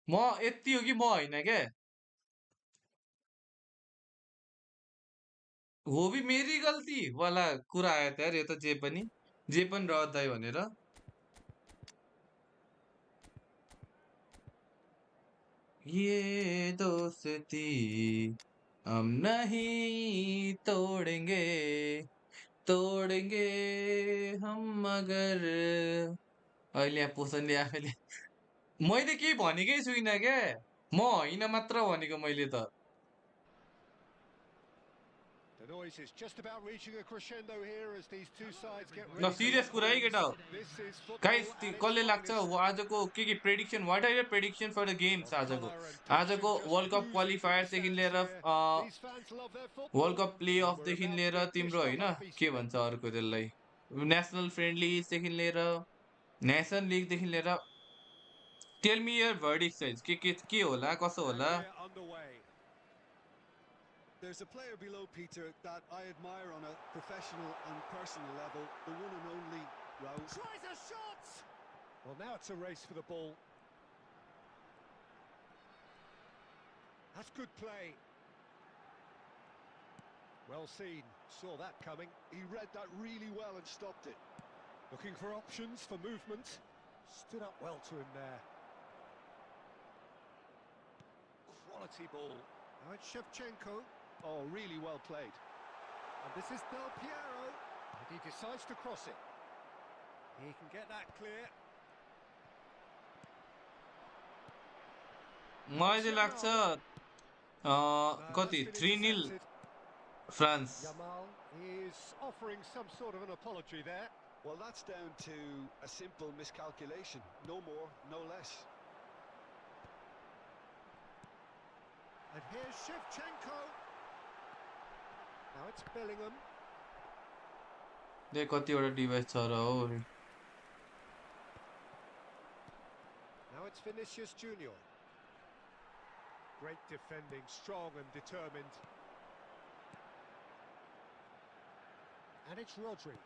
म यति हो कि म होइन के हो भी मेरी गल्ती वाला कुरा आयो त यार यो त जे पनि रहँदै भनेर ये दोस्ती हम नहीं तोड़ेंगे तोड़ेंगे हम मगर अहिले यहाँ पोषणले आफैले मैले केही भनेकै छुइनँ क्या म होइन मात्र भनेको मैले त The noise is just about reaching a crescendo here as these two sides get ल ready to सिरियस lock कुरा है केटा horns. हो This is guys football at its कसले लाग्छ finest. आजको के prediction what are your prediction for the games Well, आजको colour and passion आजको just world cup oozing from the क्वालिफायरदेखि stands लिएर here. These fans love their world football, cup play and we're अफदेखि about to लिएर get तिम्रो dished up होइन a feast के of it. भन्छ अर्को त्यसलाई नेसनल फ्रेन्डलिजदेखि लिएर नेसनल लिगदेखि लिएर टेल मी योर भर्डिक्ट चाहिँ के होला कसो And होला we're underway. There's a player below Peter that I admire on a professional and personal level, the one and only Raul. Tries a shot! Well, now it's a race for the ball. That's good play. Well seen, saw that coming. He read that really well and stopped it. Looking for options for movement. Stood up well to him there. Quality ball. Now it's Shevchenko. Oh, really well played. And this is Del Piero. And he decides to cross it. He can get that clear. मलाई चाहिँ लाग्छ No, कति that's been 3-0 intercepted. France Yamal is offering some sort of an apology there. Well, that's down to a simple miscalculation. No more, no less. And here's Shevchenko. Now it's Bellingham. दे कतिवटा device छ र हो Now it's Vinicius Junior. Great defending, strong and determined. And it's Rodri.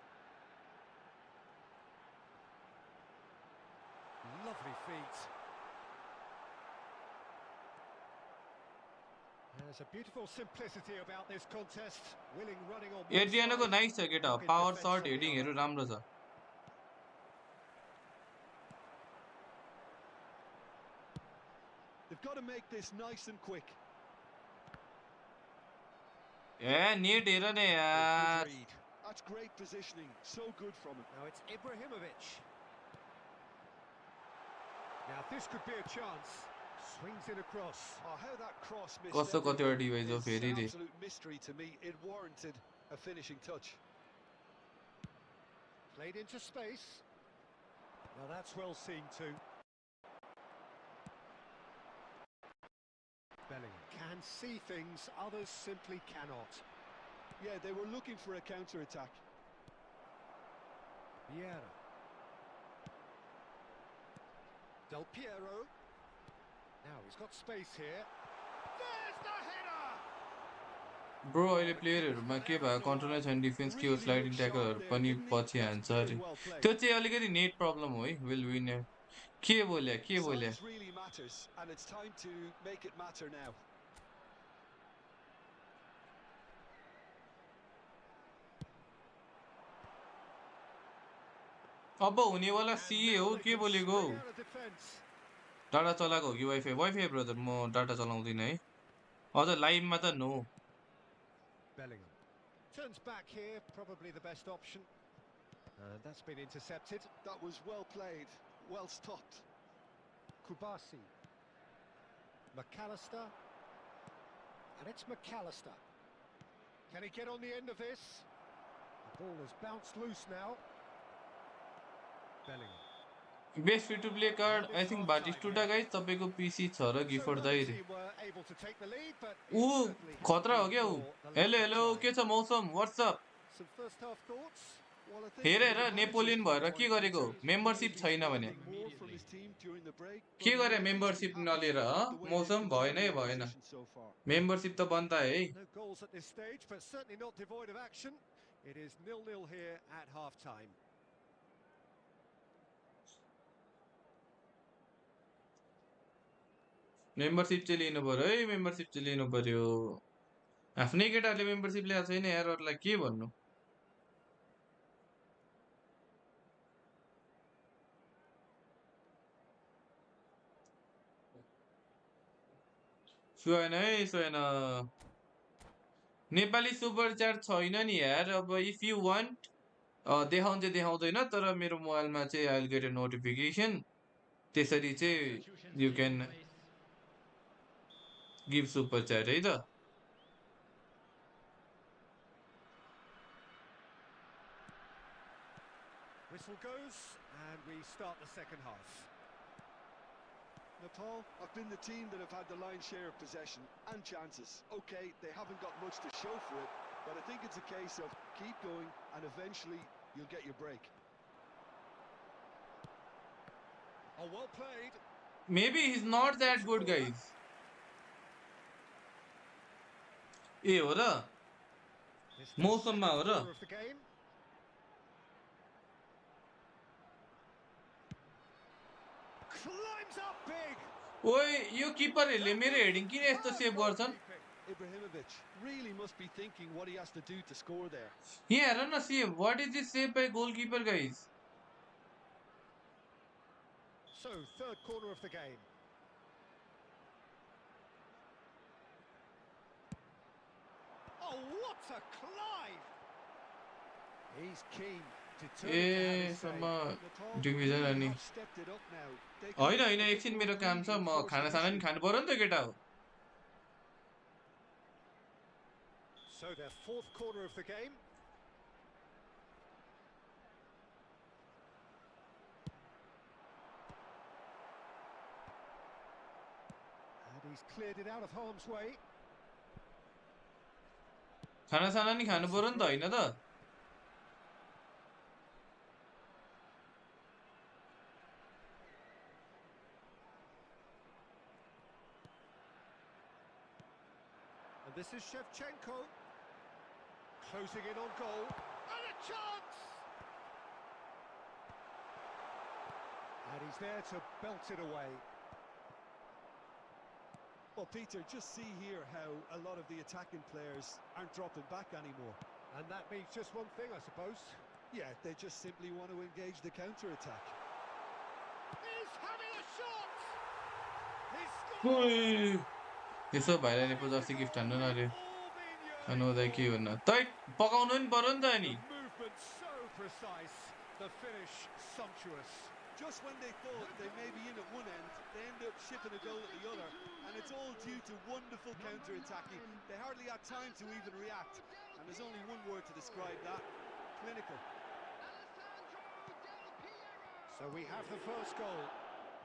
Lovely feet. There's a beautiful simplicity about this contest. Willing running on one एड्रियानोको side. Nice छ केटा हो Rugged power defence सर्ट on the हेडिङहरू other. राम्रो छ They've got to make this nice and quick. ए net हेर न Oh, यार good read. That's great positioning. So good from him. Now it's Ibrahimovic. Now this could be a chance. Swings it across. Oh, how that cross missed कस्तो कतिवटा everything device हो is फेरि an रे absolute mystery to me. It warranted a finishing touch. Played into space. Now that's well seen too. Bellingham can see things others simply cannot. Yeah, they were looking for a counter-attack. Vieira. Del Piero. Now he's got space here. There's the header! Bro अहिले प्लेयरहरूमा के भयो control नै छैन defence के हो Really sliding looked sharp ट्याकलहरू there, पनि didn't he? पछि That's हान्छ very अरे well played. त्यो चाहिँ अलिकति नेट प्रब्लम हो है विल विन के बोल्या Size really matters, and it's time to make it matter now. अब हुनेवाला And सिए now हो they के can बोलेको string out a defence. Data चलाएको हो कि वाइफाई वाइफाई ब्रदर म डाटा चलाउँदिनँ है अझ लाइभमा त no Bellingham. Turns back here, probably the best option. And that's been intercepted. That was well played, well stopped. Kubasi. McAllister. And it's McAllister. Can he get on the end of this? The ball has bounced loose now. Bellingham. Best free to play card I think Batistuta guys तपाईँको PC छ र So गिफर neither दाइ रे team were able to take the lead, but ऊ it certainly has खतरा हो been क्या ऊ for the hello lack of hello trying. के छ मौसम what's up Some first half thoughts? Well, I think हेर from हेर the manager's नेपोलियन भएर के viewpoint, गरेको Peter, मेम्बरसिप he's छैन भने demanding more from his team during the break, के but he गरे needs to be membership happy नलिएर with the way they've मौसम भएन controlled है the भएन opposition so far. मेम्बरसिप त बन्द है No goals at this stage, but certainly not devoid of action. It is 0-0 here at half-time. Membership चाहिँ लिनु पर्यो है मेम्बरशिप चाहिँ लिनु पर्यो आफ्नै केटाहरूले मेम्बरशिप ल्याएको छैन यार अरूलाई के भन्नु सुहाएन है सुहाएन नेपाली सुपर च्याट छैन नि यार अब इफ यु वान्ट देखाउनु चाहिँ देखाउँदैन तर मेरो मोबाइलमा चाहिँ I will get a notification त्यसरी चाहिँ यु क्यान गिभ सुपर च्याट है त Whistle goes, and we start the second half. Nepal have been the team that have had the lion's share of possession and chances. Okay, they haven't got much to show for it, but I think it's a case of keep going and eventually you'll get your break. Oh, well played. maybe he's not that good guys ए हो र It's the मौसममा हो second raw corner of the game. Climbs up big. ओए यो किपरहरूले मेरो heading किन यस्तो save गर्छन् Goalkeeping. Ibrahimovic really must be thinking what he has to do to score there. यहाँ हेर न save what is this save by goalkeeper guys So, third corner of the game. Oh, what a climb! He's keen, determined to have A his say. सम्म Nepal division really अनि have stepped it up now. They can होइन make होइन a bit एकछिन more मेरो काम छ म reinforced खानासाना नि initially. खानु पर्यो नि त केटा हो So, their fourth corner of the game. And he's cleared it out of harm's way. खानासाना नि खानु पर्यो नि त होइन त And this is Shevchenko. Closing in on goal. And a chance! And he's there to belt it away. Well, Peter, just see here how a lot of the attacking players aren't dropping back anymore. And that means just one thing, I suppose. Yeah, they just simply want to engage the counter-attack. He's having a shot! He's ओइ, scored! यसो भाइलाई पो Jersey gift हान्नु न अरे All been खानु yearning हुँदा के for. भन्नु तै पकाउनु नि पर्यो नि त अनि The movement so precise, the finish sumptuous. Just when they thought they may be in at one end, they end up shipping a goal at the other, and it's all due to wonderful counter-attacking. They hardly had time to even react, and there's only one word to describe that: clinical. So we have the first goal.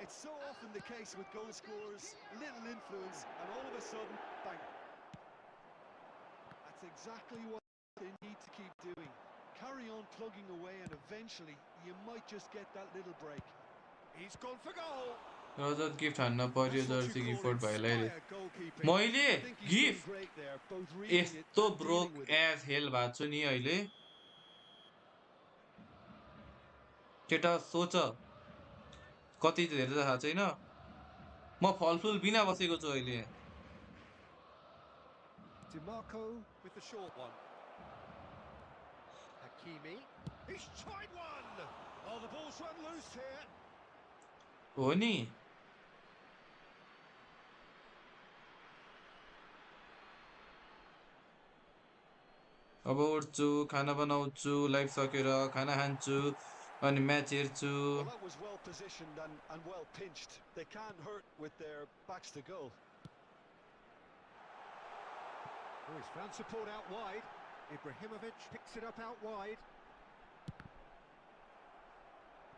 It's so often the case with goal scorers, a little influence, and all of a sudden, bang. That's exactly what they need to keep doing. Carry on plugging away, and eventually, you might just get that little break. He's gone for goal. Rajat gift हान्न पर्यो That's what Jersey you gift call भाइलाई रे inspired goalkeeping. मैले I think he's done gift great there, both reading it यस्तो and broke dealing with it. एज हेल भएको छु नि अहिले केटा सोच कति धेरै त थाहा छैन म फलफुल बिना बसेको छु अहिले DiMarco with the short one. Hakimi. He's tried one. Oh, the ball's run loose here. हो नि अब उठ्छु खाना बनाउँछु लाइभ सकेर खाना खान्छु अनि म्याच हेर्छु Well, that was well positioned and well pinched. They can't hurt with their backs to goal. Oh, he's found support out wide. Ibrahimovic picks it up out wide.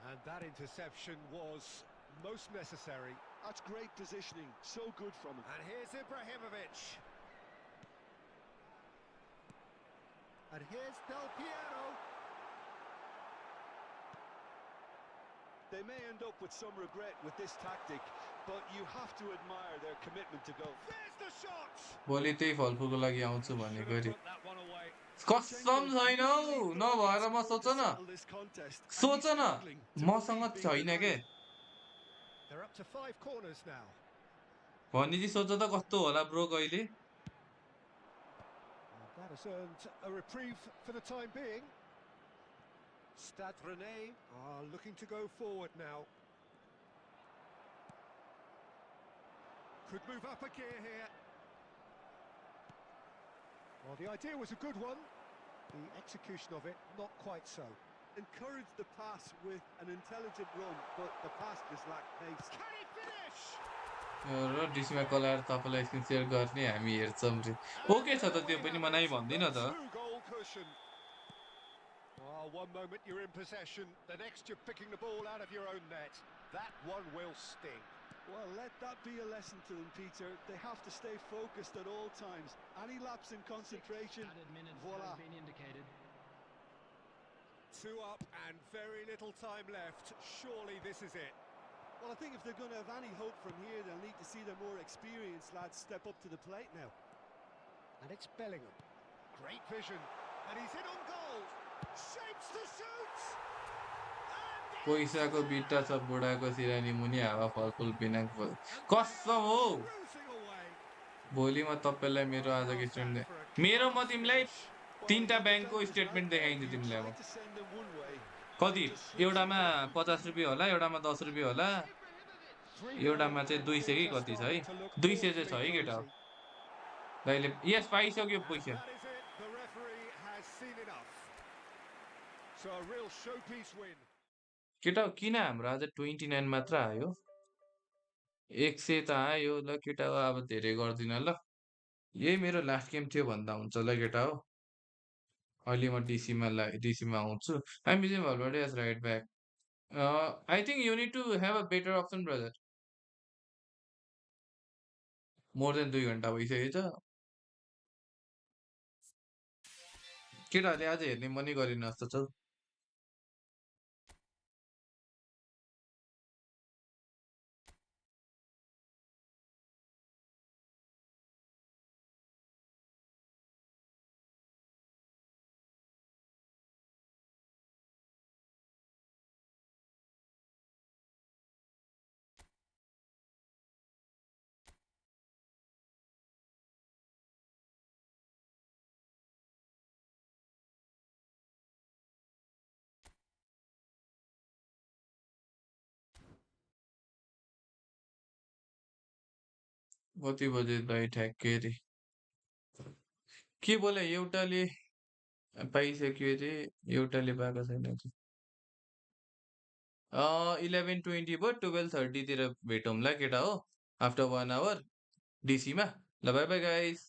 And that interception was most necessary. That's great positioning, so good from him. And here's Ibrahimovic. And here's Del Piero. They may end up with some regret with this tactic, but you have to admire their commitment to goal. There's the shot. भोलि त्यही फलफुलको लागि आउँछु Should भनेको have अरे put that one away. कसम छैन हौ नभएर म सोच न सोच न मसँग छैन के They're up to 5 corners now. भनेपछि सोच त कस्तो होला ब्रो कहिले That has earned a reprieve for the time being. Stade Rennais are looking to go forward now. Could move up a gear here. Well, the idea was a good one. The execution of it, not quite so. Encourage the pass with an intelligent run, but the pass just lacked pace. Can he finish? र डिसीमा कलाएर तपाईँलाई screen share गर्ने हामी हेर्छौँ रे And okay छ त there त्यो we पनि have मनाइ it, the भन्दिनँ त true goal cushion. Oh, one moment you're in possession, the next you're picking the ball out of your own net. That one will sting. Well, let that be a lesson to them, Peter. They have to stay focused at all times. Any lapse in concentration, Added minutes voila. has been indicated. Two up and very little time left. Surely this is it. Well, I think if they're going to have any hope from here, they'll need to see their more experienced lads step up to the plate now. And it's Bellingham. Great vision. And he's in on goal. Shapes to shoot. And पैसाको बिट्टा छ बुढाको सिरानी मुनि हावा फलफुल बिना फल कसम हो cruising away. भोलि म तपाईँलाई मेरो Well आजको done स्टेटमेन्ट for a मेरो म class तिमीलाई finish. Well, तीनटा the ब्याङ्कको defender's right statement there. देखाइदिन्छु You तिमीलाई tried अब to send them one way. कति They just switched एउटामा another. 50 रुपियाँ होला एउटामा 10 रुपियाँ होला 3-0 एउटामा चाहिँ and 200 things कि are कति छ है starting to look 200 चाहिँ awfully छ है केटा हो cosy. दाइले यस पाइसक्यो And पैसा that is it. The referee has seen enough. So a real showpiece win. केटा हो किन हाम्रो आज 29 मात्र आयो 100 त आयो ल केटा हो अब धेरै गर्दिन ल यही मेरो लास्ट गेम थियो भन्दा हुन्छ ल केटा हो अहिले म डिसीमा आउँछु I'm using Valverde as right back. I think you need to have a better option, brother. More than 2 घन्टा भइसकेछ केटाहरूले आज हेर्ने मनै गरिन जस्तो छ कति बजे दाइ ठ्याक्कै रे के बोले एउटाले पाइसक्यो रे एउटाले पाएको छैन 11:20 भयो 12:30 तिर भेटौँला केटा हो आफ्टर 1 आवर डिसीमा ल बाई बाई गाइस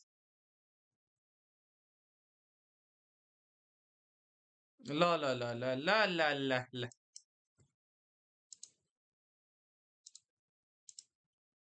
ल ल ल ल ल ल ल ल